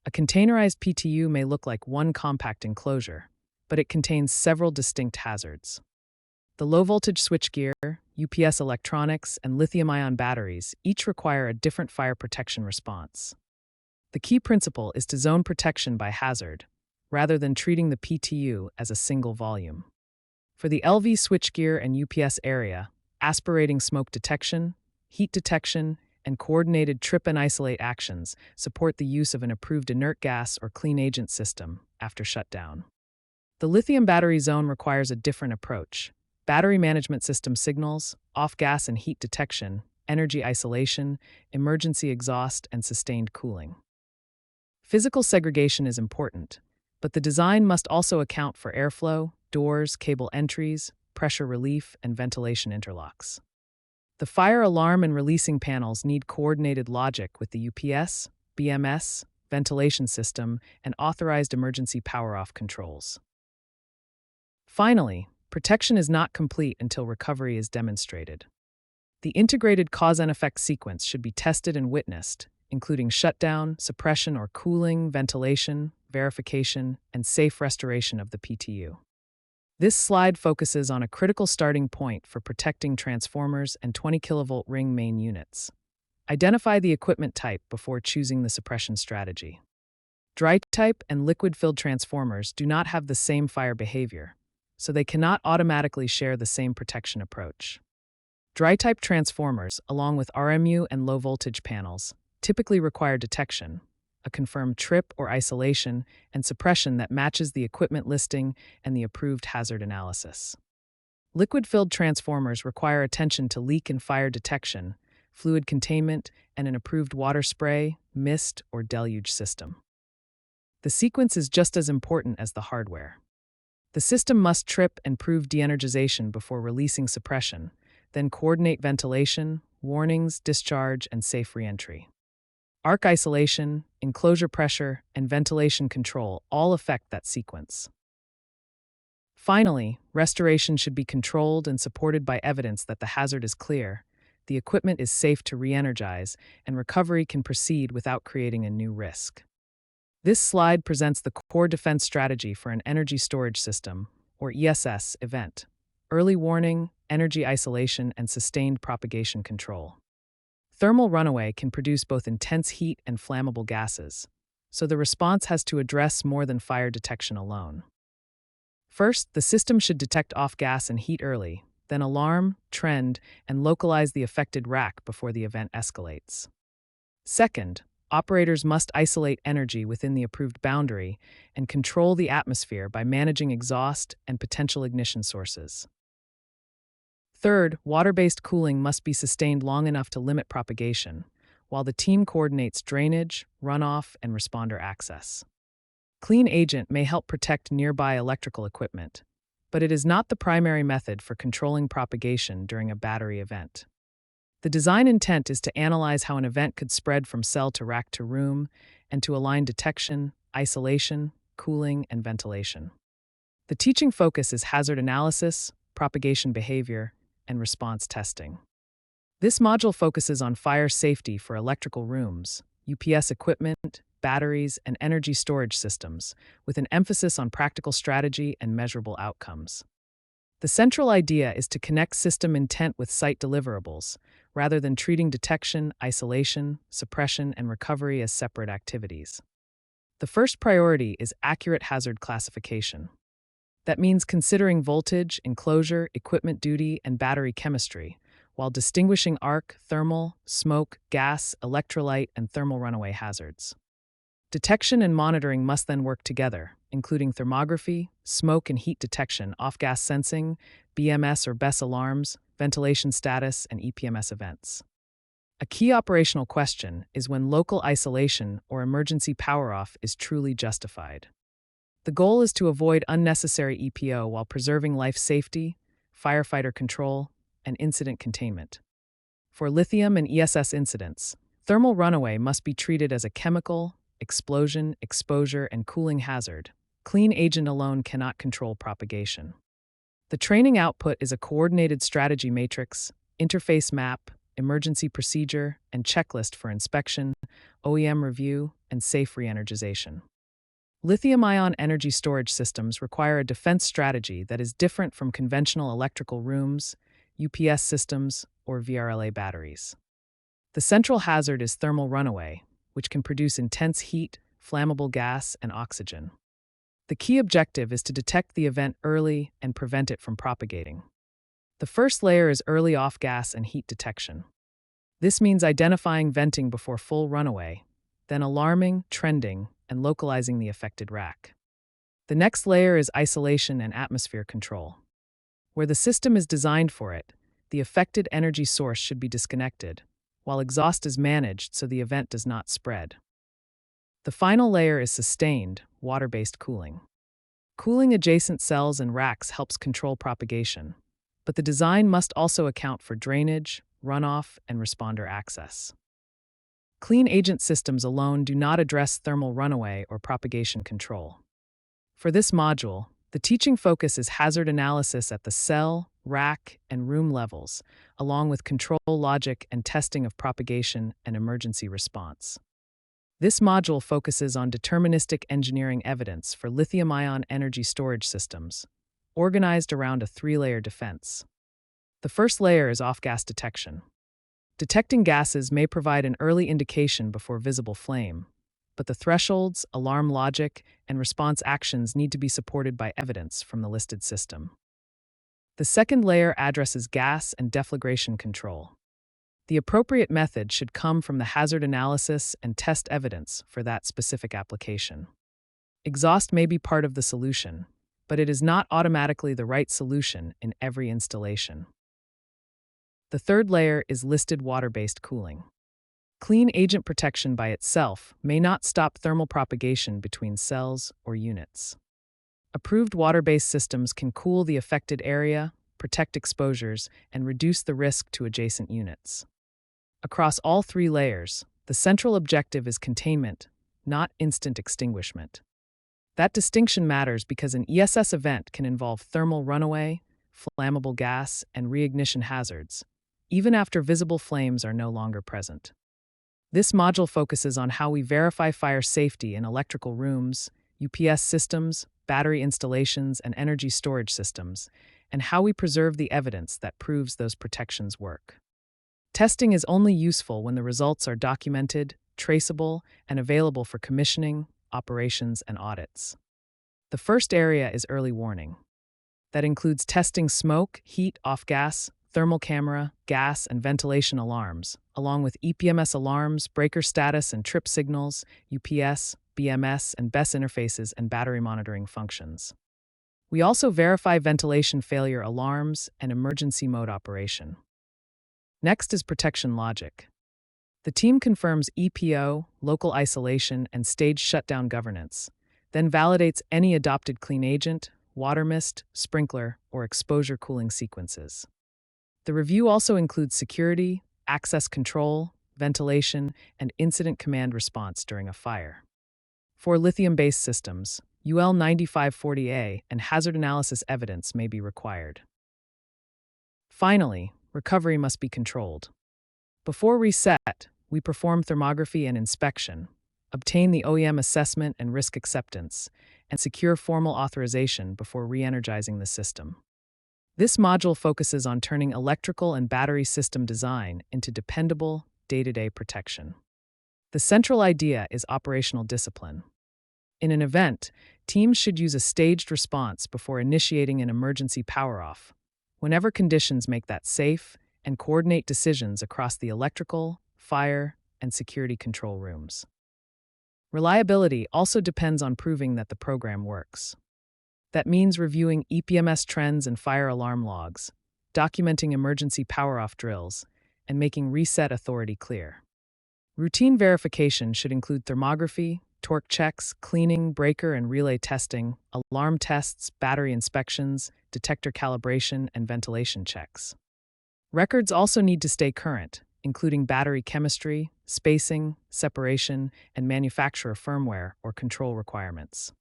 A containerized PTU may look like one compact enclosure, but it contains several distinct hazards. The low-voltage switchgear, UPS electronics, and lithium-ion batteries each require a different fire protection response. The key principle is to zone protection by hazard, rather than treating the PTU as a single volume. For the LV switchgear and UPS area, aspirating smoke detection, heat detection, and coordinated trip and isolate actions support the use of an approved inert gas or clean agent system after shutdown. The lithium battery zone requires a different approach: battery management system signals, off-gas and heat detection, energy isolation, emergency exhaust, and sustained cooling. Physical segregation is important, but the design must also account for airflow, doors, cable entries, pressure relief, and ventilation interlocks. The fire alarm and releasing panels need coordinated logic with the UPS, BMS, ventilation system, and authorized emergency power-off controls. Finally, protection is not complete until recovery is demonstrated. The integrated cause and effect sequence should be tested and witnessed, including shutdown, suppression or cooling, ventilation, verification, and safe restoration of the PTU. This slide focuses on a critical starting point for protecting transformers and 20 kV ring main units. Identify the equipment type before choosing the suppression strategy. Dry-type and liquid-filled transformers do not have the same fire behavior, so they cannot automatically share the same protection approach. Dry-type transformers, along with RMU and low-voltage panels, typically require detection, a confirmed trip or isolation, and suppression that matches the equipment listing and the approved hazard analysis. Liquid-filled transformers require attention to leak and fire detection, fluid containment, and an approved water spray, mist, or deluge system. The sequence is just as important as the hardware. The system must trip and prove de-energization before releasing suppression, then coordinate ventilation, warnings, discharge, and safe reentry. Arc isolation, enclosure pressure, and ventilation control all affect that sequence. Finally, restoration should be controlled and supported by evidence that the hazard is clear, the equipment is safe to re-energize, and recovery can proceed without creating a new risk. This slide presents the core defense strategy for an energy storage system, or ESS, event: early warning, energy isolation, and sustained propagation control. Thermal runaway can produce both intense heat and flammable gases, so the response has to address more than fire detection alone. First, the system should detect off-gas and heat early, then alarm, trend, and localize the affected rack before the event escalates. Second, operators must isolate energy within the approved boundary and control the atmosphere by managing exhaust and potential ignition sources. Third, water-based cooling must be sustained long enough to limit propagation, while the team coordinates drainage, runoff, and responder access. Clean agent may help protect nearby electrical equipment, but it is not the primary method for controlling propagation during a battery event. The design intent is to analyze how an event could spread from cell to rack to room, and to align detection, isolation, cooling, and ventilation. The teaching focus is hazard analysis, propagation behavior, and response testing. This module focuses on fire safety for electrical rooms, UPS equipment, batteries, and energy storage systems, with an emphasis on practical strategy and measurable outcomes. The central idea is to connect system intent with site deliverables, rather than treating detection, isolation, suppression, and recovery as separate activities. The first priority is accurate hazard classification. That means considering voltage, enclosure, equipment duty, and battery chemistry, while distinguishing arc, thermal, smoke, gas, electrolyte, and thermal runaway hazards. Detection and monitoring must then work together, including thermography, smoke and heat detection, off-gas sensing, BMS or BES alarms, ventilation status, and EPMS events. A key operational question is when local isolation or emergency power-off is truly justified. The goal is to avoid unnecessary EPO while preserving life safety, firefighter control, and incident containment. For lithium and ESS incidents, thermal runaway must be treated as a chemical, explosion, exposure, and cooling hazard. Clean agent alone cannot control propagation. The training output is a coordinated strategy matrix, interface map, emergency procedure, and checklist for inspection, OEM review, and safe re-energization. Lithium-ion energy storage systems require a defense strategy that is different from conventional electrical rooms, UPS systems, or VRLA batteries. The central hazard is thermal runaway, which can produce intense heat, flammable gas, and oxygen. The key objective is to detect the event early and prevent it from propagating. The first layer is early off-gas and heat detection. This means identifying venting before full runaway, then alarming, trending, and localizing the affected rack. The next layer is isolation and atmosphere control. Where the system is designed for it, the affected energy source should be disconnected, while exhaust is managed so the event does not spread. The final layer is sustained, water-based cooling. Cooling adjacent cells and racks helps control propagation, but the design must also account for drainage, runoff, and responder access. Clean agent systems alone do not address thermal runaway or propagation control. For this module, the teaching focus is hazard analysis at the cell, rack, and room levels, along with control logic and testing of propagation and emergency response. This module focuses on deterministic engineering evidence for lithium-ion energy storage systems, organized around a three-layer defense. The first layer is off-gas detection. Detecting gases may provide an early indication before visible flame, but the thresholds, alarm logic, and response actions need to be supported by evidence from the listed system. The second layer addresses gas and deflagration control. The appropriate method should come from the hazard analysis and test evidence for that specific application. Exhaust may be part of the solution, but it is not automatically the right solution in every installation. The third layer is listed water-based cooling. Clean agent protection by itself may not stop thermal propagation between cells or units. Approved water-based systems can cool the affected area, protect exposures, and reduce the risk to adjacent units. Across all three layers, the central objective is containment, not instant extinguishment. That distinction matters because an ESS event can involve thermal runaway, flammable gas, and reignition hazards, even after visible flames are no longer present. This module focuses on how we verify fire safety in electrical rooms, UPS systems, battery installations, and energy storage systems, and how we preserve the evidence that proves those protections work. Testing is only useful when the results are documented, traceable, and available for commissioning, operations, and audits. The first area is early warning. That includes testing smoke, heat, off-gas, thermal camera, gas, and ventilation alarms, along with EPMS alarms, breaker status and trip signals, UPS, BMS, and BES interfaces and battery monitoring functions. We also verify ventilation failure alarms and emergency mode operation. Next is protection logic. The team confirms EPO, local isolation, and stage shutdown governance, then validates any adopted clean agent, water mist, sprinkler, or exposure cooling sequences. The review also includes security, access control, ventilation, and incident command response during a fire. For lithium-based systems, UL 9540A and hazard analysis evidence may be required. Finally, recovery must be controlled. Before reset, we perform thermography and inspection, obtain the OEM assessment and risk acceptance, and secure formal authorization before re-energizing the system. This module focuses on turning electrical and battery system design into dependable, day-to-day protection. The central idea is operational discipline. In an event, teams should use a staged response before initiating an emergency power-off, whenever conditions make that safe, and coordinate decisions across the electrical, fire, and security control rooms. Reliability also depends on proving that the program works. That means reviewing EPMS trends and fire alarm logs, documenting emergency power-off drills, and making reset authority clear. Routine verification should include thermography, torque checks, cleaning, breaker and relay testing, alarm tests, battery inspections, detector calibration, and ventilation checks. Records also need to stay current, including battery chemistry, spacing, separation, and manufacturer firmware or control requirements.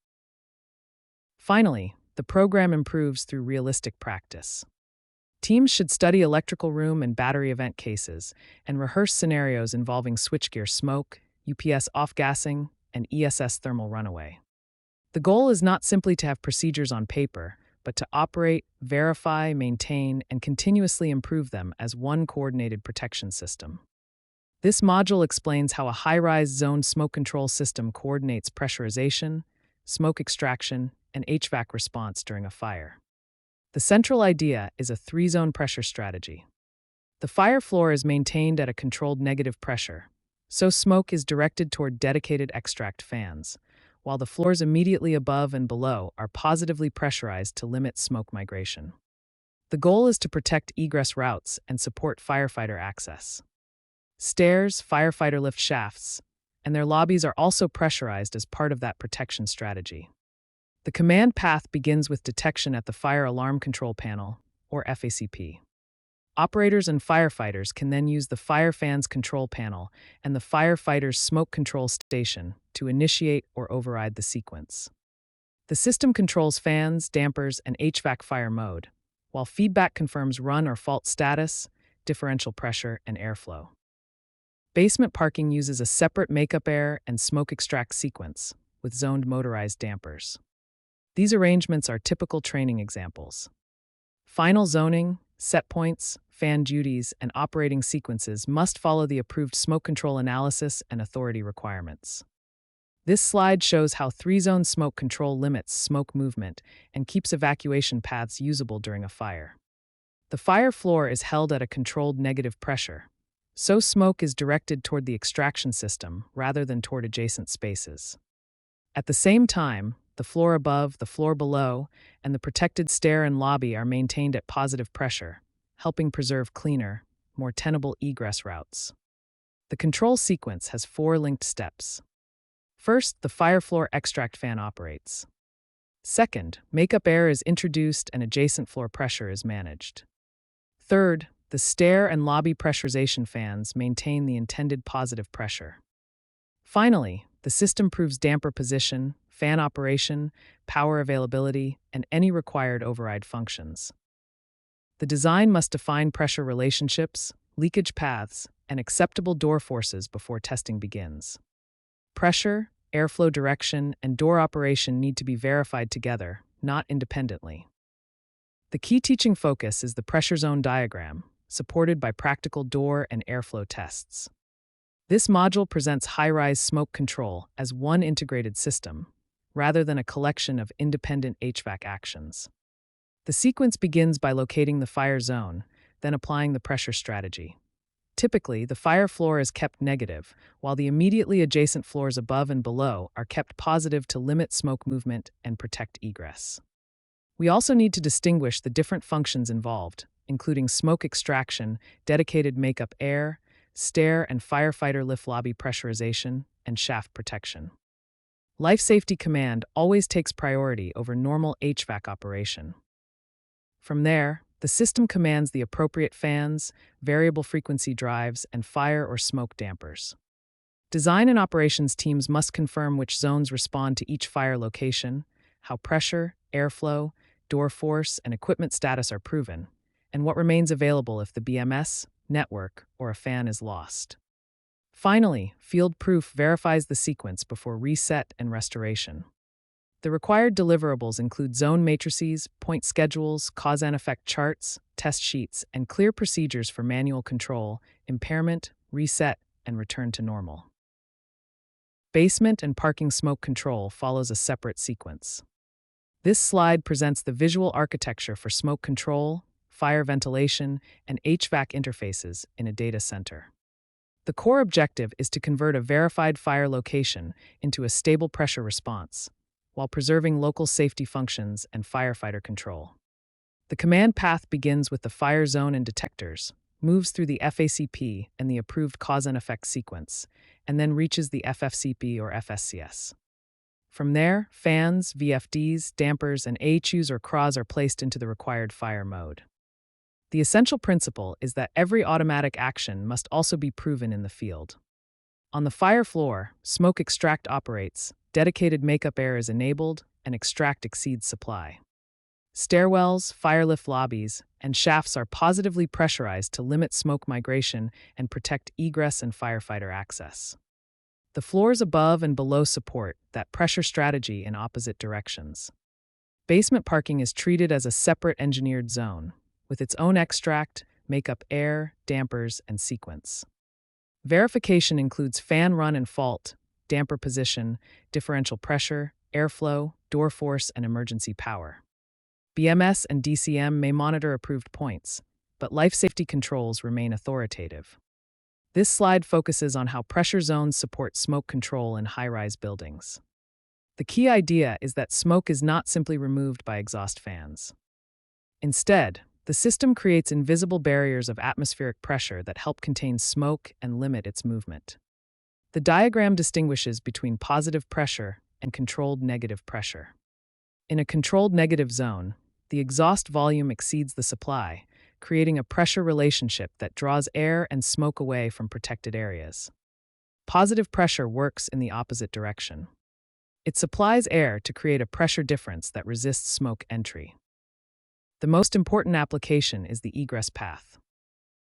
Finally, the program improves through realistic practice. Teams should study electrical room and battery event cases and rehearse scenarios involving switchgear smoke, UPS off-gassing, and ESS thermal runaway. The goal is not simply to have procedures on paper, but to operate, verify, maintain, and continuously improve them as one coordinated protection system. This module explains how a high-rise zone smoke control system coordinates pressurization, smoke extraction, and HVAC response during a fire. The central idea is a 3-zone pressure strategy. The fire floor is maintained at a controlled negative pressure, so smoke is directed toward dedicated extract fans, while the floors immediately above and below are positively pressurized to limit smoke migration. The goal is to protect egress routes and support firefighter access. Stairs, firefighter lift shafts, and their lobbies are also pressurized as part of that protection strategy. The command path begins with detection at the Fire Alarm Control Panel, or FACP. Operators and firefighters can then use the fire fans control panel and the firefighter's smoke control station to initiate or override the sequence. The system controls fans, dampers, and HVAC fire mode, while feedback confirms run or fault status, differential pressure, and airflow. Basement parking uses a separate makeup air and smoke extract sequence with zoned motorized dampers. These arrangements are typical training examples. Final zoning, set points, fan duties, and operating sequences must follow the approved smoke control analysis and authority requirements. This slide shows how 3-zone smoke control limits smoke movement and keeps evacuation paths usable during a fire. The fire floor is held at a controlled negative pressure, so smoke is directed toward the extraction system rather than toward adjacent spaces. At the same time, the floor above, the floor below, and the protected stair and lobby are maintained at positive pressure, helping preserve cleaner, more tenable egress routes. The control sequence has 4 linked steps. First, the fire floor extract fan operates. Second, makeup air is introduced and adjacent floor pressure is managed. Third, the stair and lobby pressurization fans maintain the intended positive pressure. Finally, the system proves damper position, fan operation, power availability, and any required override functions. The design must define pressure relationships, leakage paths, and acceptable door forces before testing begins. Pressure, airflow direction, and door operation need to be verified together, not independently. The key teaching focus is the pressure zone diagram, supported by practical door and airflow tests. This module presents high-rise smoke control as one integrated system, rather than a collection of independent HVAC actions. The sequence begins by locating the fire zone, then applying the pressure strategy. Typically, the fire floor is kept negative, while the immediately adjacent floors above and below are kept positive to limit smoke movement and protect egress. We also need to distinguish the different functions involved, including smoke extraction, dedicated makeup air, stair and firefighter lift lobby pressurization, and shaft protection. Life Safety Command always takes priority over normal HVAC operation. From there, the system commands the appropriate fans, variable frequency drives, and fire or smoke dampers. Design and operations teams must confirm which zones respond to each fire location, how pressure, airflow, door force, and equipment status are proven, and what remains available if the BMS, network, or a fan is lost. Finally, field proof verifies the sequence before reset and restoration. The required deliverables include zone matrices, point schedules, cause and effect charts, test sheets, and clear procedures for manual control, impairment, reset, and return to normal. Basement and parking smoke control follows a separate sequence. This slide presents the visual architecture for smoke control, fire ventilation, and HVAC interfaces in a data center. The core objective is to convert a verified fire location into a stable pressure response, while preserving local safety functions and firefighter control. The command path begins with the fire zone and detectors, moves through the FACP and the approved cause and effect sequence, and then reaches the FFCP or FSCS. From there, fans, VFDs, dampers, and AHUs or CRAWs are placed into the required fire mode. The essential principle is that every automatic action must also be proven in the field. On the fire floor, smoke extract operates, dedicated makeup air is enabled, and extract exceeds supply. Stairwells, fire lift lobbies, and shafts are positively pressurized to limit smoke migration and protect egress and firefighter access. The floors above and below support that pressure strategy in opposite directions. Basement parking is treated as a separate engineered zone, with its own extract, makeup air, dampers, and sequence. Verification includes fan run and fault, damper position, differential pressure, airflow, door force, and emergency power. BMS and DCM may monitor approved points, but life safety controls remain authoritative. This slide focuses on how pressure zones support smoke control in high-rise buildings. The key idea is that smoke is not simply removed by exhaust fans. Instead, the system creates invisible barriers of atmospheric pressure that help contain smoke and limit its movement. The diagram distinguishes between positive pressure and controlled negative pressure. In a controlled negative zone, the exhaust volume exceeds the supply, creating a pressure relationship that draws air and smoke away from protected areas. Positive pressure works in the opposite direction. It supplies air to create a pressure difference that resists smoke entry. The most important application is the egress path.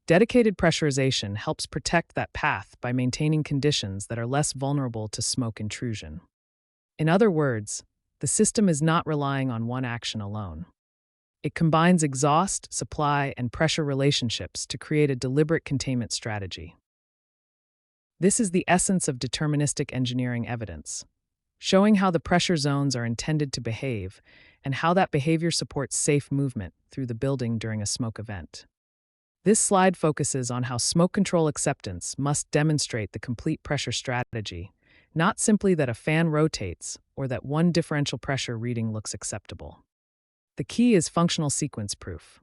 Dedicated pressurization helps protect that path by maintaining conditions that are less vulnerable to smoke intrusion. In other words, the system is not relying on one action alone. It combines exhaust, supply, and pressure relationships to create a deliberate containment strategy. This is the essence of deterministic engineering evidence, showing how the pressure zones are intended to behave and how that behavior supports safe movement through the building during a smoke event. This slide focuses on how smoke control acceptance must demonstrate the complete pressure strategy, not simply that a fan rotates or that one differential pressure reading looks acceptable. The key is functional sequence proof.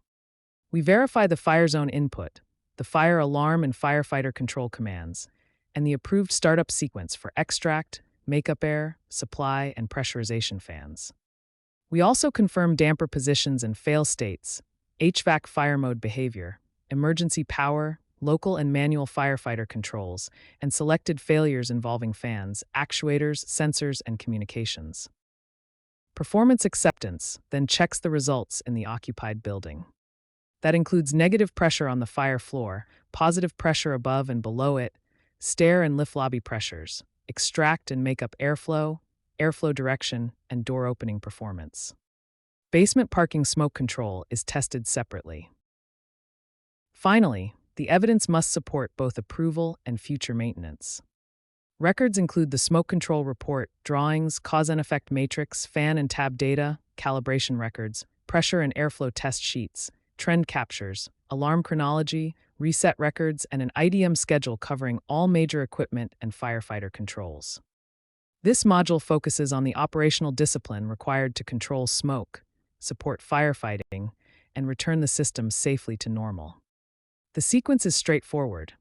We verify the fire zone input, the fire alarm and firefighter control commands, and the approved startup sequence for extract, makeup air, supply, and pressurization fans. We also confirm damper positions and fail states, HVAC fire mode behavior, emergency power, local and manual firefighter controls, and selected failures involving fans, actuators, sensors, and communications. Performance acceptance then checks the results in the occupied building. That includes negative pressure on the fire floor, positive pressure above and below it, stair and lift lobby pressures, extract and makeup airflow, airflow direction, and door opening performance. Basement parking smoke control is tested separately. Finally, the evidence must support both approval and future maintenance. Records include the smoke control report, drawings, cause and effect matrix, fan and tab data, calibration records, pressure and airflow test sheets, trend captures, alarm chronology, reset records, and an IDM schedule covering all major equipment and firefighter controls. This module focuses on the operational discipline required to control smoke, support firefighting, and return the system safely to normal. The sequence is straightforward.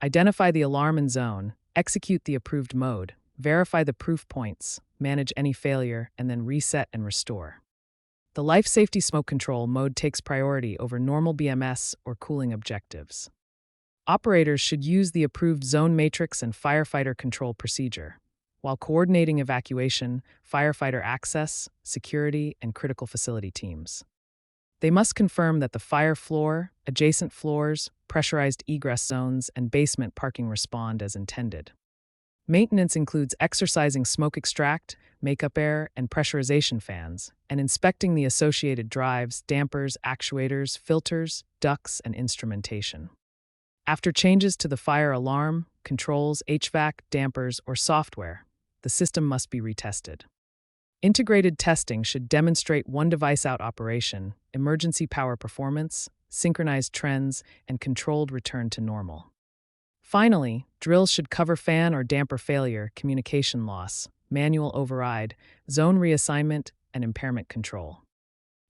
Identify the alarm and zone, execute the approved mode, verify the proof points, manage any failure, and then reset and restore. The life safety smoke control mode takes priority over normal BMS or cooling objectives. Operators should use the approved zone matrix and firefighter control procedure, while coordinating evacuation, firefighter access, security, and critical facility teams. They must confirm that the fire floor, adjacent floors, pressurized egress zones, and basement parking respond as intended. Maintenance includes exercising smoke extract, makeup air, and pressurization fans, and inspecting the associated drives, dampers, actuators, filters, ducts, and instrumentation. After changes to the fire alarm, controls, HVAC, dampers, or software, the system must be retested. Integrated testing should demonstrate one device out operation, emergency power performance, synchronized trends, and controlled return to normal. Finally, drills should cover fan or damper failure, communication loss, manual override, zone reassignment, and impairment control.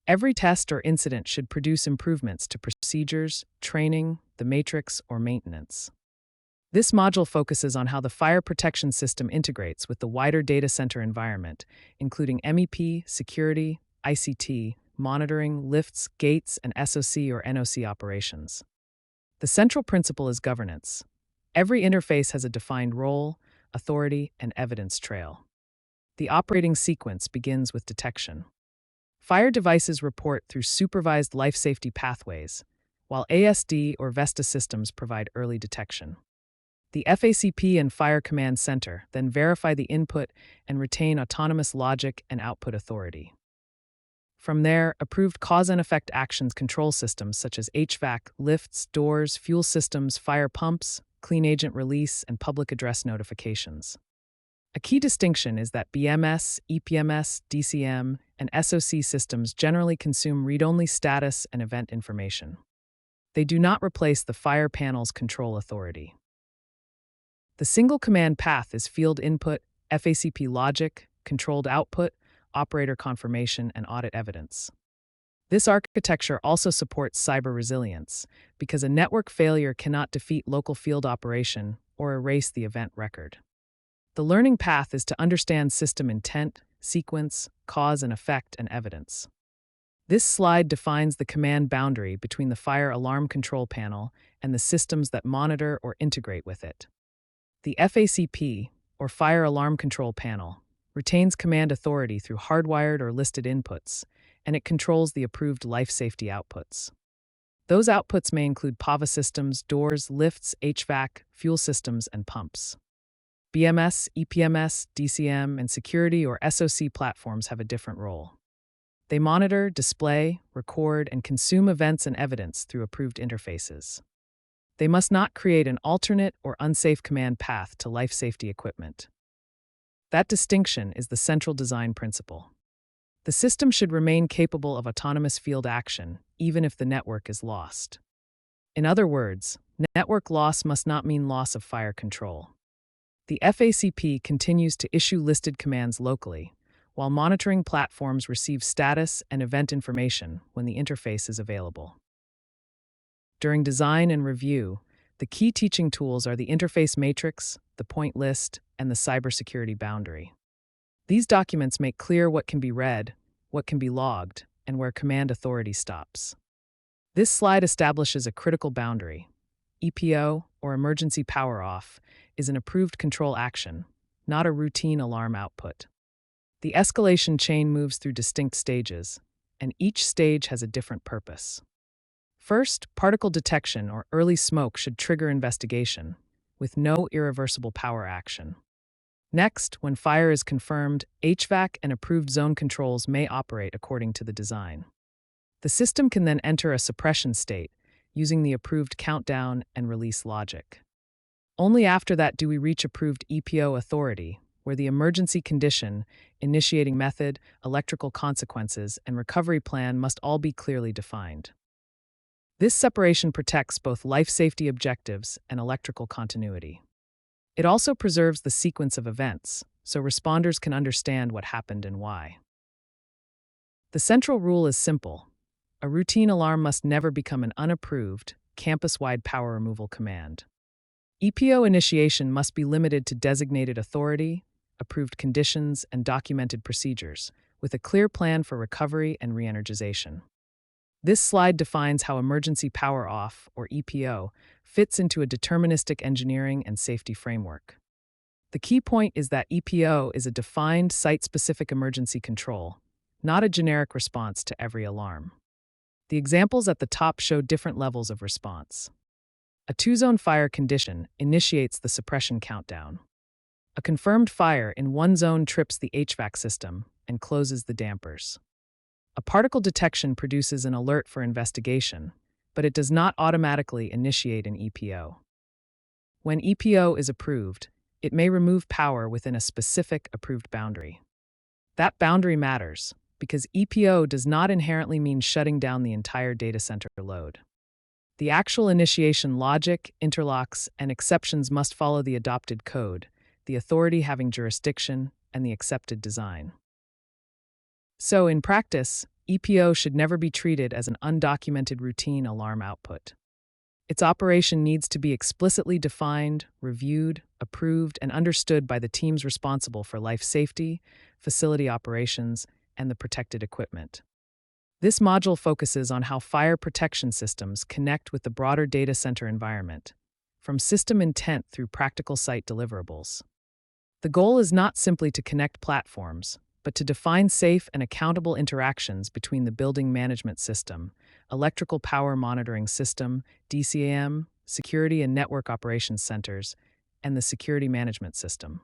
Every test or incident should produce improvements to procedures, training, the matrix, or maintenance. This module focuses on how the fire protection system integrates with the wider data center environment, including MEP, security, ICT, monitoring, lifts, gates, and SOC or NOC operations. The central principle is governance. Every interface has a defined role, authority, and evidence trail. The operating sequence begins with detection. Fire devices report through supervised life safety pathways, while ASD or VESDA systems provide early detection. The FACP and Fire Command Center then verify the input and retain autonomous logic and output authority. From there, approved cause and effect actions control systems such as HVAC, lifts, doors, fuel systems, fire pumps, clean agent release, and public address notifications. A key distinction is that BMS, EPMS, DCM, and SOC systems generally consume read-only status and event information. They do not replace the fire panel's control authority. The single command path is field input, FACP logic, controlled output, operator confirmation, and audit evidence. This architecture also supports cyber resilience because a network failure cannot defeat local field operation or erase the event record. The learning path is to understand system intent, sequence, cause and effect, and evidence. This slide defines the command boundary between the fire alarm control panel and the systems that monitor or integrate with it. The FACP, or Fire Alarm Control Panel, retains command authority through hardwired or listed inputs, and it controls the approved life safety outputs. Those outputs may include PAVA systems, doors, lifts, HVAC, fuel systems, and pumps. BMS, EPMS, DCM, and security or SOC platforms have a different role. They monitor, display, record, and consume events and evidence through approved interfaces. They must not create an alternate or unsafe command path to life safety equipment. That distinction is the central design principle. The system should remain capable of autonomous field action, even if the network is lost. In other words, network loss must not mean loss of fire control. The FACP continues to issue listed commands locally, while monitoring platforms receive status and event information when the interface is available. During design and review, the key teaching tools are the interface matrix, the point list, and the cybersecurity boundary. These documents make clear what can be read, what can be logged, and where command authority stops. This slide establishes a critical boundary. EPO, or emergency power off, is an approved control action, not a routine alarm output. The escalation chain moves through distinct stages, and each stage has a different purpose. First, particle detection or early smoke should trigger investigation, with no irreversible power action. Next, when fire is confirmed, HVAC and approved zone controls may operate according to the design. The system can then enter a suppression state, using the approved countdown and release logic. Only after that do we reach approved EPO authority, where the emergency condition, initiating method, electrical consequences, and recovery plan must all be clearly defined. This separation protects both life safety objectives and electrical continuity. It also preserves the sequence of events, so responders can understand what happened and why. The central rule is simple. A routine alarm must never become an unapproved, campus-wide power removal command. EPO initiation must be limited to designated authority, approved conditions, and documented procedures, with a clear plan for recovery and re-energization. This slide defines how emergency power off, or EPO, fits into a deterministic engineering and safety framework. The key point is that EPO is a defined site-specific emergency control, not a generic response to every alarm. The examples at the top show different levels of response. A two-zone fire condition initiates the suppression countdown. A confirmed fire in one zone trips the HVAC system and closes the dampers. A particle detection produces an alert for investigation, but it does not automatically initiate an EPO. When EPO is approved, it may remove power within a specific approved boundary. That boundary matters because EPO does not inherently mean shutting down the entire data center load. The actual initiation logic, interlocks, and exceptions must follow the adopted code, the authority having jurisdiction, and the accepted design. So, in practice, EPO should never be treated as an undocumented routine alarm output. Its operation needs to be explicitly defined, reviewed, approved, and understood by the teams responsible for life safety, facility operations, and the protected equipment. This module focuses on how fire protection systems connect with the broader data center environment, from system intent through practical site deliverables. The goal is not simply to connect platforms, but to define safe and accountable interactions between the building management system, electrical power monitoring system, DCAM, security and network operations centers, and the security management system.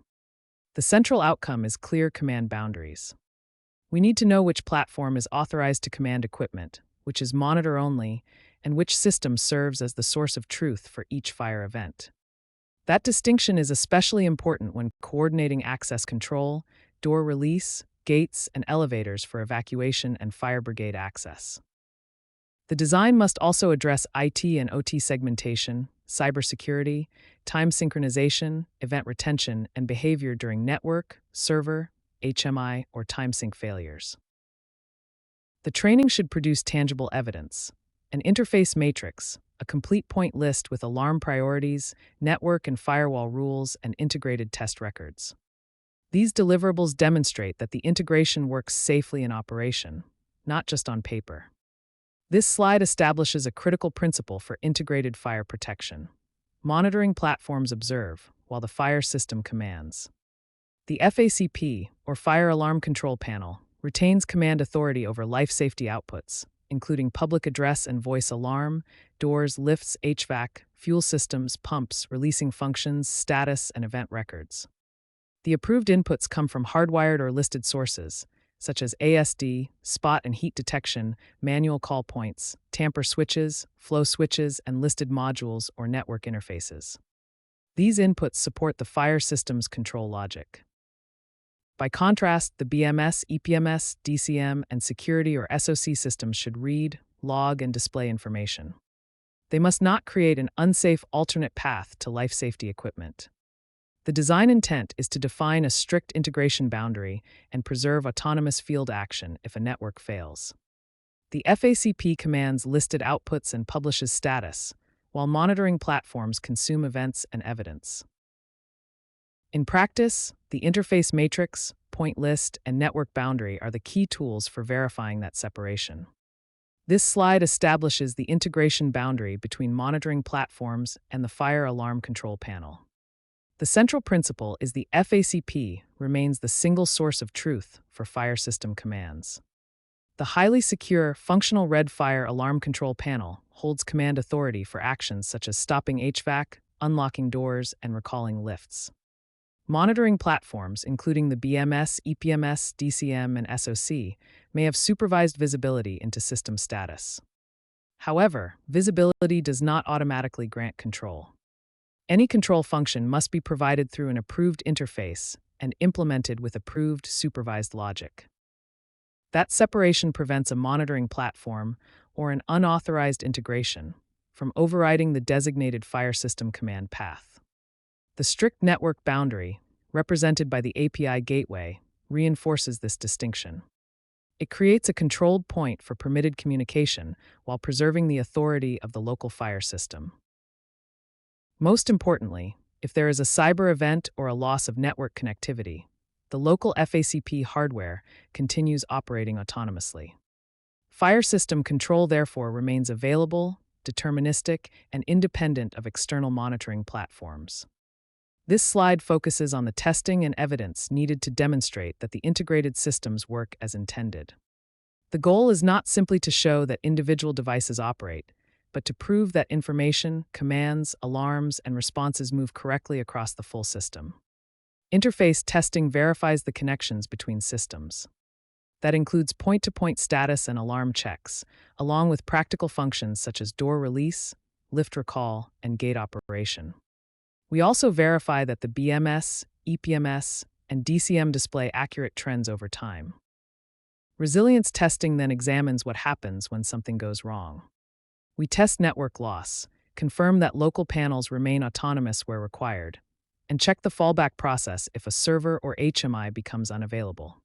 The central outcome is clear command boundaries. We need to know which platform is authorized to command equipment, which is monitor only, and which system serves as the source of truth for each fire event. That distinction is especially important when coordinating access control, door release, gates, and elevators for evacuation and fire brigade access. The design must also address IT and OT segmentation, cybersecurity, time synchronization, event retention, and behavior during network, server, HMI, or time sync failures. The training should produce tangible evidence, an interface matrix, a complete point list with alarm priorities, network and firewall rules, and integrated test records. These deliverables demonstrate that the integration works safely in operation, not just on paper. This slide establishes a critical principle for integrated fire protection. Monitoring platforms observe, while the fire system commands. The FACP, or Fire Alarm Control Panel, retains command authority over life safety outputs, including public address and voice alarm, doors, lifts, HVAC, fuel systems, pumps, releasing functions, status, and event records. The approved inputs come from hardwired or listed sources, such as ASD, spot and heat detection, manual call points, tamper switches, flow switches, and listed modules or network interfaces. These inputs support the fire system's control logic. By contrast, the BMS, EPMS, DCM, and security or SOC systems should read, log, and display information. They must not create an unsafe alternate path to life safety equipment. The design intent is to define a strict integration boundary and preserve autonomous field action if a network fails. The FACP commands listed outputs and publishes status, while monitoring platforms consume events and evidence. In practice, the interface matrix, point list, and network boundary are the key tools for verifying that separation. This slide establishes the integration boundary between monitoring platforms and the fire alarm control panel. The central principle is the FACP remains the single source of truth for fire system commands. The highly secure, functional red fire alarm control panel holds command authority for actions such as stopping HVAC, unlocking doors, and recalling lifts. Monitoring platforms, including the BMS, EPMS, DCM, and SOC, may have supervised visibility into system status. However, visibility does not automatically grant control. Any control function must be provided through an approved interface and implemented with approved supervised logic. That separation prevents a monitoring platform or an unauthorized integration from overriding the designated fire system command path. The strict network boundary, represented by the API gateway, reinforces this distinction. It creates a controlled point for permitted communication while preserving the authority of the local fire system. Most importantly, if there is a cyber event or a loss of network connectivity, the local FACP hardware continues operating autonomously. Fire system control therefore remains available, deterministic, and independent of external monitoring platforms. This slide focuses on the testing and evidence needed to demonstrate that the integrated systems work as intended. The goal is not simply to show that individual devices operate, but to prove that information, commands, alarms, and responses move correctly across the full system. Interface testing verifies the connections between systems. That includes point-to-point status and alarm checks, along with practical functions such as door release, lift recall, and gate operation. We also verify that the BMS, EPMS, and DCM display accurate trends over time. Resilience testing then examines what happens when something goes wrong. We test network loss, confirm that local panels remain autonomous where required, and check the fallback process if a server or HMI becomes unavailable.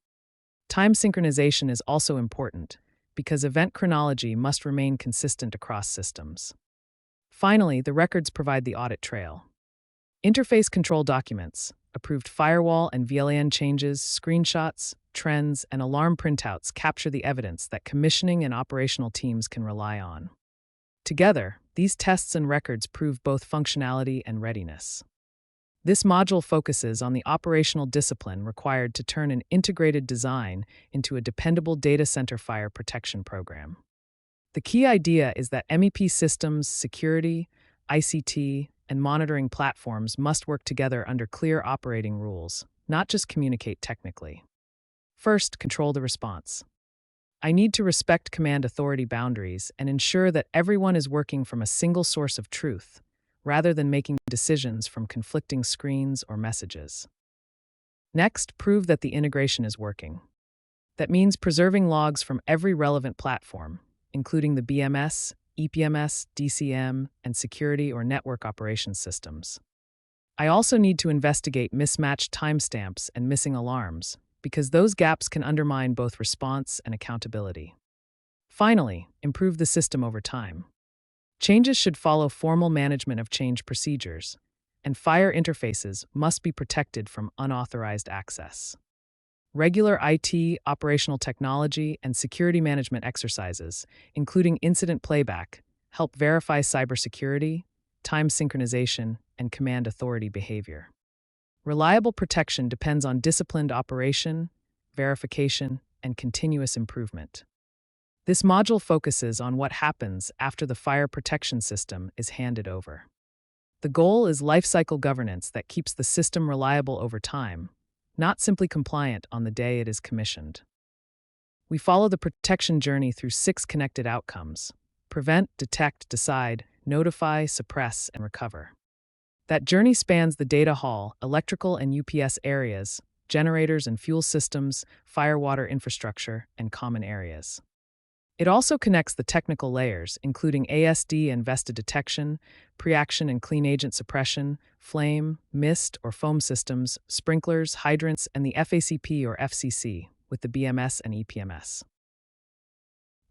Time synchronization is also important because event chronology must remain consistent across systems. Finally, the records provide the audit trail. Interface control documents, approved firewall and VLAN changes, screenshots, trends, and alarm printouts capture the evidence that commissioning and operational teams can rely on. Together, these tests and records prove both functionality and readiness. This module focuses on the operational discipline required to turn an integrated design into a dependable data center fire protection program. The key idea is that MEP systems, security, ICT, and monitoring platforms must work together under clear operating rules, not just communicate technically. First, control the response. I need to respect command authority boundaries and ensure that everyone is working from a single source of truth, rather than making decisions from conflicting screens or messages. Next, prove that the integration is working. That means preserving logs from every relevant platform, including the BMS, EPMS, DCM, and security or network operations systems. I also need to investigate mismatched timestamps and missing alarms, because those gaps can undermine both response and accountability. Finally, improve the system over time. Changes should follow formal management of change procedures, and fire interfaces must be protected from unauthorized access. Regular IT, operational technology, and security management exercises, including incident playback, help verify cybersecurity, time synchronization, and command authority behavior. Reliable protection depends on disciplined operation, verification, and continuous improvement. This module focuses on what happens after the fire protection system is handed over. The goal is lifecycle governance that keeps the system reliable over time, not simply compliant on the day it is commissioned. We follow the protection journey through 6 connected outcomes: prevent, detect, decide, notify, suppress, and recover. That journey spans the data hall, electrical and UPS areas, generators and fuel systems, fire-water infrastructure, and common areas. It also connects the technical layers, including ASD and VESDA detection, Preaction and clean agent suppression, flame, mist or foam systems, sprinklers, hydrants, and the FACP or FCC, with the BMS and EPMS.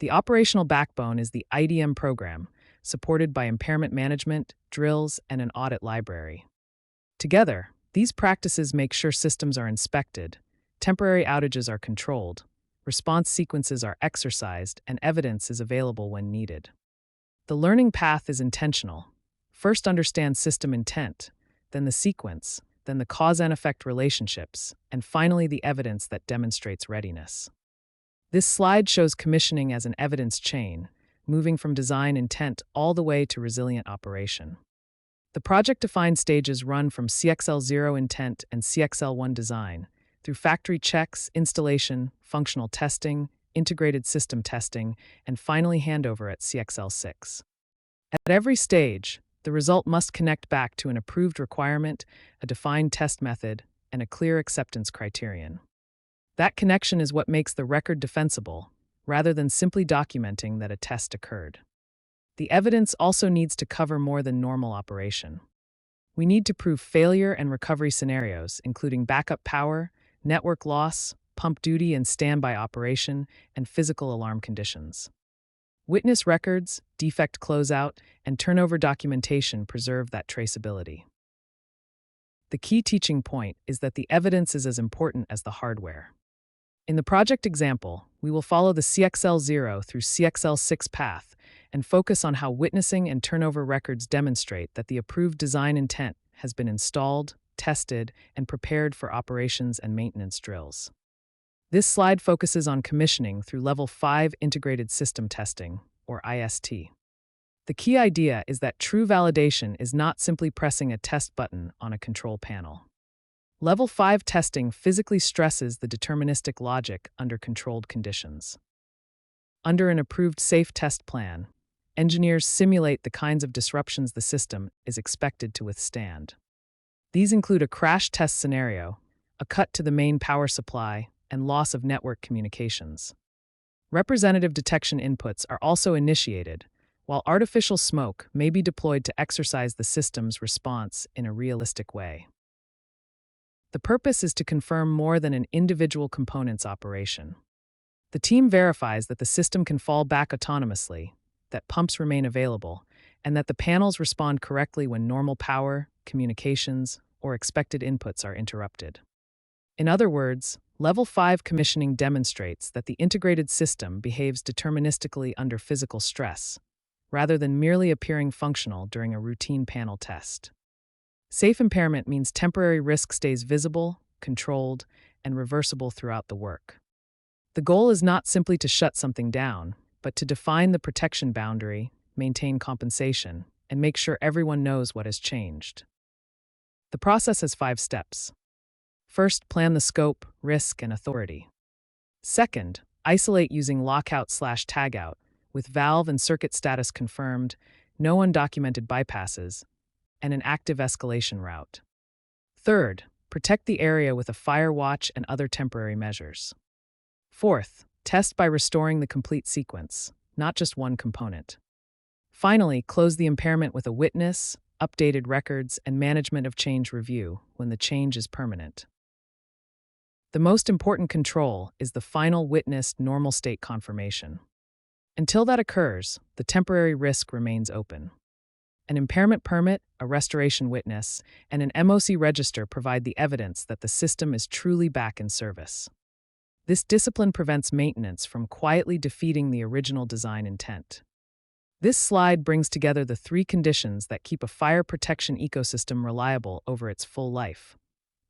The operational backbone is the IDM program, supported by impairment management, drills, and an audit library. Together, these practices make sure systems are inspected, temporary outages are controlled, response sequences are exercised, and evidence is available when needed. The learning path is intentional. First, understand system intent, then the sequence, then the cause and effect relationships, and finally the evidence that demonstrates readiness. This slide shows commissioning as an evidence chain, moving from design intent all the way to resilient operation. The project-defined stages run from CXL0 intent and CXL1 design, through factory checks, installation, functional testing, integrated system testing, and finally handover at CXL6. At every stage, the result must connect back to an approved requirement, a defined test method, and a clear acceptance criterion. That connection is what makes the record defensible, rather than simply documenting that a test occurred. The evidence also needs to cover more than normal operation. We need to prove failure and recovery scenarios, including backup power, network loss, pump duty and standby operation, and physical alarm conditions. Witness records, defect closeout, and turnover documentation preserve that traceability. The key teaching point is that the evidence is as important as the hardware. In the project example, we will follow the CXL0 through CXL6 path and focus on how witnessing and turnover records demonstrate that the approved design intent has been installed, tested, and prepared for operations and maintenance drills. This slide focuses on commissioning through Level 5 Integrated System Testing, or IST. The key idea is that true validation is not simply pressing a test button on a control panel. Level 5 testing physically stresses the deterministic logic under controlled conditions. Under an approved safe test plan, engineers simulate the kinds of disruptions the system is expected to withstand. These include a crash test scenario, a cut to the main power supply, and loss of network communications. Representative detection inputs are also initiated, while artificial smoke may be deployed to exercise the system's response in a realistic way. The purpose is to confirm more than an individual component's operation. The team verifies that the system can fall back autonomously, that pumps remain available, and that the panels respond correctly when normal power, communications, or expected inputs are interrupted. In other words, Level 5 commissioning demonstrates that the integrated system behaves deterministically under physical stress, rather than merely appearing functional during a routine panel test. Safe impairment means temporary risk stays visible, controlled, and reversible throughout the work. The goal is not simply to shut something down, but to define the protection boundary, maintain compensation, and make sure everyone knows what has changed. The process has 5 steps. First, plan the scope, risk, and authority. Second, isolate using lockout/tagout, with valve and circuit status confirmed, no undocumented bypasses, and an active escalation route. Third, protect the area with a fire watch and other temporary measures. Fourth, test by restoring the complete sequence, not just one component. Finally, close the impairment with a witness, updated records, and management of change review when the change is permanent. The most important control is the final witnessed normal state confirmation. Until that occurs, the temporary risk remains open. An impairment permit, a restoration witness, and an MOC register provide the evidence that the system is truly back in service. This discipline prevents maintenance from quietly defeating the original design intent. This slide brings together the 3 conditions that keep a fire protection ecosystem reliable over its full life: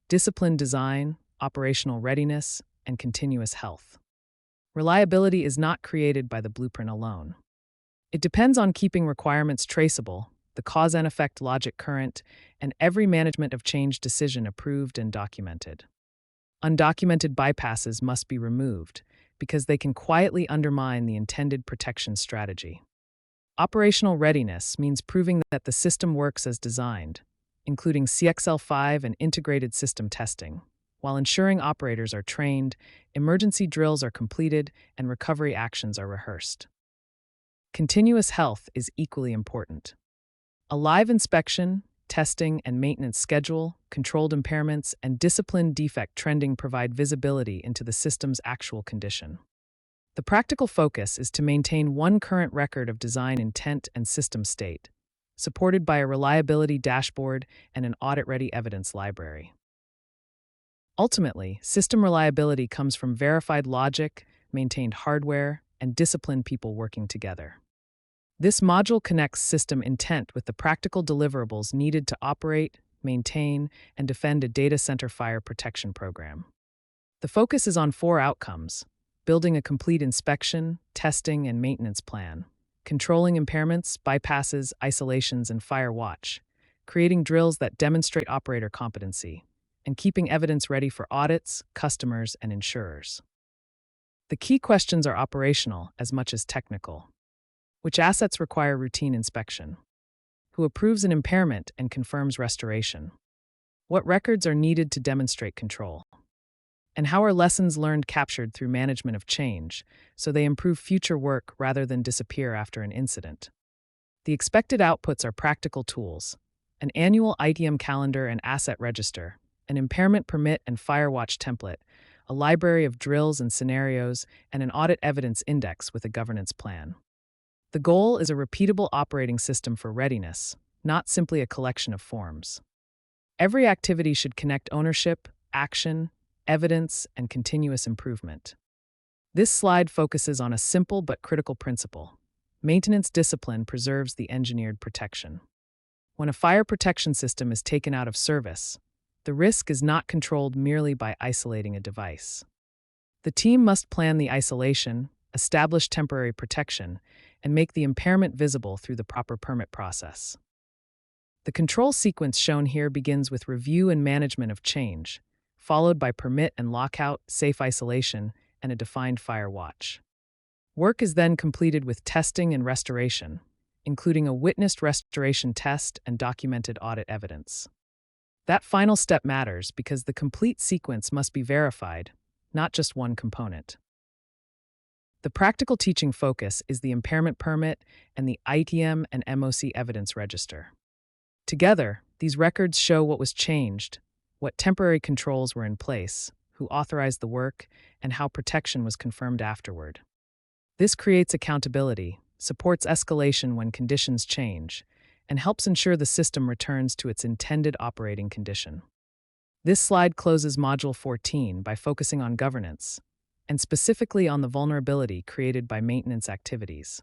disciplined design, operational readiness, and continuous health. Reliability is not created by the blueprint alone. It depends on keeping requirements traceable, the cause and effect logic current, and every management of change decision approved and documented. Undocumented bypasses must be removed because they can quietly undermine the intended protection strategy. Operational readiness means proving that the system works as designed, including CXL5 and integrated system testing. While ensuring operators are trained, emergency drills are completed, and recovery actions are rehearsed. Continuous health is equally important. A live inspection, testing, and maintenance schedule, controlled impairments, and disciplined defect trending provide visibility into the system's actual condition. The practical focus is to maintain one current record of design intent and system state, supported by a reliability dashboard and an audit-ready evidence library. Ultimately, system reliability comes from verified logic, maintained hardware, and disciplined people working together. This module connects system intent with the practical deliverables needed to operate, maintain, and defend a data center fire protection program. The focus is on 4 outcomes: building a complete inspection, testing, and maintenance plan, controlling impairments, bypasses, isolations, and fire watch, creating drills that demonstrate operator competency, and keeping evidence ready for audits, customers, and insurers. The key questions are operational as much as technical. Which assets require routine inspection? Who approves an impairment and confirms restoration? What records are needed to demonstrate control? And how are lessons learned captured through management of change so they improve future work rather than disappear after an incident? The expected outputs are practical tools: an annual ITM calendar and asset register, an impairment permit and firewatch template, a library of drills and scenarios, and an audit evidence index with a governance plan. The goal is a repeatable operating system for readiness, not simply a collection of forms. Every activity should connect ownership, action, evidence, and continuous improvement. This slide focuses on a simple but critical principle: maintenance discipline preserves the engineered protection. When a fire protection system is taken out of service, the risk is not controlled merely by isolating a device. The team must plan the isolation, establish temporary protection, and make the impairment visible through the proper permit process. The control sequence shown here begins with review and management of change, followed by permit and lockout, safe isolation, and a defined fire watch. Work is then completed with testing and restoration, including a witnessed restoration test and documented audit evidence. That final step matters because the complete sequence must be verified, not just one component. The practical teaching focus is the impairment permit and the ITM and MOC evidence register. Together, these records show what was changed, what temporary controls were in place, who authorized the work, and how protection was confirmed afterward. This creates accountability, supports escalation when conditions change, and helps ensure the system returns to its intended operating condition. This slide closes Module 14 by focusing on governance, and specifically on the vulnerability created by maintenance activities.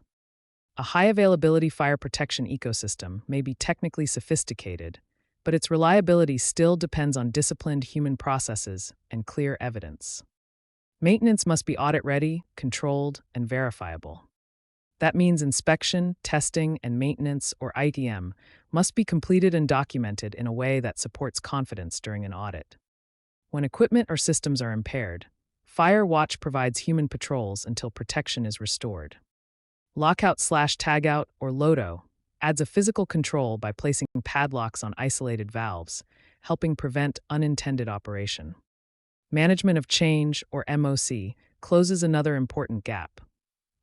A high-availability fire protection ecosystem may be technically sophisticated, but its reliability still depends on disciplined human processes and clear evidence. Maintenance must be audit-ready, controlled, and verifiable. That means inspection, testing, and maintenance, or ITM, must be completed and documented in a way that supports confidence during an audit. When equipment or systems are impaired, Fire Watch provides human patrols until protection is restored. Lockout/tagout, or LOTO, adds a physical control by placing padlocks on isolated valves, helping prevent unintended operation. Management of change, or MOC, closes another important gap.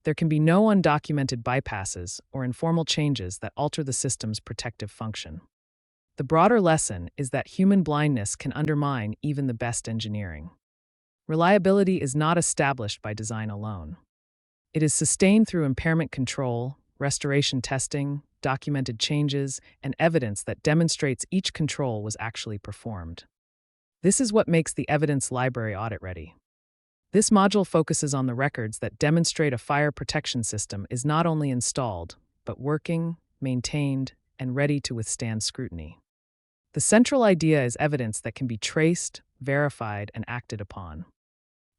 There can be no undocumented bypasses or informal changes that alter the system's protective function. The broader lesson is that human blindness can undermine even the best engineering. Reliability is not established by design alone. It is sustained through impairment control, restoration testing, documented changes, and evidence that demonstrates each control was actually performed. This is what makes the evidence library audit-ready. This module focuses on the records that demonstrate a fire protection system is not only installed, but working, maintained, and ready to withstand scrutiny. The central idea is evidence that can be traced, verified, and acted upon.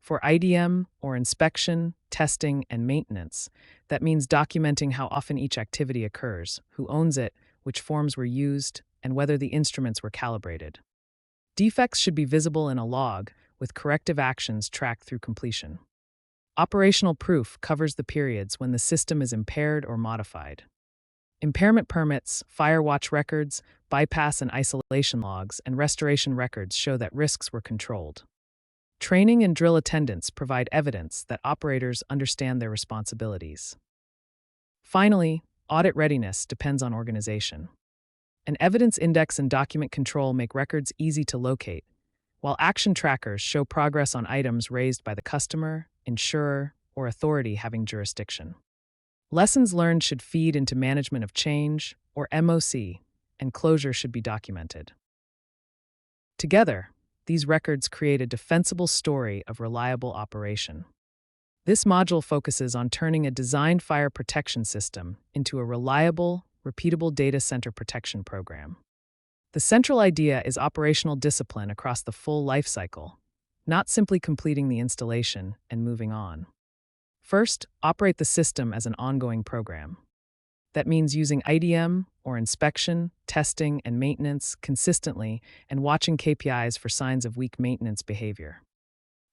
For IDM, or inspection, testing, and maintenance, that means documenting how often each activity occurs, who owns it, which forms were used, and whether the instruments were calibrated. Defects should be visible in a log, with corrective actions tracked through completion. Operational proof covers the periods when the system is impaired or modified. Impairment permits, fire watch records, bypass and isolation logs, and restoration records show that risks were controlled. Training and drill attendance provide evidence that operators understand their responsibilities. Finally, audit readiness depends on organization. An evidence index and document control make records easy to locate, while action trackers show progress on items raised by the customer, insurer, or authority having jurisdiction. Lessons learned should feed into management of change, or MOC, and closure should be documented. Together, these records create a defensible story of reliable operation. This module focuses on turning a designed fire protection system into a reliable, repeatable data center protection program. The central idea is operational discipline across the full lifecycle, not simply completing the installation and moving on. First, operate the system as an ongoing program. That means using IDM, or inspection, testing, and maintenance consistently and watching KPIs for signs of weak maintenance behavior.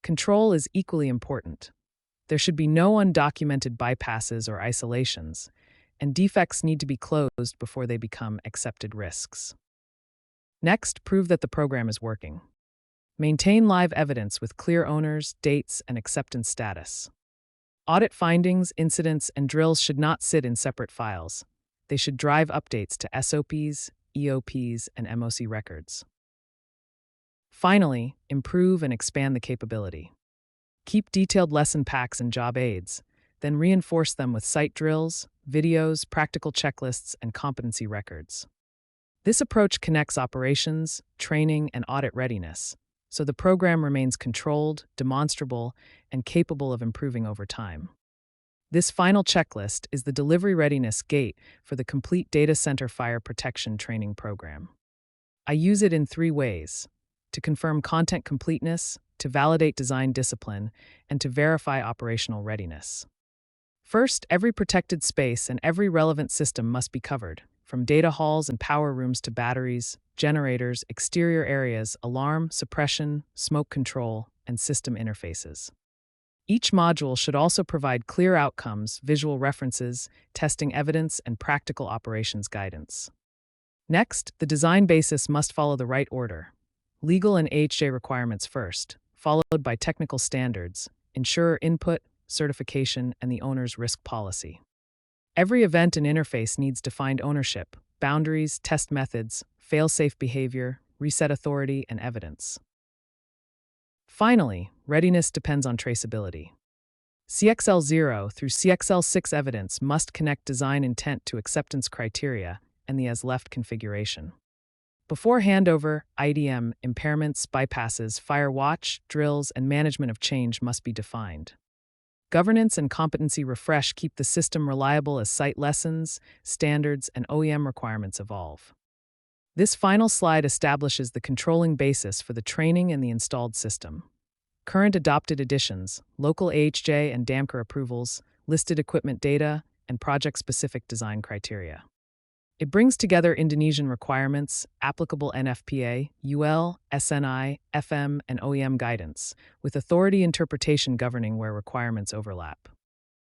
Control is equally important. There should be no undocumented bypasses or isolations, and defects need to be closed before they become accepted risks. Next, prove that the program is working. Maintain live evidence with clear owners, dates, and acceptance status. Audit findings, incidents, and drills should not sit in separate files. They should drive updates to SOPs, EOPs, and MOC records. Finally, improve and expand the capability. Keep detailed lesson packs and job aids, then reinforce them with site drills, videos, practical checklists, and competency records. This approach connects operations, training, and audit readiness, so the program remains controlled, demonstrable, and capable of improving over time. This final checklist is the delivery readiness gate for the complete data center fire protection training program. I use it in 3 ways: to confirm content completeness, to validate design discipline, and to verify operational readiness. First, every protected space and every relevant system must be covered, from data halls and power rooms to batteries, generators, exterior areas, alarm, suppression, smoke control, and system interfaces. Each module should also provide clear outcomes, visual references, testing evidence, and practical operations guidance. Next, the design basis must follow the right order. Legal and AHJ requirements first, followed by technical standards, insurer input, certification, and the owner's risk policy. Every event and interface needs defined ownership, boundaries, test methods, fail-safe behavior, reset authority, and evidence. Finally, readiness depends on traceability. CXL 0 through CXL 6 evidence must connect design intent to acceptance criteria and the as-left configuration. Before handover, IDM, impairments, bypasses, fire watch, drills, and management of change must be defined. Governance and competency refresh keep the system reliable as site lessons, standards, and OEM requirements evolve. This final slide establishes the controlling basis for the training and the installed system. Current adopted additions, local AHJ and DAMCR approvals, listed equipment data, and project-specific design criteria. It brings together Indonesian requirements, applicable NFPA, UL, SNI, FM, and OEM guidance, with authority interpretation governing where requirements overlap.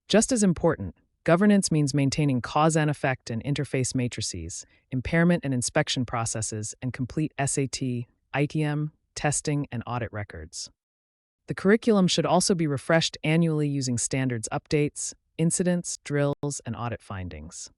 Just as important, governance means maintaining cause and effect and interface matrices, impairment and inspection processes, and complete SAT, ITM, testing, and audit records. The curriculum should also be refreshed annually using standards updates, incidents, drills, and audit findings.